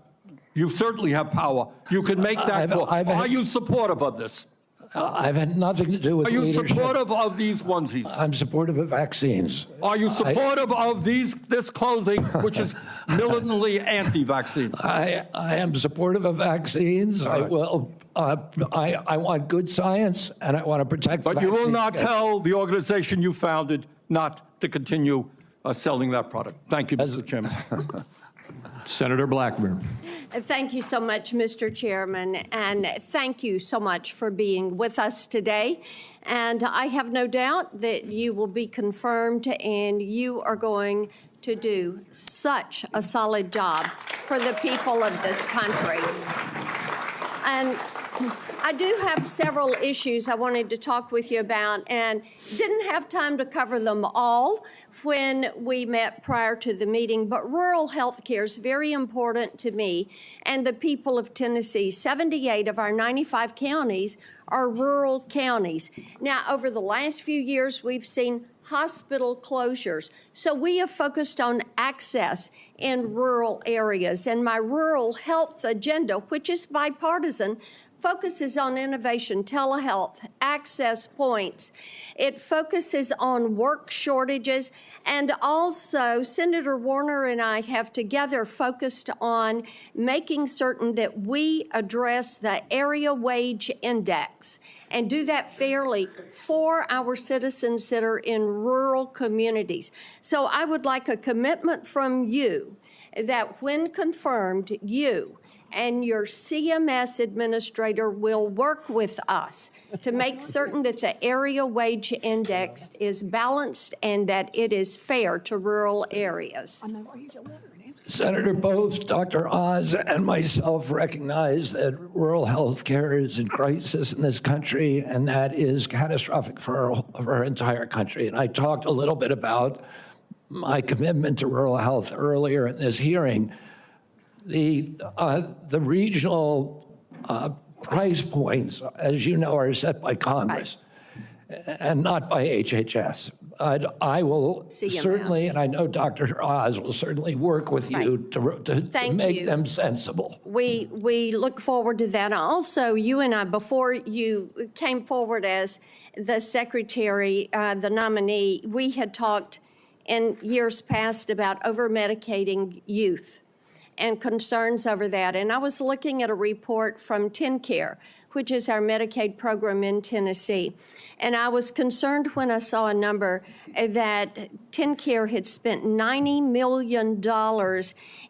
Speaker 18: You certainly have power. You can make that call. Are you supportive of this?
Speaker 3: I've had nothing to do with
Speaker 18: Are you
Speaker 3: leadership.
Speaker 18: supportive of these onesies?
Speaker 3: I'm supportive of vaccines.
Speaker 18: Are you supportive of this clothing, which is militantly anti-vaccine?
Speaker 3: I am supportive of vaccines. I will. I want good science, and I want to protect.
Speaker 18: But you will not tell the organization you founded not to continue selling that product. Thank you, Mr. Chairman.
Speaker 1: Senator Blackburn.
Speaker 19: Thank you so much, Mr. Chairman, and thank you so much for being with us today. And I have no doubt that you will be confirmed and you are going to do such a solid job for the people of this country. And I do have several issues I wanted to talk with you about and didn't have time to cover them all when we met prior to the meeting, but rural health care is very important to me and the people of Tennessee. 78 of our 95 counties are rural counties. Now, over the last few years, we've seen hospital closures. So we have focused on access in rural areas. And my rural health agenda, which is bipartisan, focuses on innovation, telehealth, access points. It focuses on work shortages, and also Senator Warner and I have together focused on making certain that we address the area wage index and do that fairly for our citizens that are in rural communities. So I would like a commitment from you that when confirmed, you and your CMS administrator will work with us to make certain that the area wage index is balanced and that it is fair to rural areas.
Speaker 3: Senator, both Dr. Oz and myself recognize that rural health care is in crisis in this country, and that is catastrophic for our entire country. And I talked a little bit about my commitment to rural health earlier in this hearing. The regional price points, as you know, are set by Congress and not by HHS. I will certainly, and I know Dr. Oz will certainly work with you to make them sensible.
Speaker 19: We look forward to that. Also, you and I, before you came forward as the secretary, the nominee, we had talked in years past about over-medicating youth and concerns over that. And I was looking at a report from TennCare, which is our Medicaid program in Tennessee. And I was concerned when I saw a number that TennCare had spent $90 million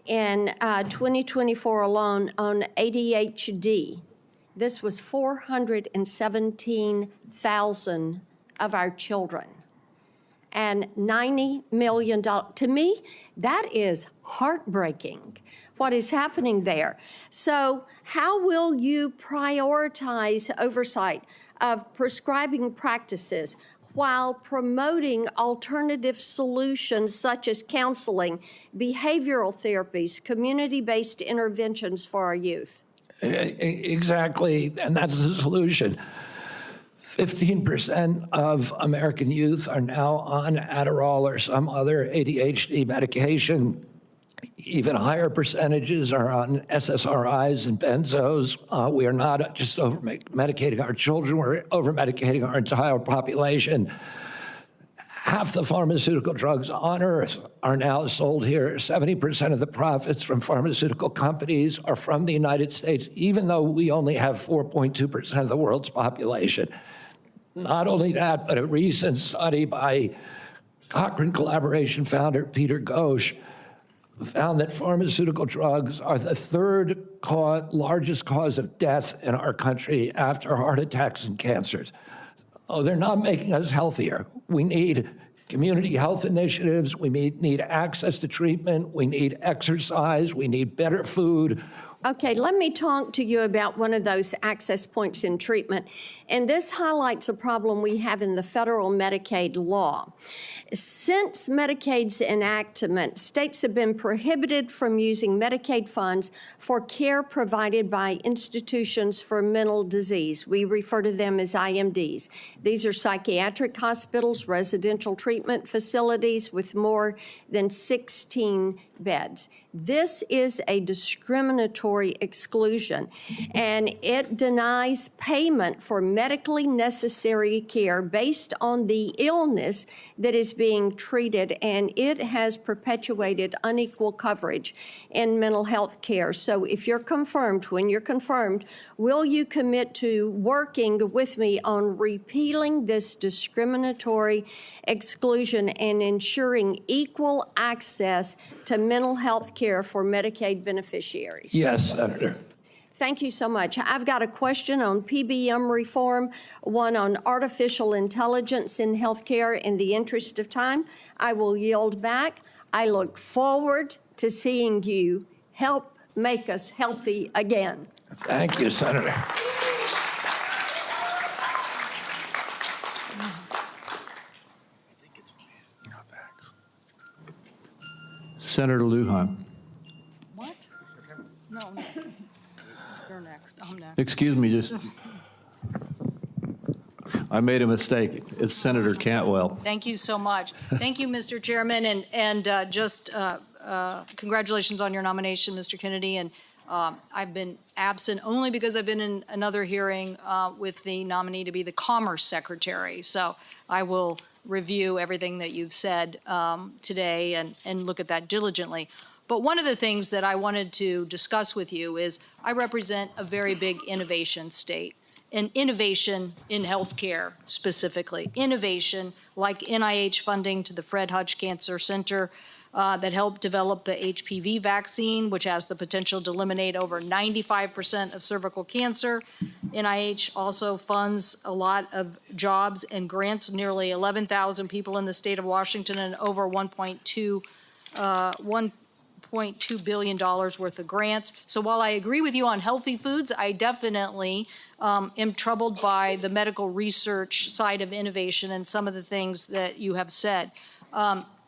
Speaker 19: in 2024 alone on ADHD. This was 417,000 of our children. And $90 million. To me, that is heartbreaking, what is happening there. So how will you prioritize oversight of prescribing practices while promoting alternative solutions such as counseling, behavioral therapies, community-based interventions for our youth?
Speaker 3: Exactly, and that's the solution. 15% of American youth are now on Adderall or some other ADHD medication. Even higher percentages are on SSRIs and benzos. We are not just over-medicating our children, we're over-medicating our entire population. Half the pharmaceutical drugs on earth are now sold here. 70% of the profits from pharmaceutical companies are from the United States, even though we only have 4.2% of the world's population. Not only that, but a recent study by Cochrane Collaboration founder Peter Ghosh found that pharmaceutical drugs are the third largest cause of death in our country after heart attacks and cancers. Oh, they're not making us healthier. We need community health initiatives. We need access to treatment. We need exercise. We need better food.
Speaker 19: Okay, let me talk to you about one of those access points in treatment. And this highlights a problem we have in the federal Medicaid law. Since Medicaid's enactment, states have been prohibited from using Medicaid funds for care provided by institutions for mental disease. We refer to them as IMDs. These are psychiatric hospitals, residential treatment facilities with more than 16 beds. This is a discriminatory exclusion, and it denies payment for medically necessary care based on the illness that is being treated, and it has perpetuated unequal coverage in mental health care. So if you're confirmed, when you're confirmed, will you commit to working with me on repealing this discriminatory exclusion and ensuring equal access to mental health care for Medicaid beneficiaries?
Speaker 3: Yes, Senator.
Speaker 19: Thank you so much. I've got a question on PBM reform, one on artificial intelligence in healthcare. In the interest of time, I will yield back. I look forward to seeing you help make us healthy again.
Speaker 3: Thank you, Senator.
Speaker 1: Senator Lujan.
Speaker 20: What? No, you're next. I'm next.
Speaker 1: Excuse me, I made a mistake. It's Senator Cantwell.
Speaker 20: Thank you so much. Thank you, Mr. Chairman, and congratulations on your nomination, Mr. Kennedy. And I've been absent only because I've been in another hearing with the nominee to be the Commerce Secretary. So I will review everything that you've said today and look at that diligently. But one of the things that I wanted to discuss with you is I represent a very big innovation state, and innovation in healthcare specifically. Innovation like NIH funding to the Fred Hutch Cancer Center that helped develop the HPV vaccine, which has the potential to eliminate over 95% of cervical cancer. NIH also funds a lot of jobs and grants, nearly 11,000 people in the state of Washington, and over $1.2 billion worth of grants. So while I agree with you on healthy foods, I definitely am troubled by the medical research side of innovation and some of the things that you have said.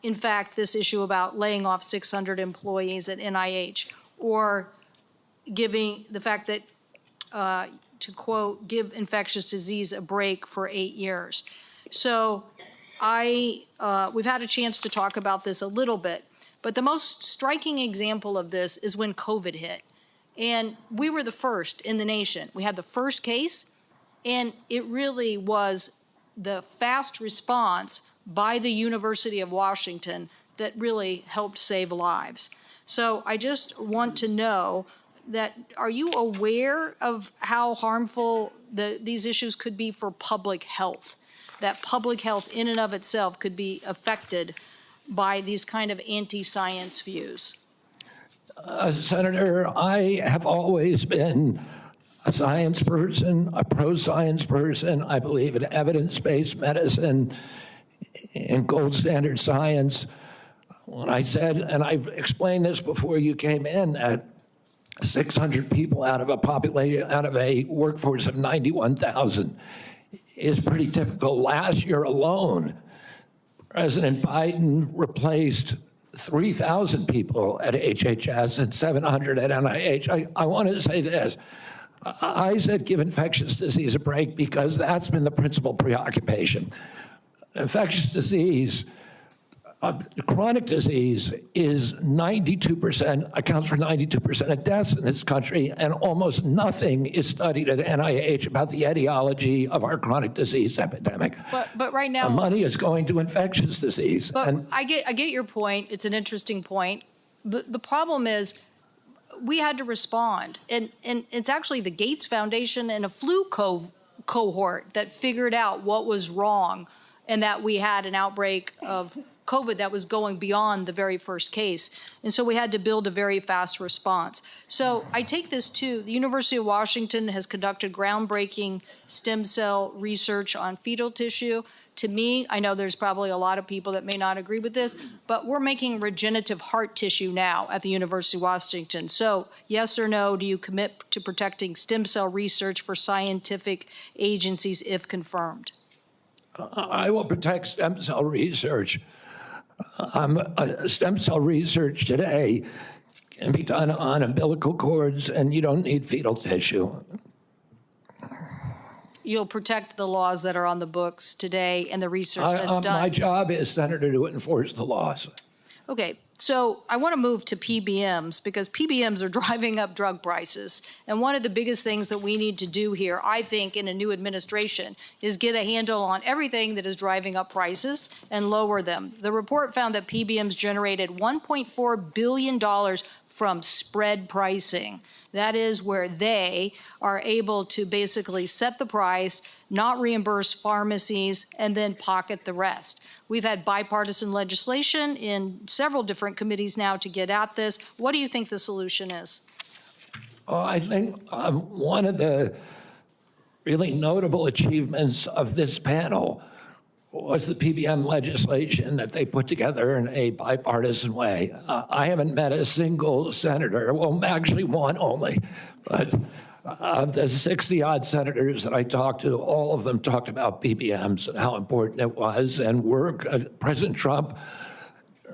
Speaker 20: In fact, this issue about laying off 600 employees at NIH, or giving the fact that, to quote, give infectious disease a break for 8 years. So we've had a chance to talk about this a little bit, but the most striking example of this is when COVID hit. And we were the first in the nation. We had the first case, and it really was the fast response by the University of Washington that really helped save lives. So I just want to know that, are you aware of how harmful these issues could be for public health? That public health in and of itself could be affected by these kind of anti-science views?
Speaker 3: Senator, I have always been a science person, a pro-science person. I believe in evidence-based medicine, in gold standard science. When I said, and I've explained this before you came in, that 600 people out of a workforce of 91,000 is pretty typical. Last year alone, President Biden replaced 3,000 people at HHS and 700 at NIH. I want to say this. I said give infectious disease a break because that's been the principal preoccupation. Infectious disease, chronic disease is 92%, accounts for 92% of deaths in this country, and almost nothing is studied at NIH about the etiology of our chronic disease epidemic.
Speaker 20: But right now,
Speaker 3: the money is going to infectious disease.
Speaker 20: But I get your point. It's an interesting point. The problem is we had to respond, and it's actually the Gates Foundation and a flu cohort that figured out what was wrong, and that we had an outbreak of COVID that was going beyond the very first case. And so we had to build a very fast response. So I take this too. The University of Washington has conducted groundbreaking stem cell research on fetal tissue. To me, I know there's probably a lot of people that may not agree with this, but we're making regenerative heart tissue now at the University of Washington. So yes or no, do you commit to protecting stem cell research for scientific agencies if confirmed?
Speaker 3: I will protect stem cell research. Stem cell research today can be done on umbilical cords, and you don't need fetal tissue.
Speaker 20: You'll protect the laws that are on the books today and the research that's done.
Speaker 3: My job is, Senator, to enforce the laws.
Speaker 20: Okay, So I want to move to PBMs because PBMs are driving up drug prices. And one of the biggest things that we need to do here, I think, in a new administration is get a handle on everything that is driving up prices and lower them. The report found that PBMs generated $1.4 billion from spread pricing. That is where they are able to basically set the price, not reimburse pharmacies, and then pocket the rest. We've had bipartisan legislation in several different committees now to get at this. What do you think the solution is?
Speaker 3: Oh, I think one of the really notable achievements of this panel was the PBM legislation that they put together in a bipartisan way. I haven't met a single senator, well, actually one only, but of the 60-odd senators that I talked to, all of them talked about PBMs and how important it was. And President Trump,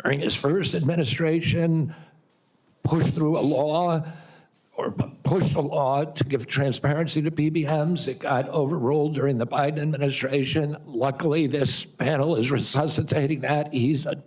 Speaker 3: during his first administration, pushed through a law to give transparency to PBMs. It got overruled during the Biden administration. Luckily, this panel is resuscitating that.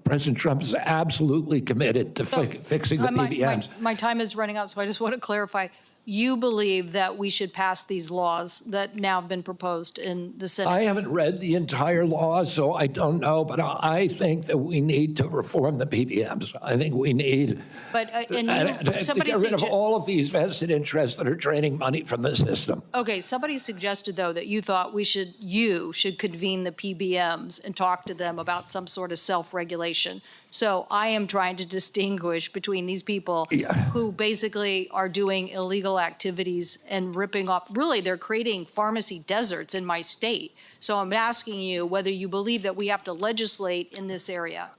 Speaker 3: President Trump is absolutely committed to fixing the PBMs.
Speaker 20: My time is running out, so I just want to clarify. You believe that we should pass these laws that now have been proposed in the Senate?
Speaker 3: I haven't read the entire law, so I don't know, but I think that we need to reform the PBMs. I think we need to get rid of all of these vested interests that are draining money from the system.
Speaker 20: Okay, somebody suggested, though, that you thought you should convene the PBMs and talk to them about some sort of self-regulation. So I am trying to distinguish between these people who basically are doing illegal activities and ripping off, really they're creating pharmacy deserts in my state. So I'm asking you whether you believe that we have to legislate in this area.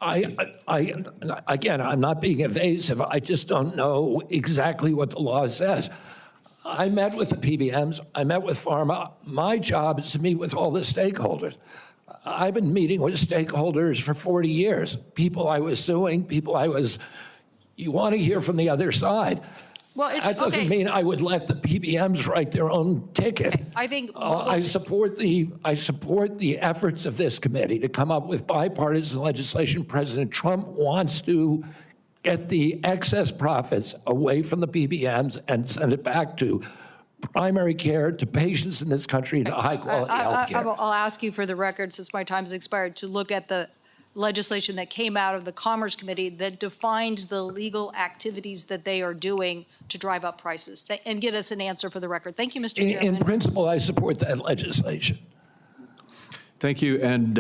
Speaker 3: Again, I'm not being evasive. I just don't know exactly what the law says. I met with the PBMs. I met with pharma. My job is to meet with all the stakeholders. I've been meeting with stakeholders for 40 years. People I was suing, you want to hear from the other side.
Speaker 20: Well,
Speaker 3: that doesn't mean I would let the PBMs write their own ticket.
Speaker 20: I think
Speaker 3: I support the efforts of this committee to come up with bipartisan legislation. President Trump wants to get the excess profits away from the PBMs and send it back to primary care, to patients in this country, to high-quality health care.
Speaker 20: I'll ask you for the record, since my time's expired, to look at the legislation that came out of the Commerce Committee that defines the legal activities that they are doing to drive up prices, and get us an answer for the record. Thank you, Mr. Chairman.
Speaker 3: In principle, I support that legislation.
Speaker 1: Thank you. And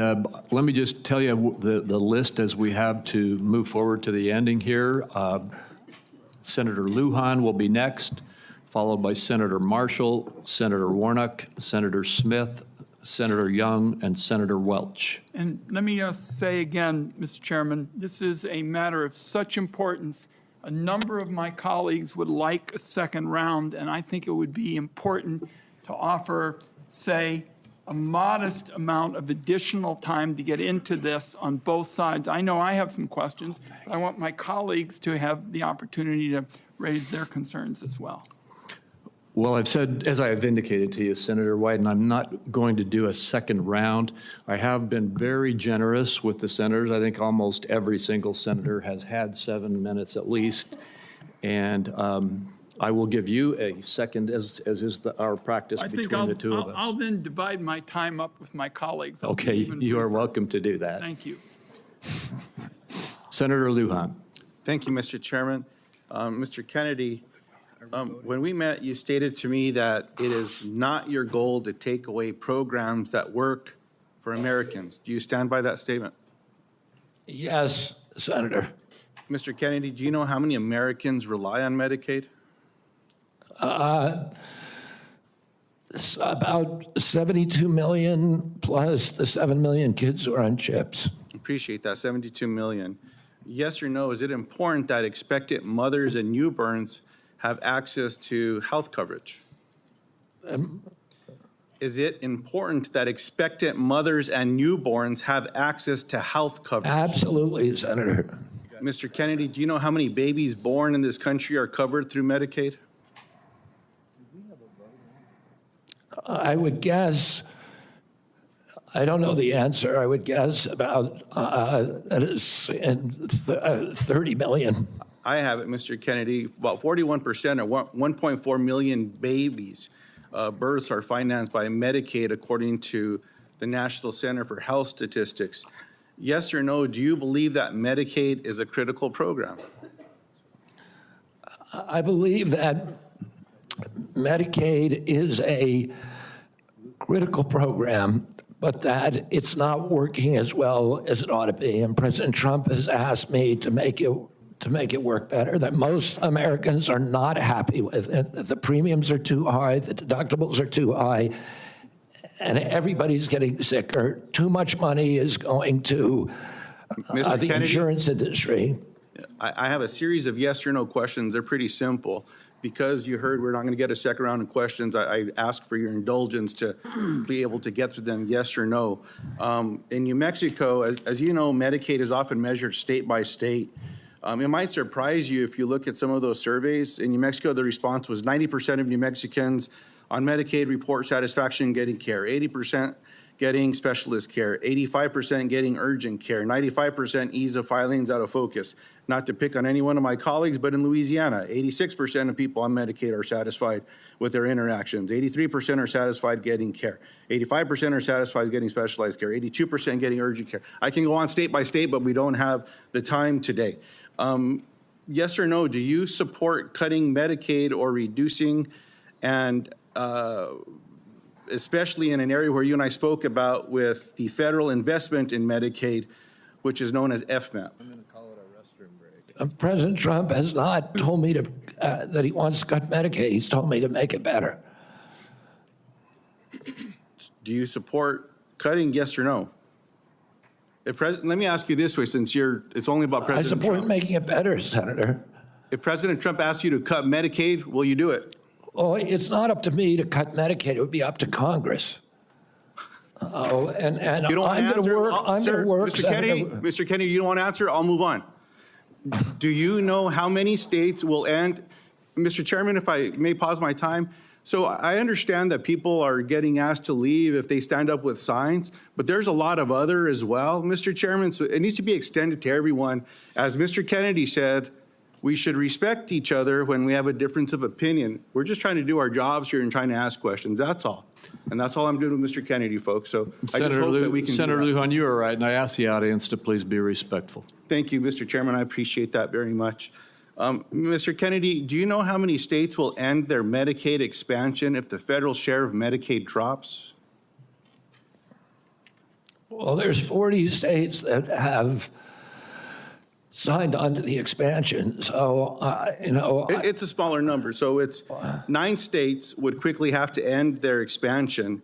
Speaker 1: let me just tell you the list as we have to move forward to the ending here. Senator Lujan will be next, followed by Senator Marshall, Senator Warnock, Senator Smith, Senator Young, and Senator Welch.
Speaker 2: And let me say again, Mr. Chairman, this is a matter of such importance. A number of my colleagues would like a second round, and I think it would be important to offer, say, a modest amount of additional time to get into this on both sides. I know I have some questions, but I want my colleagues to have the opportunity to raise their concerns as well.
Speaker 1: Well, I've said, as I have indicated to you, Senator Wyden, I'm not going to do a second round. I have been very generous with the senators. I think almost every single senator has had 7 minutes at least. And I will give you a second, as is our practice between the two of us.
Speaker 2: I'll then divide my time up with my colleagues.
Speaker 1: Okay, you are welcome to do that.
Speaker 2: Thank you.
Speaker 1: Senator Lujan.
Speaker 21: Thank you, Mr. Chairman. Mr. Kennedy, when we met, you stated to me that it is not your goal to take away programs that work for Americans. Do you stand by that statement?
Speaker 3: Yes, Senator.
Speaker 21: Mr. Kennedy, do you know how many Americans rely on Medicaid?
Speaker 3: It's about 72 million plus the 7 million kids who are on chips.
Speaker 21: Appreciate that, 72 million. Yes or no, is it important that expectant mothers and newborns have access to health coverage? Is it important that expectant mothers and newborns have access to health coverage?
Speaker 3: Absolutely, Senator.
Speaker 21: Mr. Kennedy, do you know how many babies born in this country are covered through Medicaid?
Speaker 3: I would guess I don't know the answer. I would guess about that is in 30 million.
Speaker 21: I have it, Mr. Kennedy. About 41% or 1.4 million babies births are financed by Medicaid, according to the National Center for Health Statistics. Yes or no, do you believe that Medicaid is a critical program?
Speaker 3: I believe that Medicaid is a critical program, but that it's not working as well as it ought to be. And President Trump has asked me to make it work better, that most Americans are not happy with it, that the premiums are too high, the deductibles are too high, and everybody's getting sicker. Too much money is going to the insurance industry.
Speaker 21: I have a series of yes or no questions. They're pretty simple. Because you heard we're not going to get a second round of questions, I ask for your indulgence to be able to get through them yes or no. In New Mexico, as you know, Medicaid is often measured state by state. It might surprise you if you look at some of those surveys. In New Mexico, the response was 90% of New Mexicans on Medicaid report satisfaction getting care, 80% getting specialist care, 85% getting urgent care, 95% ease of filings out of focus. Not to pick on any one of my colleagues, but in Louisiana, 86% of people on Medicaid are satisfied with their interactions. 83% are satisfied getting care. 85% are satisfied getting specialized care. 82% getting urgent care. I can go on state by state, but we don't have the time today. Yes or no, do you support cutting Medicaid or reducing, and especially in an area where you and I spoke about with the federal investment in Medicaid, which is known as FMAP?
Speaker 3: President Trump has not told me that he wants to cut Medicaid. He's told me to make it better.
Speaker 21: Do you support cutting, yes or no? Let me ask you this way, since it's only about President Trump.
Speaker 3: I support making it better, Senator.
Speaker 21: If President Trump asks you to cut Medicaid, will you do it?
Speaker 3: Oh, it's not up to me to cut Medicaid. It would be up to Congress. Oh, and
Speaker 21: you don't
Speaker 3: I'm going to work. I'm going to work.
Speaker 21: Mr. Kennedy, you don't want to answer? I'll move on. Do you know how many states will end? Mr. Chairman, if I may pause my time. So I understand that people are getting asked to leave if they stand up with signs, but there's a lot of other as well, Mr. Chairman. So it needs to be extended to everyone. As Mr. Kennedy said, we should respect each other when we have a difference of opinion. We're just trying to do our jobs here and trying to ask questions. That's all. And that's all I'm doing with Mr. Kennedy, folks. So I just hope that we can
Speaker 1: Senator Lujan, you are right, and I ask the audience to please be respectful.
Speaker 21: Thank you, Mr. Chairman. I appreciate that very much. Mr. Kennedy, do you know how many states will end their Medicaid expansion if the federal share of Medicaid drops?
Speaker 3: Well, there's 40 states that have signed on to the expansion. So,
Speaker 21: it's a smaller number. So it's 9 states would quickly have to end their expansion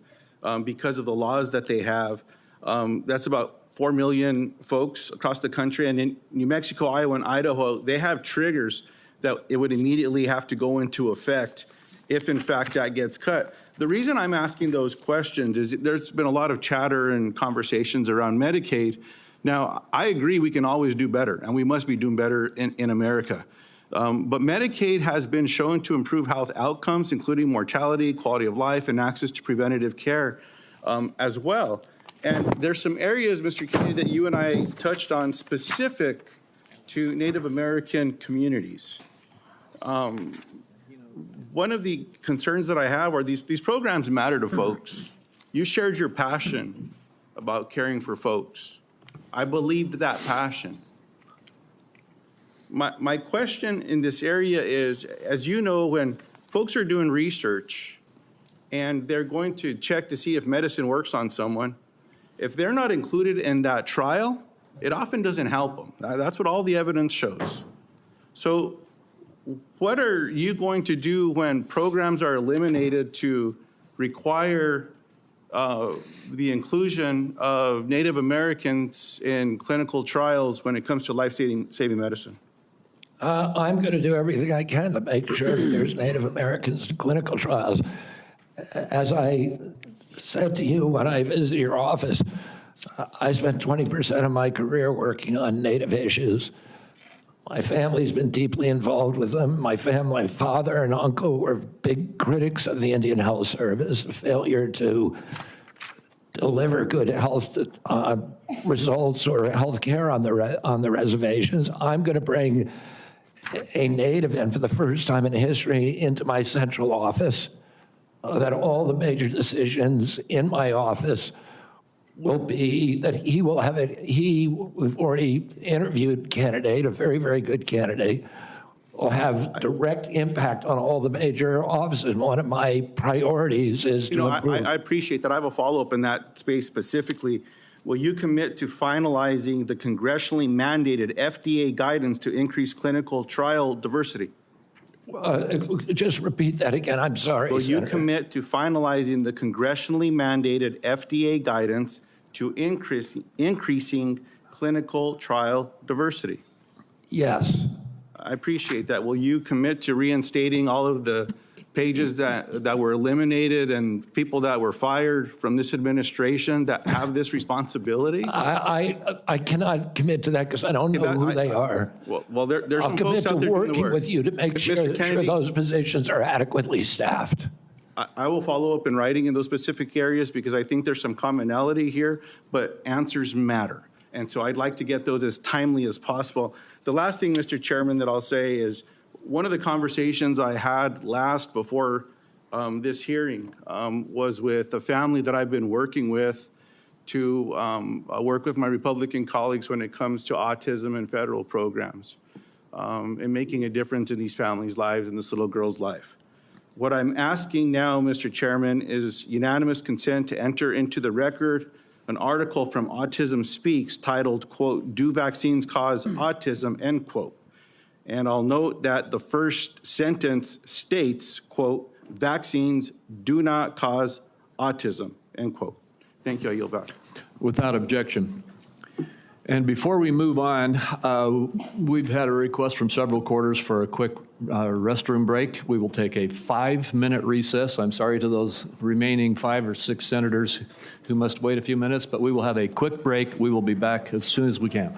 Speaker 21: because of the laws that they have. That's about 4 million folks across the country. And in New Mexico, Iowa, and Idaho, they have triggers that it would immediately have to go into effect if, in fact, that gets cut. The reason I'm asking those questions is there's been a lot of chatter and conversations around Medicaid. Now, I agree we can always do better, and we must be doing better in America. But Medicaid has been shown to improve health outcomes, including mortality, quality of life, and access to preventative care as well. And there's some areas, Mr. Kennedy, that you and I touched on specific to Native American communities. One of the concerns that I have are these programs matter to folks. You shared your passion about caring for folks. I believed that passion. My question in this area is, as you know, when folks are doing research and they're going to check to see if medicine works on someone, if they're not included in that trial, it often doesn't help them. That's what all the evidence shows. So what are you going to do when programs are eliminated to require the inclusion of Native Americans in clinical trials when it comes to life-saving medicine?
Speaker 3: I'm going to do everything I can to make sure that there's Native Americans in clinical trials. As I said to you when I visited your office, I spent 20% of my career working on Native issues. My family's been deeply involved with them. My father and uncle were big critics of the Indian Health Service, a failure to deliver good health results or health care on the reservations. I'm going to bring a native in for the first time in history into my central office, that all the major decisions in my office will be that he will have it. We've already interviewed candidate, a very, very good candidate, will have direct impact on all the major offices. One of my priorities is to improve.
Speaker 21: I appreciate that. I have a follow-up in that space specifically. Will you commit to finalizing the congressionally mandated FDA guidance to increase clinical trial diversity?
Speaker 3: Just repeat that again. I'm sorry,
Speaker 21: Will you
Speaker 3: Senator.
Speaker 21: commit to finalizing the congressionally mandated FDA guidance to increasing clinical trial diversity?
Speaker 3: Yes.
Speaker 21: I appreciate that. Will you commit to reinstating all of the pages that were eliminated and people that were fired from this administration that have this responsibility?
Speaker 3: I cannot commit to that because I don't know who they are.
Speaker 21: Well, there's
Speaker 3: I'll
Speaker 21: some
Speaker 3: commit
Speaker 21: folks out
Speaker 3: to
Speaker 21: there doing the
Speaker 3: working
Speaker 21: work.
Speaker 3: with you to make sure those positions are adequately staffed.
Speaker 21: I will follow up in writing in those specific areas because I think there's some commonality here, but answers matter. And so I'd like to get those as timely as possible. The last thing, Mr. Chairman, that I'll say is one of the conversations I had last before this hearing was with a family that I've been working with to work with my Republican colleagues when it comes to autism and federal programs and making a difference in these families' lives and this little girl's life. What I'm asking now, Mr. Chairman, is unanimous consent to enter into the record an article from Autism Speaks titled, quote, "Do Vaccines Cause Autism?" End quote. And I'll note that the first sentence states, quote, "Vaccines do not cause autism," end quote. Thank you. I yield back.
Speaker 1: Without objection. And before we move on, we've had a request from several quarters for a quick restroom break. We will take a 5-minute recess. I'm sorry to those remaining 5 or 6 senators who must wait a few minutes, but we will have a quick break. We will be back as soon as we can.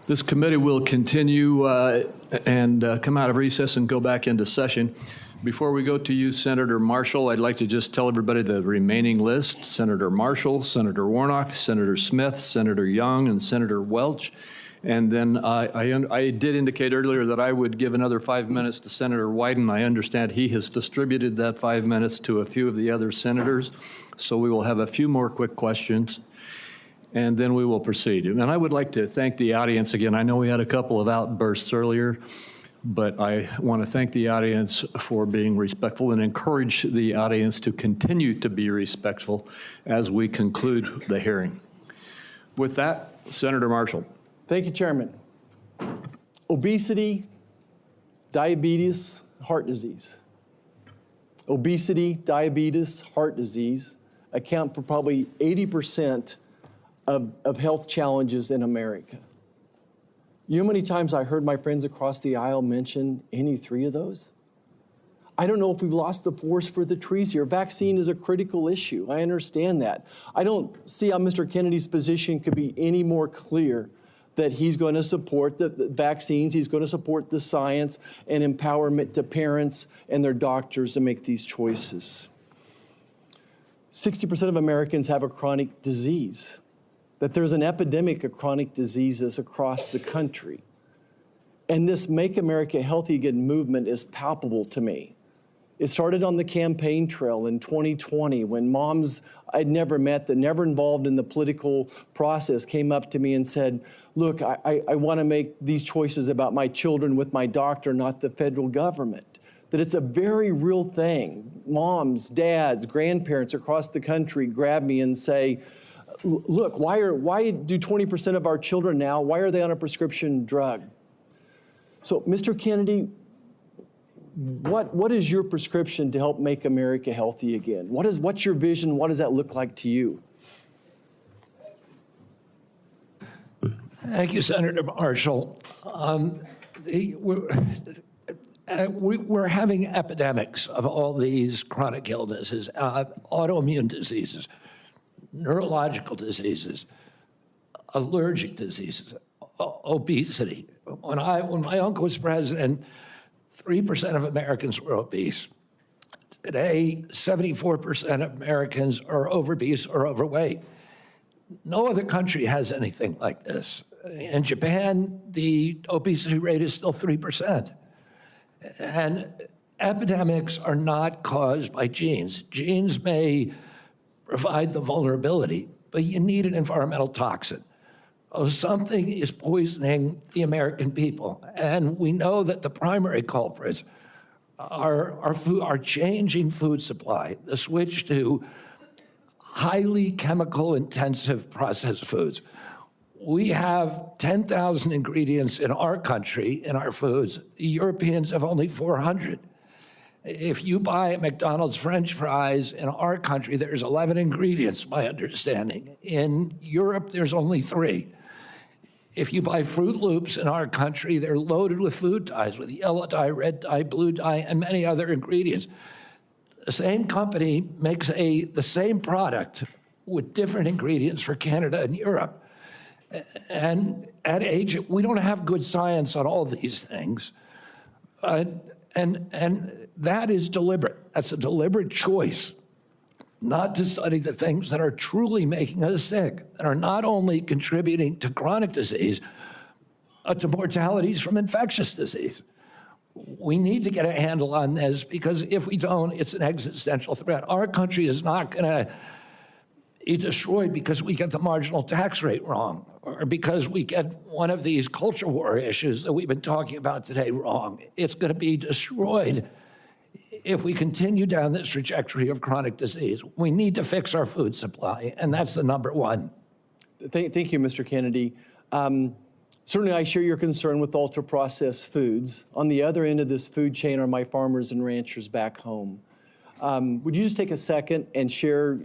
Speaker 1: This committee will continue and come out of recess and go back into session. Before we go to you, Senator Marshall, I'd like to just tell everybody the remaining list. Senator Marshall, Senator Warnock, Senator Smith, Senator Young, and Senator Welch. And then I did indicate earlier that I would give another 5 minutes to Senator Wyden. I understand he has distributed that 5 minutes to a few of the other senators. So we will have a few more quick questions, and then we will proceed. And I would like to thank the audience again. I know we had a couple of outbursts earlier, but I want to thank the audience for being respectful and encourage the audience to continue to be respectful as we conclude the hearing. With that, Senator Marshall.
Speaker 5: Thank you, Chairman. Obesity, diabetes, heart disease. Obesity, diabetes, heart disease account for probably 80% of health challenges in America. You know how many times I heard my friends across the aisle mention any three of those? I don't know if we've lost the forest for the trees here. Vaccine is a critical issue. I understand that. I don't see how Mr. Kennedy's position could be any more clear that he's going to support the vaccines, he's going to support the science and empowerment to parents and their doctors to make these choices. 60% of Americans have a chronic disease, that there's an epidemic of chronic diseases across the country. And this Make America Healthy Again movement is palpable to me. It started on the campaign trail in 2020 when moms I'd never met, that never involved in the political process, came up to me and said, look, I want to make these choices about my children with my doctor, not the federal government. That it's a very real thing. Moms, dads, grandparents across the country grab me and say, look, why do 20% of our children now, why are they on a prescription drug? So, Mr. Kennedy, what is your prescription to help make America healthy again? What's your vision? What does that look like to you?
Speaker 3: Thank you, Senator Marshall. We're having epidemics of all these chronic illnesses, autoimmune diseases, neurological diseases, allergic diseases, obesity. When my uncle was president, 3% of Americans were obese. Today, 74% of Americans are obese or overweight. No other country has anything like this. In Japan, the obesity rate is still 3%. And epidemics are not caused by genes. Genes may provide the vulnerability, but you need an environmental toxin. Something is poisoning the American people. And we know that the primary culprits are changing food supply, the switch to highly chemical intensive processed foods. We have 10,000 ingredients in our country, in our foods. The Europeans have only 400. If you buy a McDonald's French fries in our country, there's 11 ingredients, my understanding. In Europe, there's only 3. If you buy Fruit Loops in our country, they're loaded with food dyes, with yellow dye, red dye, blue dye, and many other ingredients. The same company makes the same product with different ingredients for Canada and Europe. And at age, we don't have good science on all these things. And that is deliberate. That's a deliberate choice not to study the things that are truly making us sick, that are not only contributing to chronic disease, but to mortalities from infectious disease. We need to get a handle on this, because if we don't, it's an existential threat. Our country is not going to be destroyed because we get the marginal tax rate wrong, or because we get one of these culture war issues that we've been talking about today wrong. It's going to be destroyed if we continue down this trajectory of chronic disease. We need to fix our food supply, and that's the number one.
Speaker 5: Thank you, Mr. Kennedy. Certainly, I share your concern with ultra-processed foods. On the other end of this food chain are my farmers and ranchers back home. Would you just take a second and share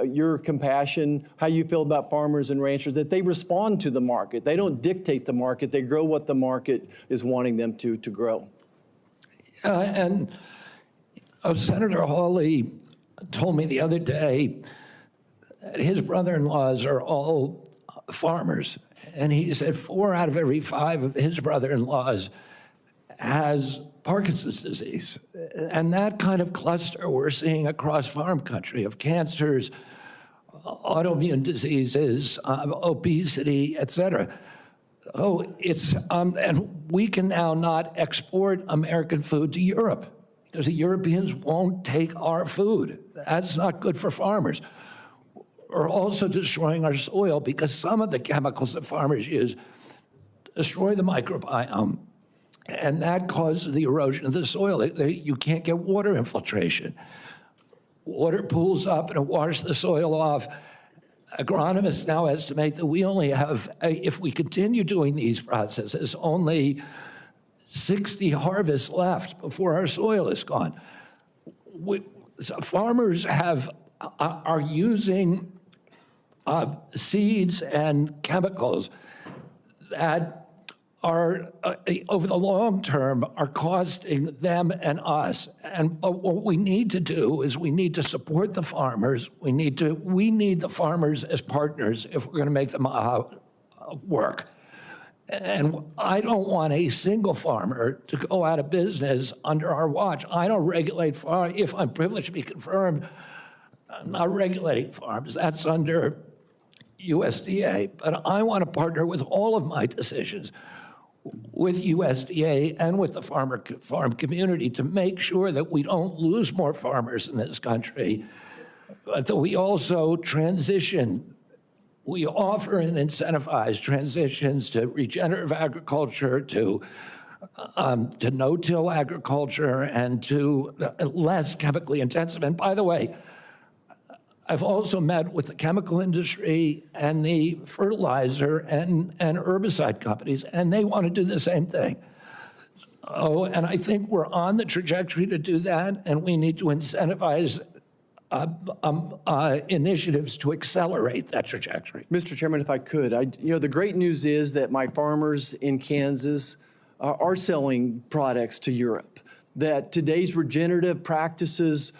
Speaker 5: your compassion, how you feel about farmers and ranchers, that they respond to the market. They don't dictate the market. They grow what the market is wanting them to grow.
Speaker 3: And Senator Hawley told me the other day that his brother-in-laws are all farmers. And he said 4 out of every 5 of his brother-in-laws has Parkinson's disease. And that kind of cluster we're seeing across farm country of cancers, autoimmune diseases, obesity, et cetera. Oh, it's, and we can now not export American food to Europe because the Europeans won't take our food. That's not good for farmers. We're also destroying our soil because some of the chemicals that farmers use destroy the microbiome, and that causes the erosion of the soil. You can't get water infiltration. Water pools up and it washes the soil off. Agronomists now estimate that we only have, if we continue doing these processes, only 60 harvests left before our soil is gone. So farmers are using seeds and chemicals that are, over the long term, are costing them and us. And what we need to do is we need to support the farmers. We need the farmers as partners if we're going to make them work. And I don't want a single farmer to go out of business under our watch. I don't regulate farms. If I'm privileged to be confirmed, I'm not regulating farms. That's under USDA. But I want to partner with all of my decisions with USDA and with the farm community to make sure that we don't lose more farmers in this country, but that we also transition. We offer and incentivize transitions to regenerative agriculture, to no-till agriculture, and to less chemically intensive. And by the way, I've also met with the chemical industry and the fertilizer and herbicide companies, and they want to do the same thing. Oh, and I think we're on the trajectory to do that, and we need to incentivize initiatives to accelerate that trajectory.
Speaker 5: Mr. Chairman, if I could, the great news is that my farmers in Kansas are selling products to Europe, that today's regenerative practices,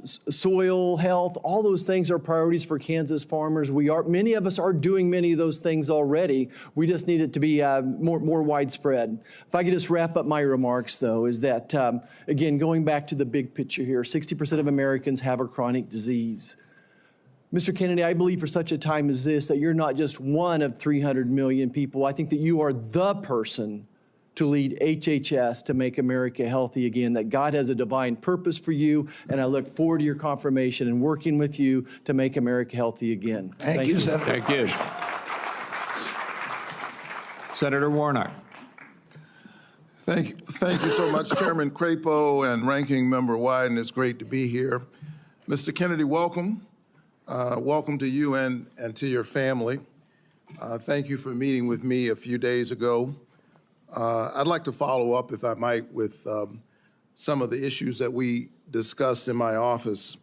Speaker 5: soil health, all those things are priorities for Kansas farmers. Many of us are doing many of those things already. We just need it to be more widespread. If I could just wrap up my remarks, though, is that, again, going back to the big picture here, 60% of Americans have a chronic disease. Mr. Kennedy, I believe for such a time as this that you're not just one of 300 million people. I think that you are the person to lead HHS to make America healthy again, that God has a divine purpose for you, and I look forward to your confirmation and working with you to make America healthy again.
Speaker 3: Thank you, Senator.
Speaker 1: Thank you. Senator Warnock.
Speaker 6: Thank you so much, Chairman Crapo and Ranking Member Wyden. It's great to be here. Mr. Kennedy, welcome. Welcome to you and to your family. Thank you for meeting with me a few days ago. I'd like to follow up, if I might, with some of the issues that we discussed in my office.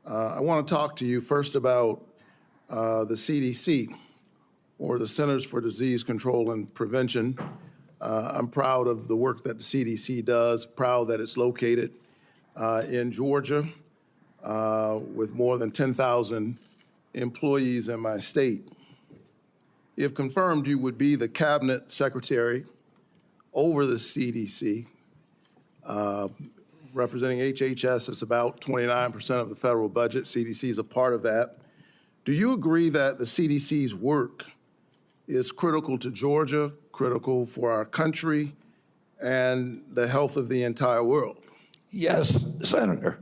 Speaker 6: I want to talk to you first about the CDC, or the Centers for Disease Control and Prevention. I'm proud of the work that the CDC does, proud that it's located in Georgia with more than 10,000 employees in my state. If confirmed, you would be the cabinet secretary over the CDC. Representing HHS, it's about 29% of the federal budget. CDC is a part of that. Do you agree that the CDC's work is critical to Georgia, critical for our country, and the health of the entire world?
Speaker 3: Yes, Senator.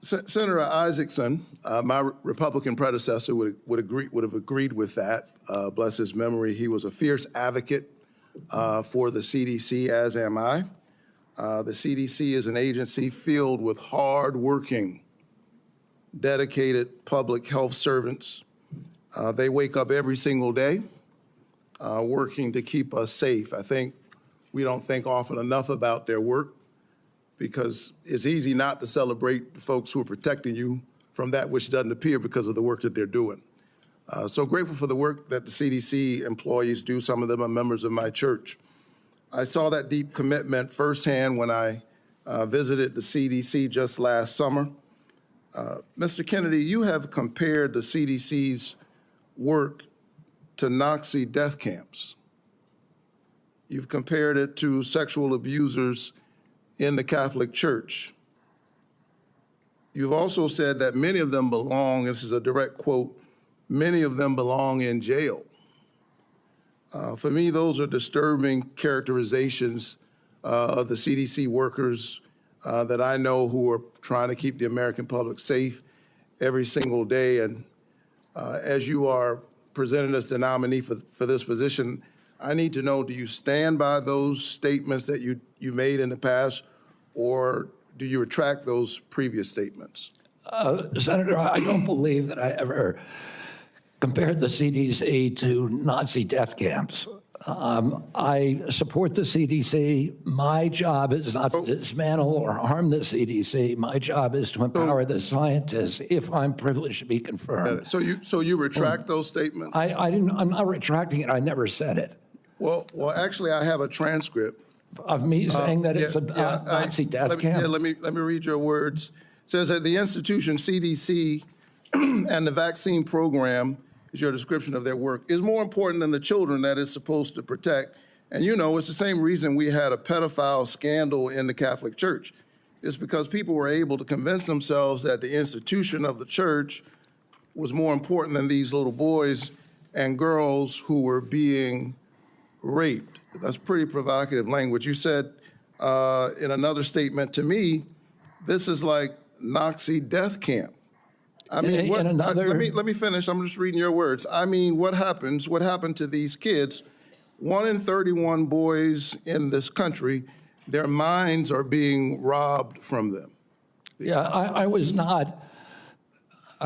Speaker 6: Senator Isaacson, my Republican predecessor, would have agreed with that. Bless his memory. He was a fierce advocate for the CDC, as am I. The CDC is an agency filled with hard-working, dedicated public health servants. They wake up every single day working to keep us safe. I think we don't think often enough about their work, because it's easy not to celebrate the folks who are protecting you from that which doesn't appear because of the work that they're doing. So grateful for the work that the CDC employees do. Some of them are members of my church. I saw that deep commitment firsthand when I visited the CDC just last summer. Mr. Kennedy, you have compared the CDC's work to Nazi death camps. You've compared it to sexual abusers in the Catholic Church. You've also said that many of them belong, this is a direct quote, many of them belong in jail. For me, those are disturbing characterizations of the CDC workers that I know who are trying to keep the American public safe every single day. And as you are presented as the nominee for this position, I need to know, do you stand by those statements that you made in the past, or do you retract those previous statements?
Speaker 3: Senator, I don't believe that I ever compared the CDC to Nazi death camps. I support the CDC. My job is not to dismantle or harm the CDC. My job is to empower the scientists if I'm privileged to be confirmed.
Speaker 6: So you retract those statements?
Speaker 3: I'm not retracting it. I never said it.
Speaker 6: Well, actually, I have a transcript
Speaker 3: of me saying that it's a Nazi death camp.
Speaker 6: Yeah, let me read your words. It says that the institution CDC and the vaccine program, is your description of their work, is more important than the children that it's supposed to protect. And you know, it's the same reason we had a pedophile scandal in the Catholic Church. It's because people were able to convince themselves that the institution of the church was more important than these little boys and girls who were being raped. That's pretty provocative language. You said in another statement to me, this is like Nazi death camp. I mean, let me finish. I'm just reading your words. I mean, what happened to these kids? 1 in 31 boys in this country, their minds are being robbed from them.
Speaker 3: Yeah, I was not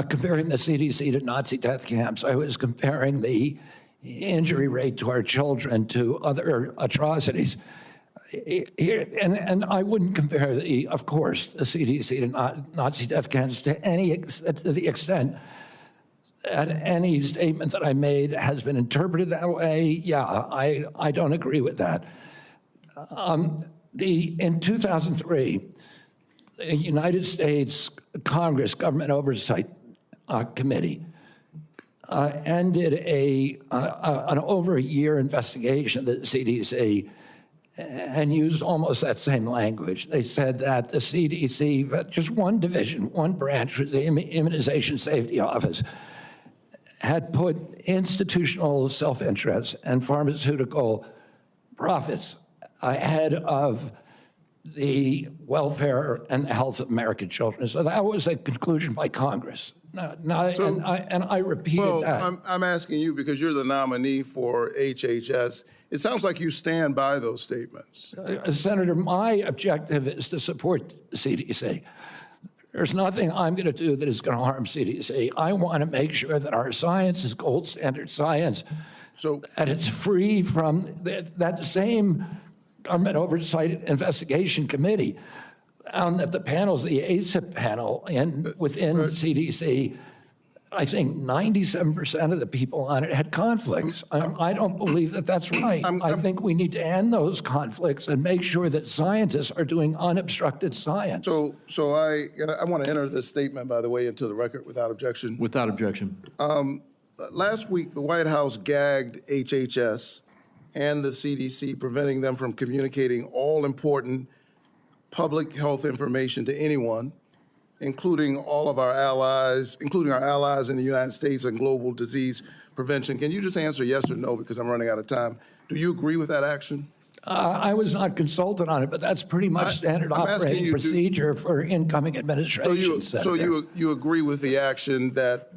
Speaker 3: comparing the CDC to Nazi death camps. I was comparing the injury rate to our children to other atrocities. And I wouldn't compare, of course, the CDC to Nazi death camps to the extent that any statement that I made has been interpreted that way. Yeah, I don't agree with that. In 2003, the United States Congress Government Oversight Committee ended an over a year investigation of the CDC and used almost that same language. They said that the CDC, just one division, one branch, the Immunization Safety Office, had put institutional self-interest and pharmaceutical profits ahead of the welfare and the health of American children. So that was a conclusion by Congress. And I repeated that.
Speaker 6: I'm asking you because you're the nominee for HHS. It sounds like you stand by those statements.
Speaker 3: Senator, my objective is to support the CDC. There's nothing I'm going to do that is going to harm CDC. I want to make sure that our science is gold standard science, and it's free from that same Government Oversight Investigation Committee found that the panels, the ACIP panel within CDC, I think 97% of the people on it had conflicts. I don't believe that that's right. I think we need to end those conflicts and make sure that scientists are doing unobstructed science.
Speaker 6: So I want to enter this statement, by the way, into the record without objection.
Speaker 1: Without objection.
Speaker 6: Last week, the White House gagged HHS and the CDC, preventing them from communicating all important public health information to anyone, including all of our allies, including our allies in the United States and global disease prevention. Can you just answer yes or no, because I'm running out of time? Do you agree with that action?
Speaker 3: I was not consulted on it, but that's pretty much standard operating procedure for incoming administration.
Speaker 6: So you agree with the action that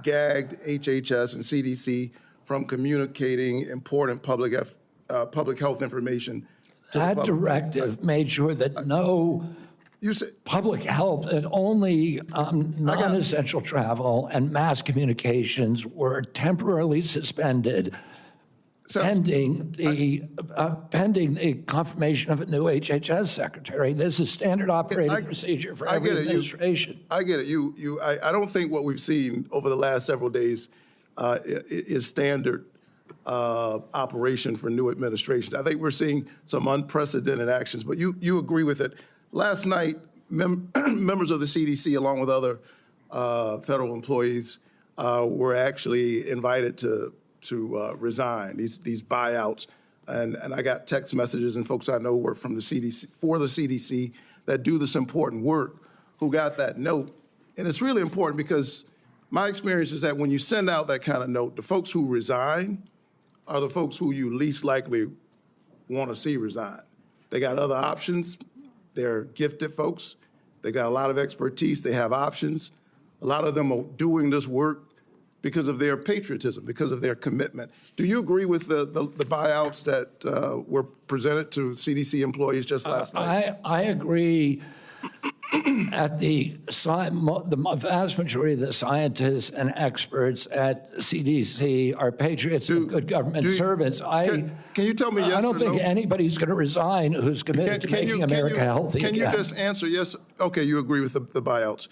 Speaker 6: gagged HHS and CDC from communicating important public health information?
Speaker 3: That directive made sure that no public health, that only non-essential travel and mass communications were temporarily suspended pending the confirmation of a new HHS secretary. This is standard operating procedure for every administration.
Speaker 6: I get it. I don't think what we've seen over the last several days is standard operation for new administrations. I think we're seeing some unprecedented actions, but you agree with it. Last night, members of the CDC, along with other federal employees, were actually invited to resign, these buyouts. And I got text messages and folks I know work from the CDC, for the CDC, that do this important work, who got that note. And it's really important because my experience is that when you send out that kind of note, the folks who resign are the folks who you least likely want to see resign. They got other options. They're gifted folks. They got a lot of expertise. They have options. A lot of them are doing this work because of their patriotism, because of their commitment. Do you agree with the buyouts that were presented to CDC employees just last night?
Speaker 3: I agree. At the vast majority of the scientists and experts at CDC are patriots and good government servants.
Speaker 6: Can you tell me yes or no?
Speaker 3: I don't think anybody's going to resign who's committed to making America healthy
Speaker 6: again. Can you just answer yes? Okay, you agree with the buyouts.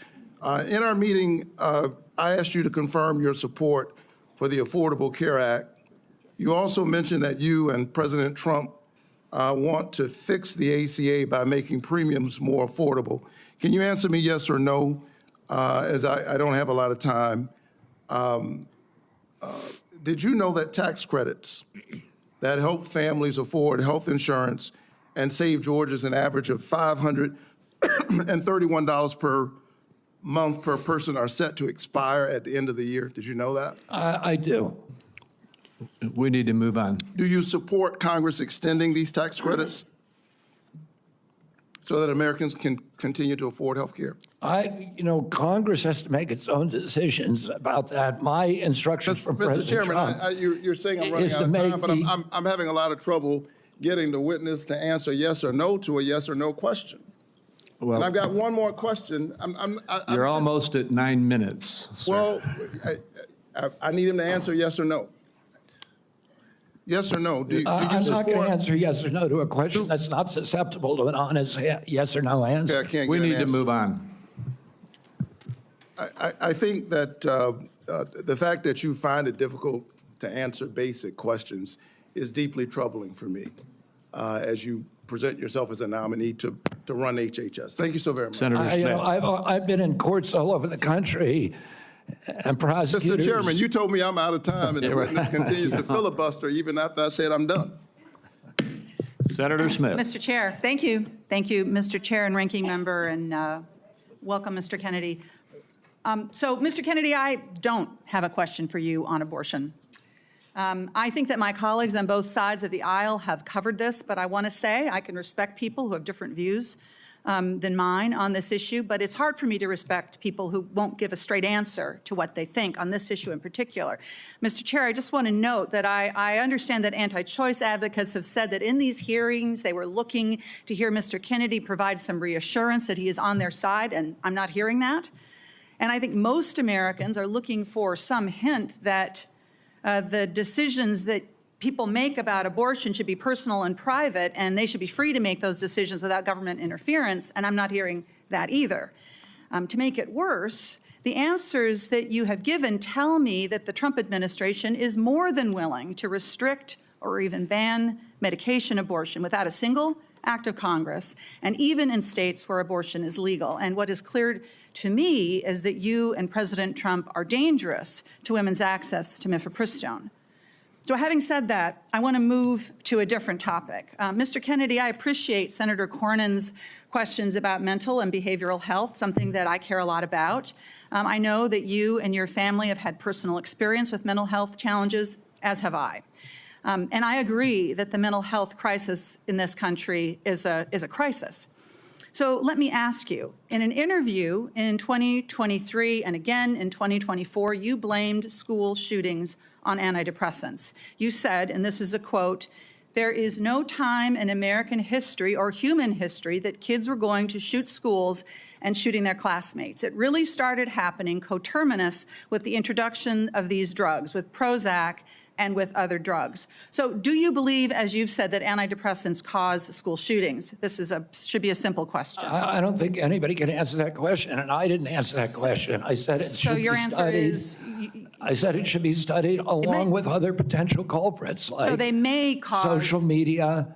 Speaker 6: In our meeting, I asked you to confirm your support for the Affordable Care Act. You also mentioned that you and President Trump want to fix the ACA by making premiums more affordable. Can you answer me yes or no, as I don't have a lot of time? Did you know that tax credits that help families afford health insurance and save Georgians an average of $531 per month per person are set to expire at the end of the year? Did you know that?
Speaker 3: I do.
Speaker 1: We need to move on.
Speaker 6: Do you support Congress extending these tax credits so that Americans can continue to afford health care?
Speaker 3: Congress has to make its own decisions about that. My instructions from President
Speaker 6: Chairman,
Speaker 3: Trump
Speaker 6: you're saying I'm running out of time, but I'm having a lot of trouble getting the witness to answer yes or no to a yes or no question.
Speaker 1: Well,
Speaker 6: and I've got one more question.
Speaker 1: You're almost at 9 minutes, sir.
Speaker 6: Well, I need him to answer yes or no. Yes or no? Do you
Speaker 3: I'm not going
Speaker 6: support?
Speaker 3: to answer yes or no to a question that's not susceptible to an honest yes or no answer.
Speaker 6: Okay, I can't
Speaker 1: we
Speaker 6: get an
Speaker 1: need to
Speaker 6: answer.
Speaker 1: move on.
Speaker 6: I think that the fact that you find it difficult to answer basic questions is deeply troubling for me as you present yourself as a nominee to run HHS. Thank you so very much.
Speaker 1: Senator Smith.
Speaker 3: I've been in courts all over the country and prosecutors.
Speaker 6: Mr. Chairman, you told me I'm out of time, and the witness continues to filibuster even after I said I'm done.
Speaker 1: Senator Smith.
Speaker 7: Mr. Chair, thank you. Thank you, Mr. Chair and Ranking Member, and welcome, Mr. Kennedy. So, Mr. Kennedy, I don't have a question for you on abortion. I think that my colleagues on both sides of the aisle have covered this, but I want to say I can respect people who have different views than mine on this issue, but it's hard for me to respect people who won't give a straight answer to what they think on this issue in particular. Mr. Chair, I just want to note that I understand that anti-choice advocates have said that in these hearings they were looking to hear Mr. Kennedy provide some reassurance that he is on their side, and I'm not hearing that. And I think most Americans are looking for some hint that the decisions that people make about abortion should be personal and private, and they should be free to make those decisions without government interference, and I'm not hearing that either. To make it worse, the answers that you have given tell me that the Trump administration is more than willing to restrict or even ban medication abortion without a single act of Congress, and even in states where abortion is legal. And what is clear to me is that you and President Trump are dangerous to women's access to mifepristone. So having said that, I want to move to a different topic. Mr. Kennedy, I appreciate Senator Cornyn's questions about mental and behavioral health, something that I care a lot about. I know that you and your family have had personal experience with mental health challenges, as have I. And I agree that the mental health crisis in this country is a crisis. So let me ask you, in an interview in 2023 and again in 2024, you blamed school shootings on antidepressants. You said, and this is a quote, "There is no time in American history or human history that kids were going to shoot schools and shooting their classmates. It really started happening coterminous with the introduction of these drugs, with Prozac and with other drugs. So do you believe, as you've said, that antidepressants cause school shootings? This should be a simple question.
Speaker 3: I don't think anybody can answer that question, and I didn't answer that question. I said it should be studied. I said it should be studied along with other potential culprits like
Speaker 7: So they may cause
Speaker 3: social media.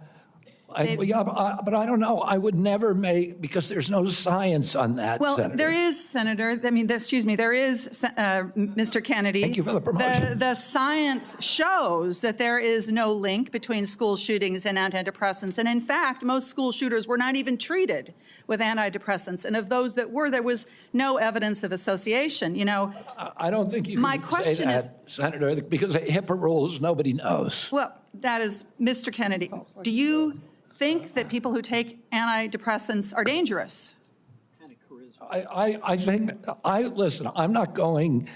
Speaker 3: But I don't know. I would never make, because there's no science on that,
Speaker 7: Well,
Speaker 3: Senator.
Speaker 7: there is, Senator. Excuse me, there is, Mr. Kennedy.
Speaker 3: Thank you for the promotion.
Speaker 7: The science shows that there is no link between school shootings and antidepressants. And in fact, most school shooters were not even treated with antidepressants. And of those that were, there was no evidence of association. You know,
Speaker 3: I don't think you can say that, Senator, because HIPAA rules, nobody knows.
Speaker 7: Well, that is, Mr. Kennedy, do you think that people who take antidepressants are dangerous?
Speaker 3: I think, listen, I'm not going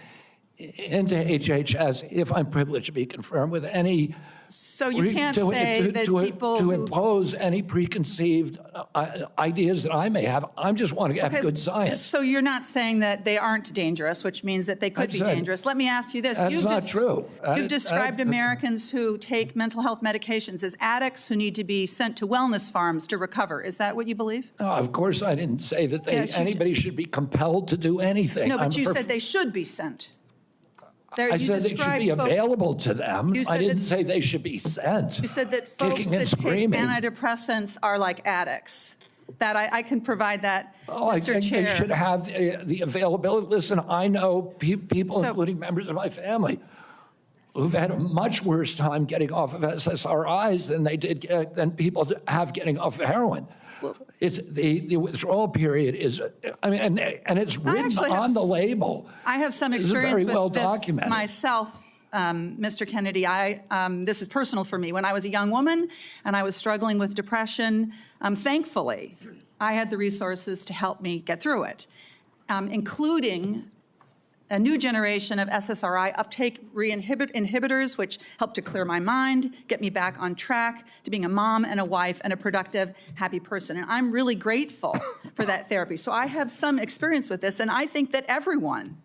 Speaker 3: into HHS if I'm privileged to be confirmed with any.
Speaker 7: So you can't say that people
Speaker 3: to impose any preconceived ideas that I may have. I just want to have good science.
Speaker 7: So you're not saying that they aren't dangerous, which means that they could be dangerous. Let me ask you this.
Speaker 3: That's not true.
Speaker 7: You've described Americans who take mental health medications as addicts who need to be sent to wellness farms to recover. Is that what you believe?
Speaker 3: No, of course I didn't say that anybody should be compelled to do anything.
Speaker 7: No, but you said they should be sent.
Speaker 3: I said they should be available to them. I didn't say they should be sent.
Speaker 7: You said that folks that take antidepressants are like addicts. That I can provide that,
Speaker 3: Oh, I think they should have the availability. Listen, I know people, including members of my family, who've had a much worse time getting off of SSRIs than people have getting off of heroin. It's the withdrawal period is, I mean, and it's written on the label.
Speaker 7: I have some experience with this myself, Mr. Kennedy. This is personal for me. When I was a young woman and I was struggling with depression, thankfully, I had the resources to help me get through it, including a new generation of SSRI uptake inhibitors, which helped to clear my mind, get me back on track to being a mom and a wife and a productive, happy person. And I'm really grateful for that therapy. So I have some experience with this, and I think that everyone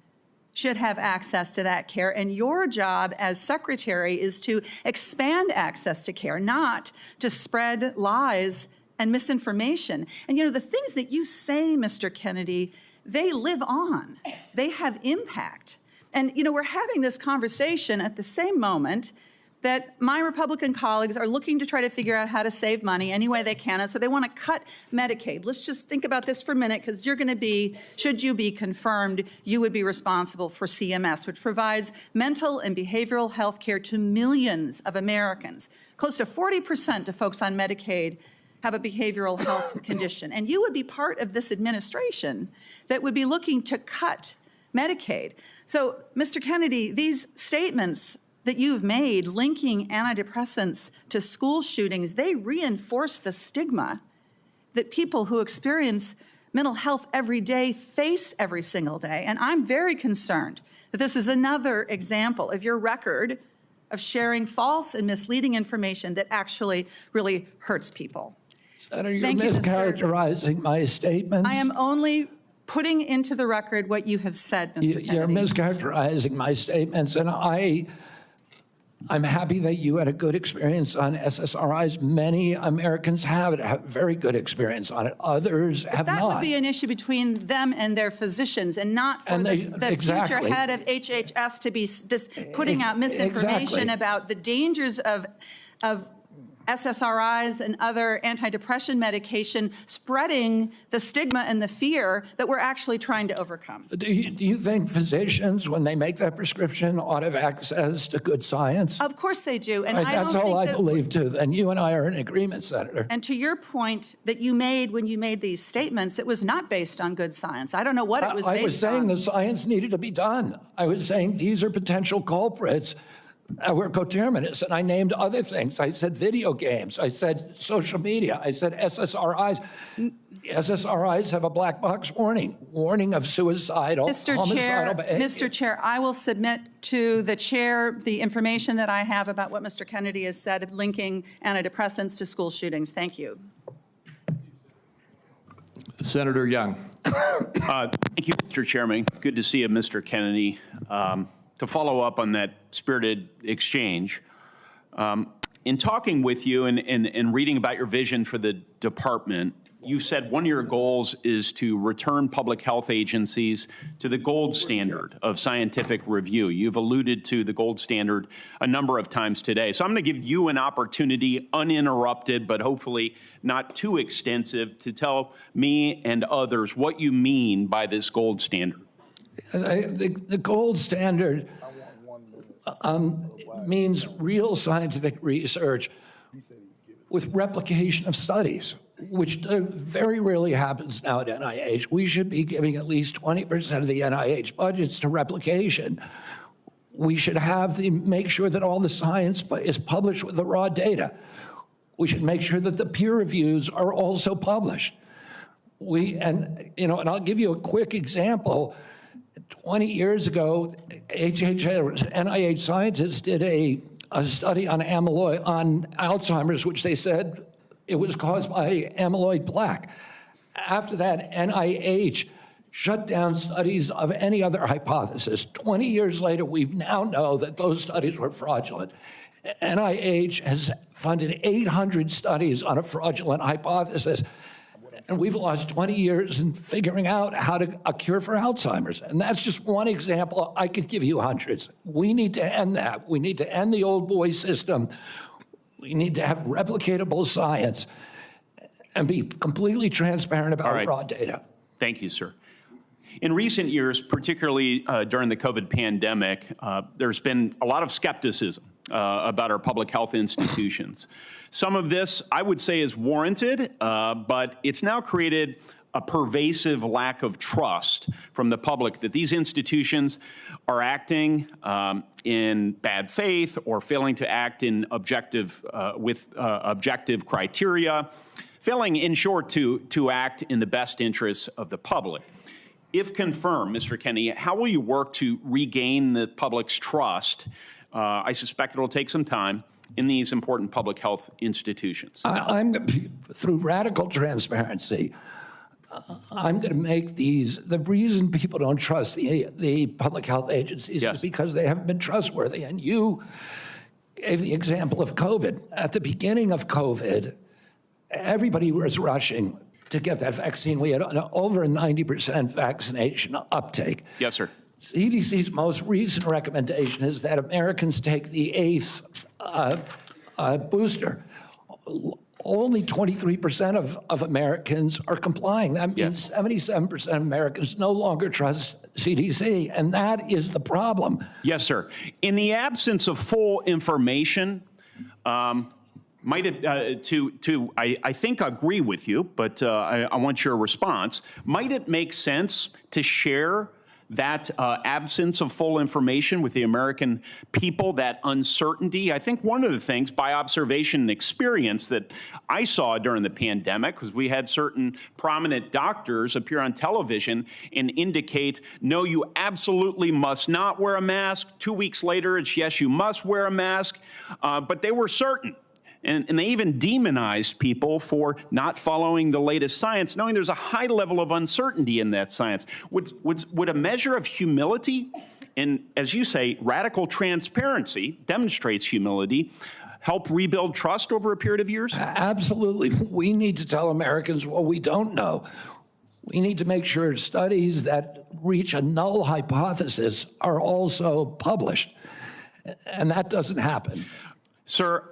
Speaker 7: should have access to that care. And your job as secretary is to expand access to care, not to spread lies and misinformation. And you know, the things that you say, Mr. Kennedy, they live on. They have impact. And, you know, we're having this conversation at the same moment that my Republican colleagues are looking to try to figure out how to save money any way they can. And so they want to cut Medicaid. Let's just think about this for a minute, because you're going to be, should you be confirmed, you would be responsible for CMS, which provides mental and behavioral health care to millions of Americans. Close to 40% of folks on Medicaid have a behavioral health condition. And you would be part of this administration that would be looking to cut Medicaid. So, Mr. Kennedy, these statements that you've made linking antidepressants to school shootings, they reinforce the stigma that people who experience mental health every day face every single day. And I'm very concerned that this is another example of your record of sharing false and misleading information that actually really hurts people.
Speaker 3: Senator, you're mischaracterizing my statements.
Speaker 7: I am only putting into the record what you have said, Mr. Kennedy.
Speaker 3: You're mischaracterizing my statements, and I'm happy that you had a good experience on SSRIs. Many Americans have very good experience on it. Others have not.
Speaker 7: That would be an issue between them and their physicians, and not for the future head of HHS to be putting out misinformation about the dangers of SSRIs and other antidepressant medication, spreading the stigma and the fear that we're actually trying to overcome.
Speaker 3: Do you think physicians, when they make that prescription, ought to have access to good science?
Speaker 7: Of course they do. And
Speaker 3: that's all I believe, too. And you and I are in agreement, Senator.
Speaker 7: And to your point that you made when you made these statements, it was not based on good science. I don't know what it was based on.
Speaker 3: I was saying the science needed to be done. I was saying these are potential culprits. We're coterminous, and I named other things. I said video games. I said social media. I said SSRIs. SSRIs have a black box warning of suicidal, homicidal behavior.
Speaker 7: Mr. Chair, I will submit to the chair the information that I have about what Mr. Kennedy has said, linking antidepressants to school shootings. Thank you.
Speaker 1: Senator Young.
Speaker 8: Thank you, Mr. Chairman. Good to see you, Mr. Kennedy. to follow up on that spirited exchange, in talking with you and reading about your vision for the department, you said one of your goals is to return public health agencies to the gold standard of scientific review. You've alluded to the gold standard a number of times today. So I'm going to give you an opportunity, uninterrupted, but hopefully not too extensive, to tell me and others what you mean by this gold standard.
Speaker 3: The gold standard means real scientific research with replication of studies, which very rarely happens now at NIH. We should be giving at least 20% of the NIH budgets to replication. We should make sure that all the science is published with the raw data. We should make sure that the peer reviews are also published. And I'll give you a quick example. 20 years ago, NIH scientists did a study on Alzheimer's, which they said it was caused by amyloid plaque. After that, NIH shut down studies of any other hypothesis. 20 years later, we now know that those studies were fraudulent. NIH has funded 800 studies on a fraudulent hypothesis, and we've lost 20 years in figuring out how to a cure for Alzheimer's. And that's just one example. I could give you hundreds. We need to end that. We need to end the old boy system. We need to have replicatable science and be completely transparent about raw data.
Speaker 8: Thank you, sir. In recent years, particularly during the COVID pandemic, there's been a lot of skepticism about our public health institutions. Some of this, I would say, is warranted, but it's now created a pervasive lack of trust from the public that these institutions are acting in bad faith or failing to act in objective criteria, failing, in short, to act in the best interests of the public. If confirmed, Mr. Kennedy, how will you work to regain the public's trust? I suspect it will take some time in these important public health institutions.
Speaker 3: Through radical transparency, I'm going to make the reason people don't trust the public health agencies is because they haven't been trustworthy. And you gave the example of COVID. At the beginning of COVID, everybody was rushing to get that vaccine. We had over a 90% vaccination uptake.
Speaker 8: Yes, sir.
Speaker 3: CDC's most recent recommendation is that Americans take the 8th booster. Only 23% of Americans are complying. That means 77% of Americans no longer trust CDC, and that is the problem.
Speaker 8: Yes, sir. In the absence of full information, might it, I think agree with you, but I want your response. Might it make sense to share that absence of full information with the American people, that uncertainty? I think one of the things, by observation and experience, that I saw during the pandemic was we had certain prominent doctors appear on television and indicate, no, you absolutely must not wear a mask. 2 weeks later, it's yes, you must wear a mask. But they were certain. And they even demonized people for not following the latest science, knowing there's a high level of uncertainty in that science. Would a measure of humility, and as you say, radical transparency demonstrates humility, help rebuild trust over a period of years?
Speaker 3: Absolutely. We need to tell Americans what we don't know. We need to make sure studies that reach a null hypothesis are also published. And that doesn't happen.
Speaker 8: Sir,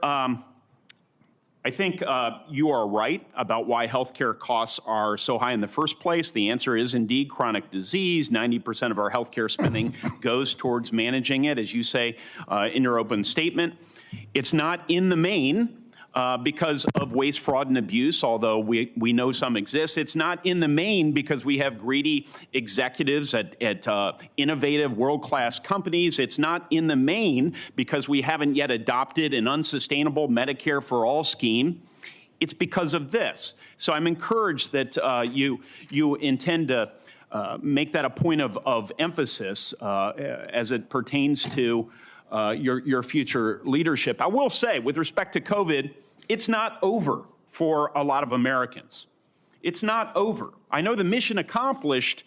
Speaker 8: I think you are right about why healthcare costs are so high in the first place. The answer is indeed chronic disease. 90% of our healthcare spending goes towards managing it, as you say in your open statement. It's not in the main because of waste, fraud, and abuse, although we know some exist. It's not in the main because we have greedy executives at innovative, world-class companies. It's not in the main because we haven't yet adopted an unsustainable Medicare for all scheme. It's because of this. So I'm encouraged that you intend to make that a point of emphasis as it pertains to your future leadership. I will say, with respect to COVID, it's not over for a lot of Americans. It's not over. I know the mission accomplished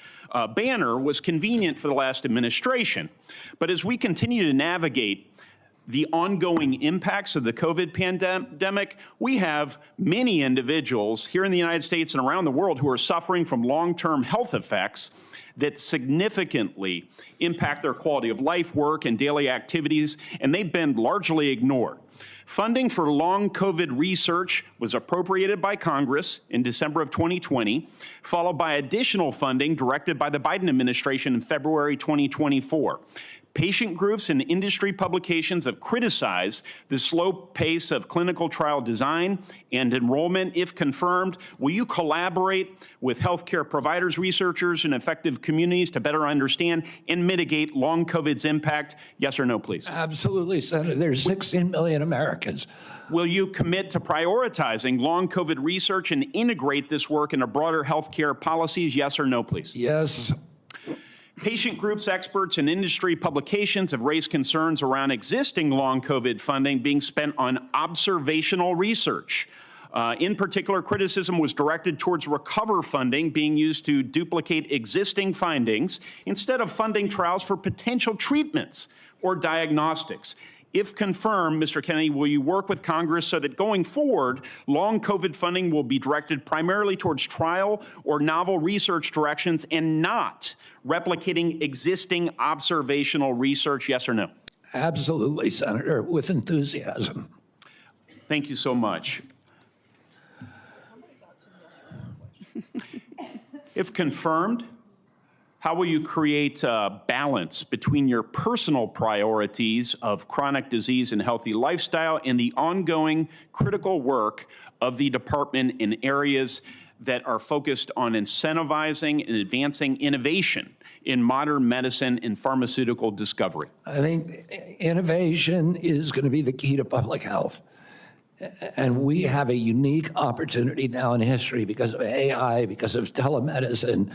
Speaker 8: banner was convenient for the last administration, but as we continue to navigate the ongoing impacts of the COVID pandemic, we have many individuals here in the United States and around the world who are suffering from long-term health effects that significantly impact their quality of life, work, and daily activities, and they've been largely ignored. Funding for long COVID research was appropriated by Congress in December of 2020, followed by additional funding directed by the Biden administration in February 2024. Patient groups and industry publications have criticized the slow pace of clinical trial design and enrollment. If confirmed, will you collaborate with healthcare providers, researchers, and effective communities to better understand and mitigate long COVID's impact? Yes or no, please?
Speaker 3: Absolutely, Senator. There's 16 million Americans.
Speaker 8: Will you commit to prioritizing long COVID research and integrate this work into broader healthcare policies? Yes or no, please?
Speaker 3: Yes.
Speaker 8: Patient groups, experts, and industry publications have raised concerns around existing long COVID funding being spent on observational research. In particular, criticism was directed towards recover funding being used to duplicate existing findings instead of funding trials for potential treatments or diagnostics. If confirmed, Mr. Kennedy, will you work with Congress so that going forward, long COVID funding will be directed primarily towards trial or novel research directions and not replicating existing observational research? Yes or no?
Speaker 3: Absolutely, Senator, with enthusiasm.
Speaker 8: Thank you so much. If confirmed, how will you create a balance between your personal priorities of chronic disease and healthy lifestyle and the ongoing critical work of the department in areas that are focused on incentivizing and advancing innovation in modern medicine and pharmaceutical discovery?
Speaker 3: I think innovation is going to be the key to public health. And we have a unique opportunity now in history because of AI, because of telemedicine,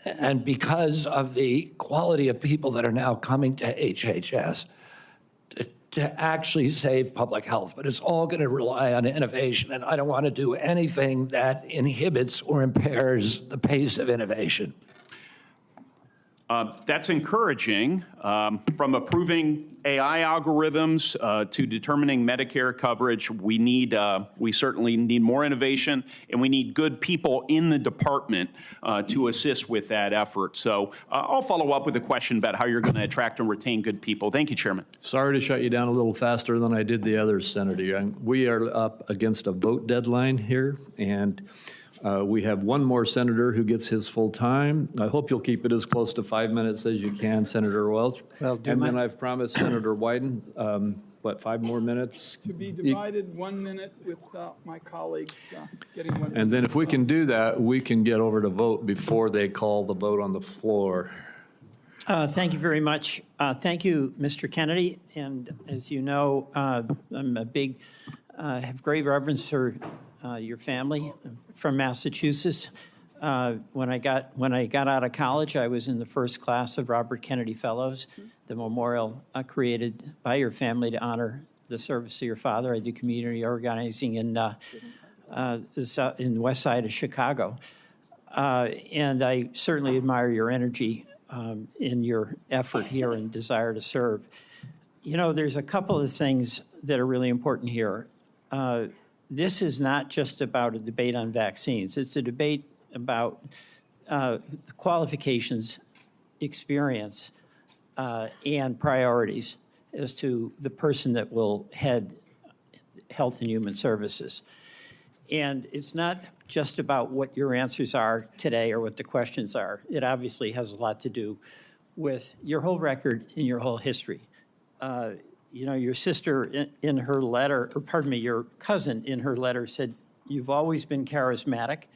Speaker 3: and because of the quality of people that are now coming to HHS to actually save public health. But it's all going to rely on innovation, and I don't want to do anything that inhibits or impairs the pace of innovation.
Speaker 8: That's encouraging. From approving AI algorithms to determining Medicare coverage, we certainly need more innovation, and we need good people in the department to assist with that effort. So I'll follow up with a question about how you're going to attract and retain good people. Thank you, Chairman.
Speaker 1: Sorry to shut you down a little faster than I did the others, Senator. We are up against a vote deadline here, and we have one more senator who gets his full time. I hope you'll keep it as close to 5 minutes as you can, Senator Welch. And then I've promised Senator Wyden, 5 more minutes?
Speaker 2: To be divided 1 minute with my colleagues getting 1 minute.
Speaker 1: And then if we can do that, we can get over to vote before they call the vote on the floor.
Speaker 9: Thank you very much. Thank you, Mr. Kennedy. And as you know, I'm have great reverence for your family from Massachusetts. When I got out of college, I was in the first class of Robert Kennedy Fellows, the memorial created by your family to honor the service of your father. I do community organizing in the west side of Chicago. And I certainly admire your energy in your effort here and desire to serve. You know, there's a couple of things that are really important here. This is not just about a debate on vaccines. It's a debate about the qualifications, experience, and priorities as to the person that will head Health and Human Services. And it's not just about what your answers are today or what the questions are. It obviously has a lot to do with your whole record and your whole history. You know, your sister in her letter, or pardon me, your cousin in her letter said, you've always been charismatic,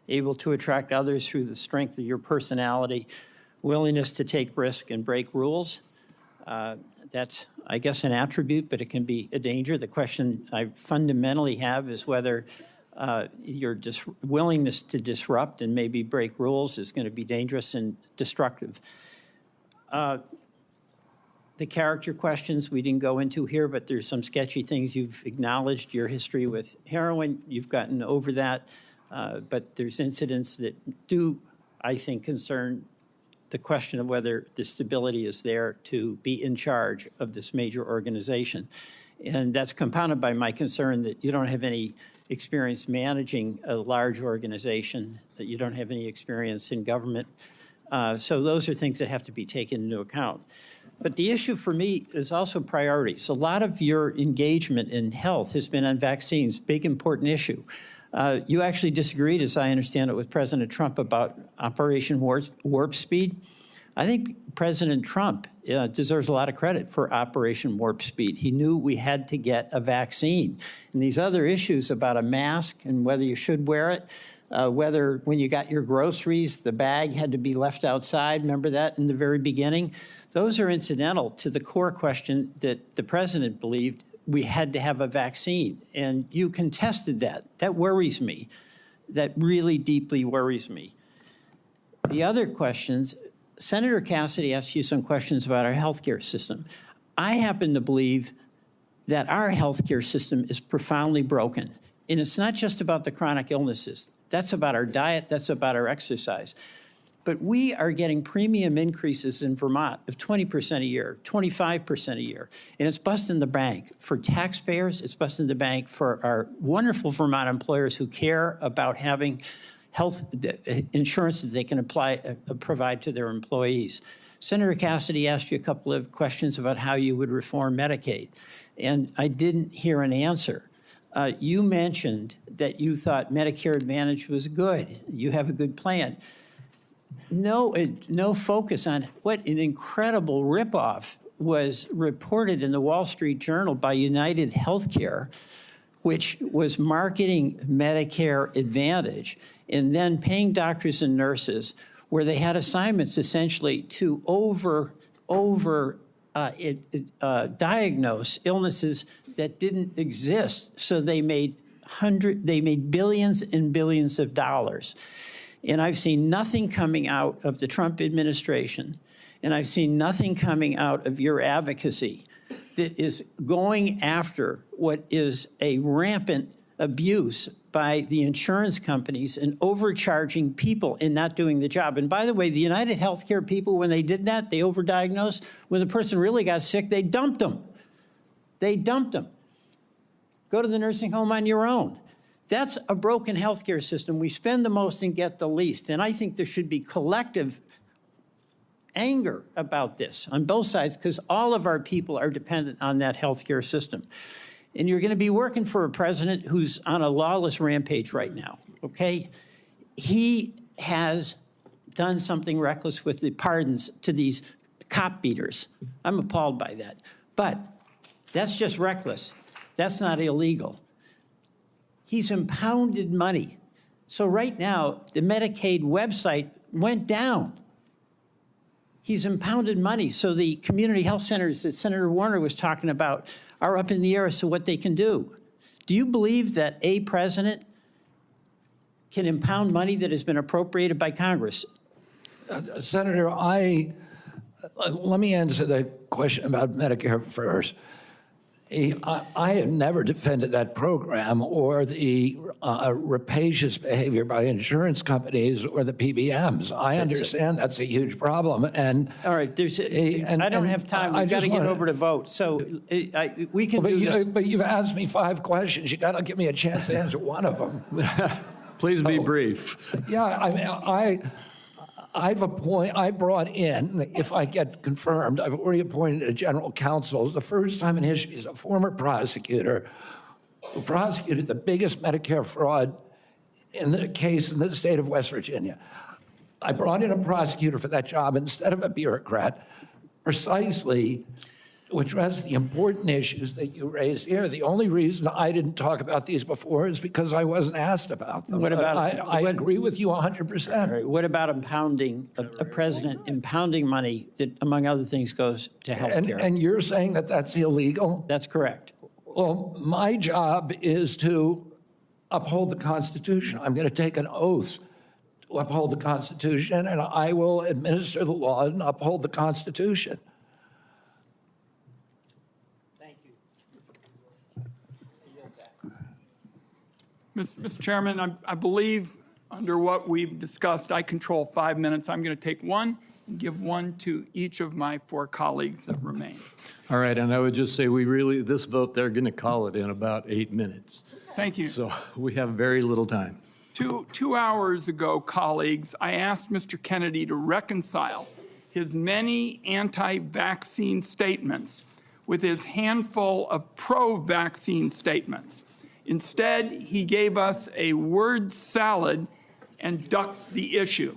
Speaker 9: able to attract others through the strength of your personality, willingness to take risk and break rules. That's, I guess, an attribute, but it can be a danger. The question I fundamentally have is whether your willingness to disrupt and maybe break rules is going to be dangerous and destructive. The character questions we didn't go into here, but there's some sketchy things you've acknowledged. Your history with heroin, you've gotten over that. But there's incidents that do, I think, concern the question of whether the stability is there to be in charge of this major organization. And that's compounded by my concern that you don't have any experience managing a large organization, that you don't have any experience in government. So those are things that have to be taken into account. But the issue for me is also priorities. A lot of your engagement in health has been on vaccines, big important issue. You actually disagreed, as I understand it, with President Trump about Operation Warp Speed. I think President Trump deserves a lot of credit for Operation Warp Speed. He knew we had to get a vaccine. And these other issues about a mask and whether you should wear it, whether when you got your groceries, the bag had to be left outside, remember that in the very beginning? Those are incidental to the core question that the president believed we had to have a vaccine. And you contested that. That worries me. That really deeply worries me. The other questions, Senator Cassidy asked you some questions about our healthcare system. I happen to believe that our healthcare system is profoundly broken. And it's not just about the chronic illnesses. That's about our diet, that's about our exercise. But we are getting premium increases in Vermont of 20% a year, 25% a year. And it's busting the bank for taxpayers. It's busting the bank for our wonderful Vermont employers who care about having health insurance that they can provide to their employees. Senator Cassidy asked you a couple of questions about how you would reform Medicaid, and I didn't hear an answer. You mentioned that you thought Medicare Advantage was good. You have a good plan. No focus on what an incredible ripoff was reported in the Wall Street Journal by United Healthcare, which was marketing Medicare Advantage and then paying doctors and nurses where they had assignments essentially to diagnose illnesses that didn't exist. So they made billions and billions of dollars. And I've seen nothing coming out of the Trump administration, and I've seen nothing coming out of your advocacy that is going after what is a rampant abuse by the insurance companies and overcharging people and not doing the job. And by the way, the United Healthcare people, when they did that, they overdiagnosed. When the person really got sick, they dumped them. They dumped them. Go to the nursing home on your own. That's a broken healthcare system. We spend the most and get the least. And I think there should be collective anger about this on both sides because all of our people are dependent on that healthcare system. And you're going to be working for a president who's on a lawless rampage right now, okay? He has done something reckless with the pardons to these cop beaters. I'm appalled by that. But that's just reckless. That's not illegal. He's impounded money. So right now, the Medicaid website went down. He's impounded money. So the community health centers that Senator Warner was talking about are up in the air as to what they can do. Do you believe that a president can impound money that has been appropriated by Congress?
Speaker 3: Senator, let me answer the question about Medicare first. I have never defended that program or the rapacious behavior by insurance companies or the PBMs. I understand that's a huge problem. And
Speaker 9: all right, I don't have time. We've got to get over to vote. So we can do this.
Speaker 3: But you've asked me 5 questions. You got to give me a chance to answer one of them.
Speaker 1: Please be brief.
Speaker 3: Yeah, I brought in, if I get confirmed, I've already appointed a general counsel. The first time in history, he's a former prosecutor who prosecuted the biggest Medicare fraud in the case in the state of West Virginia. I brought in a prosecutor for that job instead of a bureaucrat, precisely to address the important issues that you raised here. The only reason I didn't talk about these before is because I wasn't asked about them.
Speaker 9: What about,
Speaker 3: I agree with you 100%.
Speaker 9: Right, what about impounding, a president impounding money that, among other things, goes to health care?
Speaker 3: And you're saying that that's illegal?
Speaker 9: That's correct.
Speaker 3: Well, my job is to uphold the Constitution. I'm going to take an oath to uphold the Constitution, and I will administer the law and uphold the Constitution.
Speaker 2: Mr. Chairman, I believe under what we've discussed, I control 5 minutes. I'm going to take one and give one to each of my 4 colleagues that remain.
Speaker 1: All right, and I would just say this vote, they're going to call it in about 8 minutes.
Speaker 2: Thank you.
Speaker 1: So we have very little time.
Speaker 2: 2 hours ago, colleagues, I asked Mr. Kennedy to reconcile his many anti-vaccine statements with his handful of pro-vaccine statements. Instead, he gave us a word salad and ducked the issue.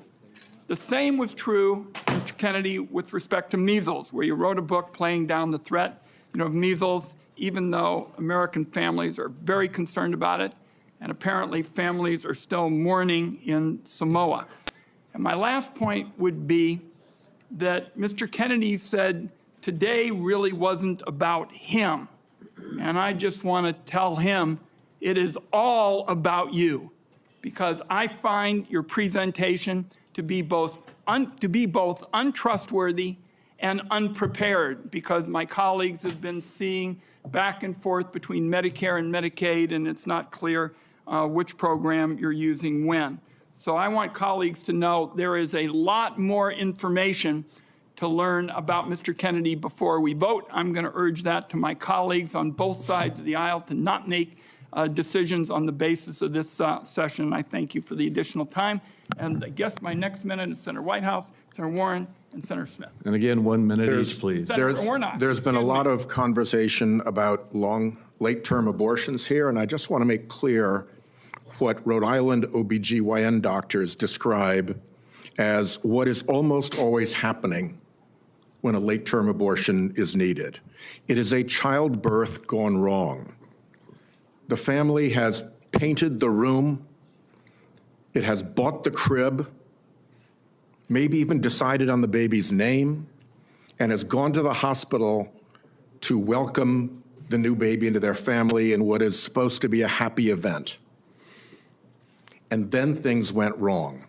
Speaker 2: The same was true, Mr. Kennedy, with respect to measles, where you wrote a book playing down the threat of measles, even though American families are very concerned about it, and apparently families are still mourning in Samoa. And my last point would be that Mr. Kennedy said today really wasn't about him. And I just want to tell him it is all about you, because I find your presentation to be both untrustworthy and unprepared, because my colleagues have been seeing back and forth between Medicare and Medicaid, and it's not clear which program you're using when. So I want colleagues to know there is a lot more information to learn about Mr. Kennedy before we vote. I'm going to urge that to my colleagues on both sides of the aisle to not make decisions on the basis of this session. I thank you for the additional time. And I guess my next minute is Senator Whitehouse, Senator Warren, and Senator Smith.
Speaker 1: And again, 1 minute each, please.
Speaker 10: There's been a lot of conversation about late-term abortions here, and I just want to make clear what Rhode Island OBGYN doctors describe as what is almost always happening when a late-term abortion is needed. It is a childbirth gone wrong. The family has painted the room, it has bought the crib, maybe even decided on the baby's name, and has gone to the hospital to welcome the new baby into their family in what is supposed to be a happy event. And then things went wrong.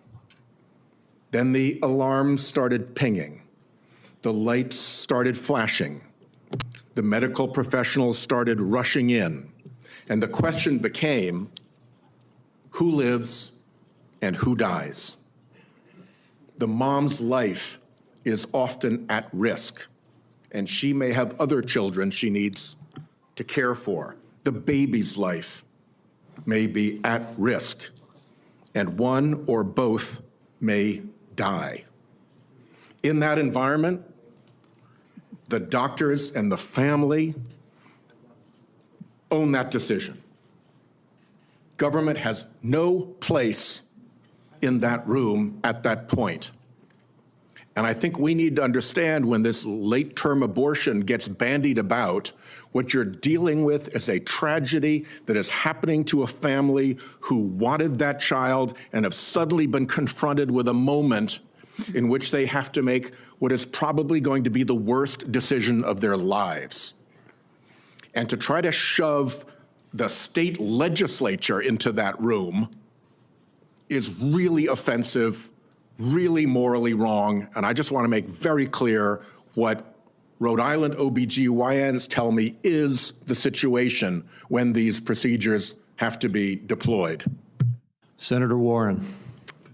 Speaker 10: Then the alarms started pinging. The lights started flashing. The medical professionals started rushing in. And the question became, who lives and who dies? The mom's life is often at risk, and she may have other children she needs to care for. The baby's life may be at risk, and one or both may die. In that environment, the doctors and the family own that decision. Government has no place in that room at that point. And I think we need to understand when this late-term abortion gets bandied about, what you're dealing with is a tragedy that is happening to a family who wanted that child and have suddenly been confronted with a moment in which they have to make what is probably going to be the worst decision of their lives. And to try to shove the state legislature into that room is really offensive, really morally wrong, and I just want to make very clear what Rhode Island OBGYNs tell me is the situation when these procedures have to be deployed.
Speaker 1: Senator Warren.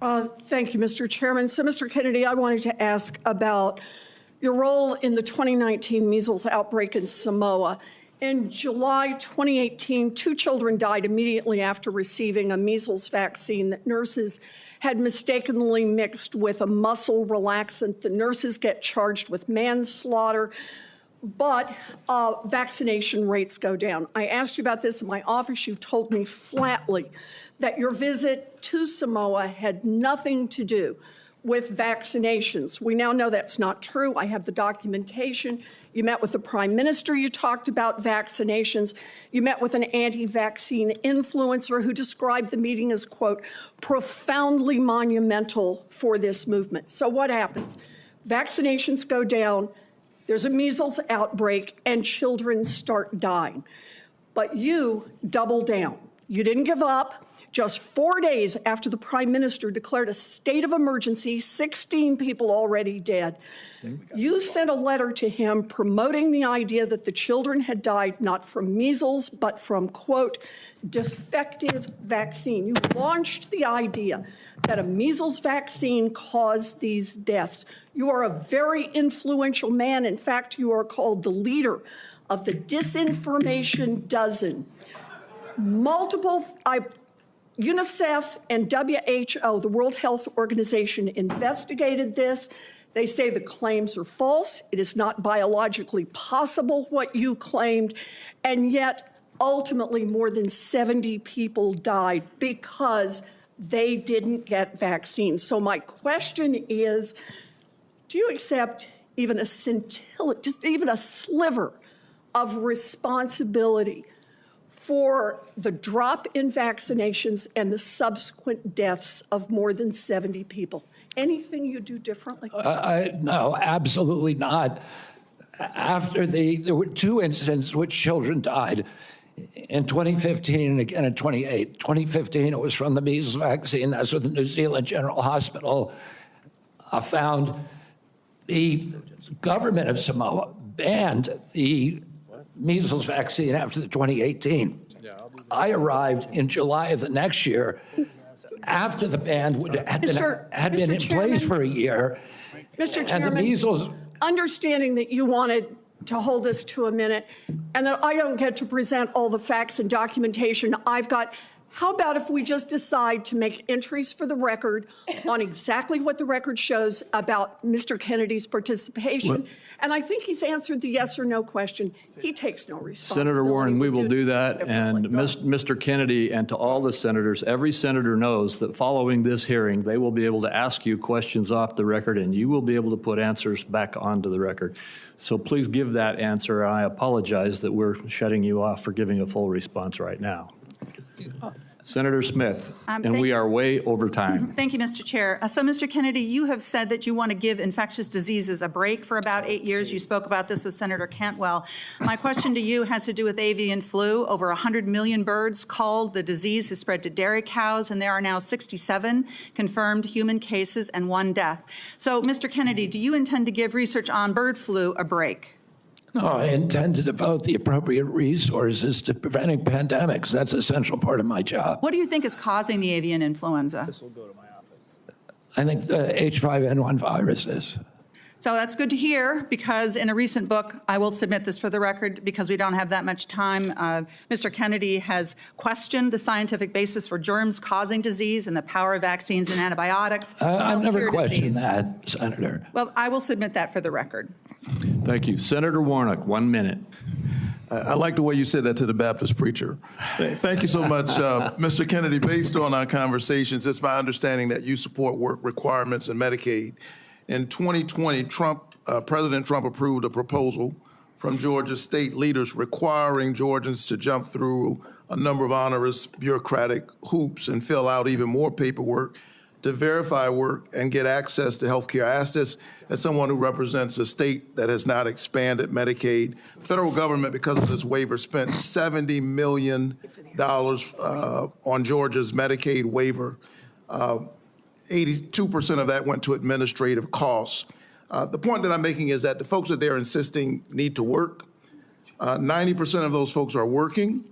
Speaker 16: Thank you, Mr. Chairman. So, Mr. Kennedy, I wanted to ask about your role in the 2019 measles outbreak in Samoa. In July 2018, 2 children died immediately after receiving a measles vaccine that nurses had mistakenly mixed with a muscle relaxant. The nurses get charged with manslaughter, but vaccination rates go down. I asked you about this in my office. You told me flatly that your visit to Samoa had nothing to do with vaccinations. We now know that's not true. I have the documentation. You met with the Prime Minister. You talked about vaccinations. You met with an anti-vaccine influencer who described the meeting as, quote, profoundly monumental for this movement. So what happens? Vaccinations go down, there's a measles outbreak, and children start dying. But you double down. You didn't give up. Just 4 days after the Prime Minister declared a state of emergency, 16 people already dead. You sent a letter to him promoting the idea that the children had died not from measles, but from, quote, defective vaccine. You launched the idea that a measles vaccine caused these deaths. You are a very influential man. In fact, you are called the leader of the Disinformation Dozen. UNICEF and WHO, the World Health Organization, investigated this. They say the claims are false. It is not biologically possible what you claimed. And yet, ultimately, more than 70 people died because they didn't get vaccines. So my question is, do you accept even a scintilla, just even a sliver of responsibility for the drop in vaccinations and the subsequent deaths of more than 70 people? Anything you do differently?
Speaker 3: No, absolutely not. After there were 2 incidents in which children died. In 2015 and again in 2008. 2015, it was from the measles vaccine. That's what the New Zealand General Hospital found. The government of Samoa banned the measles vaccine after the 2018. I arrived in July of the next year after the ban had been in place for a year.
Speaker 16: Mr. Chairman,
Speaker 3: and the measles,
Speaker 16: understanding that you wanted to hold this to a minute and that I don't get to present all the facts and documentation I've got, how about if we just decide to make entries for the record on exactly what the record shows about Mr. Kennedy's participation? And I think he's answered the yes or no question. He takes no responsibility.
Speaker 1: Senator Warren, we will do that. And Mr. Kennedy, and to all the senators, every senator knows that following this hearing, they will be able to ask you questions off the record, and you will be able to put answers back onto the record. So please give that answer. I apologize that we're shutting you off for giving a full response right now. Senator Smith, and we are way over time.
Speaker 7: Thank you, Mr. Chair. So, Mr. Kennedy, you have said that you want to give infectious diseases a break for about 8 years. You spoke about this with Senator Cantwell. My question to you has to do with avian flu. Over 100 million birds culled. The disease has spread to dairy cows, and there are now 67 confirmed human cases and 1 death. So, Mr. Kennedy, do you intend to give research on bird flu a break?
Speaker 3: No, I intend to devote the appropriate resources to preventing pandemics. That's an essential part of my job.
Speaker 7: What do you think is causing the avian influenza?
Speaker 3: This will go to my office. I think the H5N1 virus is.
Speaker 7: So that's good to hear, because in a recent book, I will submit this for the record because we don't have that much time, Mr. Kennedy has questioned the scientific basis for germs causing disease and the power of vaccines and antibiotics.
Speaker 3: I've never questioned that, Senator.
Speaker 7: Well, I will submit that for the record.
Speaker 1: Thank you. Senator Warnock, 1 minute.
Speaker 6: I like the way you said that to the Baptist preacher. Thank you so much, Mr. Kennedy. Based on our conversations, it's my understanding that you support work requirements in Medicaid. In 2020, President Trump approved a proposal from Georgia state leaders requiring Georgians to jump through a number of onerous bureaucratic hoops and fill out even more paperwork to verify work and get access to health care. I ask this as someone who represents a state that has not expanded Medicaid. The federal government, because of this waiver, spent $70 million on Georgia's Medicaid waiver. 82% of that went to administrative costs. The point that I'm making is that the folks that they're insisting need to work, 90% of those folks are working,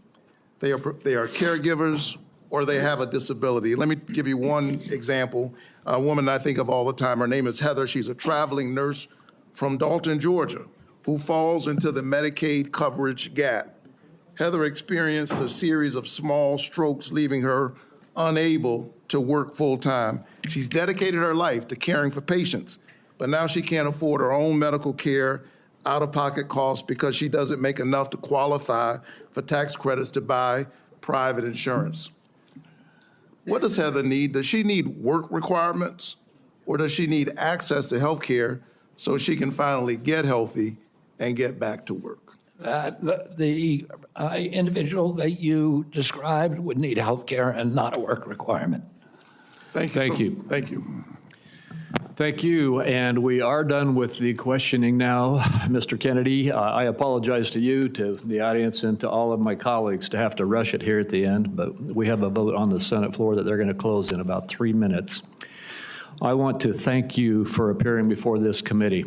Speaker 6: they are caregivers, or they have a disability. Let me give you one example. A woman I think of all the time, her name is Heather. She's a traveling nurse from Dalton, Georgia, who falls into the Medicaid coverage gap. Heather experienced a series of small strokes, leaving her unable to work full time. She's dedicated her life to caring for patients, but now she can't afford her own medical care, out-of-pocket costs, because she doesn't make enough to qualify for tax credits to buy private insurance. What does Heather need? Does she need work requirements, or does she need access to health care so she can finally get healthy and get back to work?
Speaker 3: The individual that you described would need health care and not a work requirement.
Speaker 6: Thank you.
Speaker 1: Thank you.
Speaker 6: Thank you.
Speaker 1: Thank you, and we are done with the questioning now. Mr. Kennedy, I apologize to you, to the audience, and to all of my colleagues to have to rush it here at the end, but we have a vote on the Senate floor that they're going to close in about 3 minutes. I want to thank you for appearing before this committee.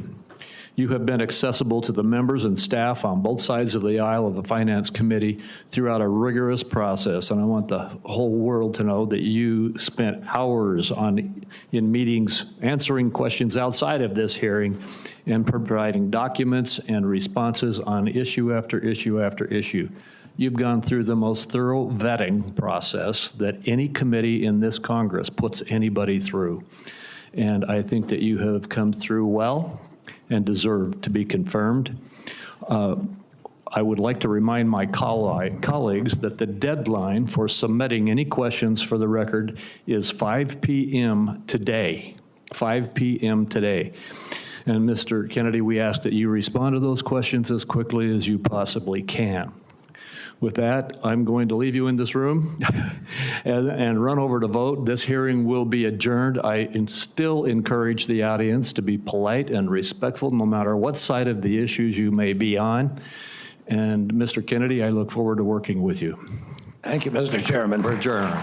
Speaker 1: You have been accessible to the members and staff on both sides of the aisle of the Finance Committee throughout a rigorous process, and I want the whole world to know that you spent hours in meetings answering questions outside of this hearing and providing documents and responses on issue after issue after issue. You've gone through the most thorough vetting process that any committee in this Congress puts anybody through, and I think that you have come through well and deserve to be confirmed. I would like to remind my colleagues that the deadline for submitting any questions for the record is 5 p.m. today, 5 p.m. today. And Mr. Kennedy, we ask that you respond to those questions as quickly as you possibly can. With that, I'm going to leave you in this room and run over to vote. This hearing will be adjourned. I still encourage the audience to be polite and respectful no matter what side of the issues you may be on. And Mr. Kennedy, I look forward to working with you.
Speaker 3: Thank you, Mr. Chairman.
Speaker 1: We're adjourned.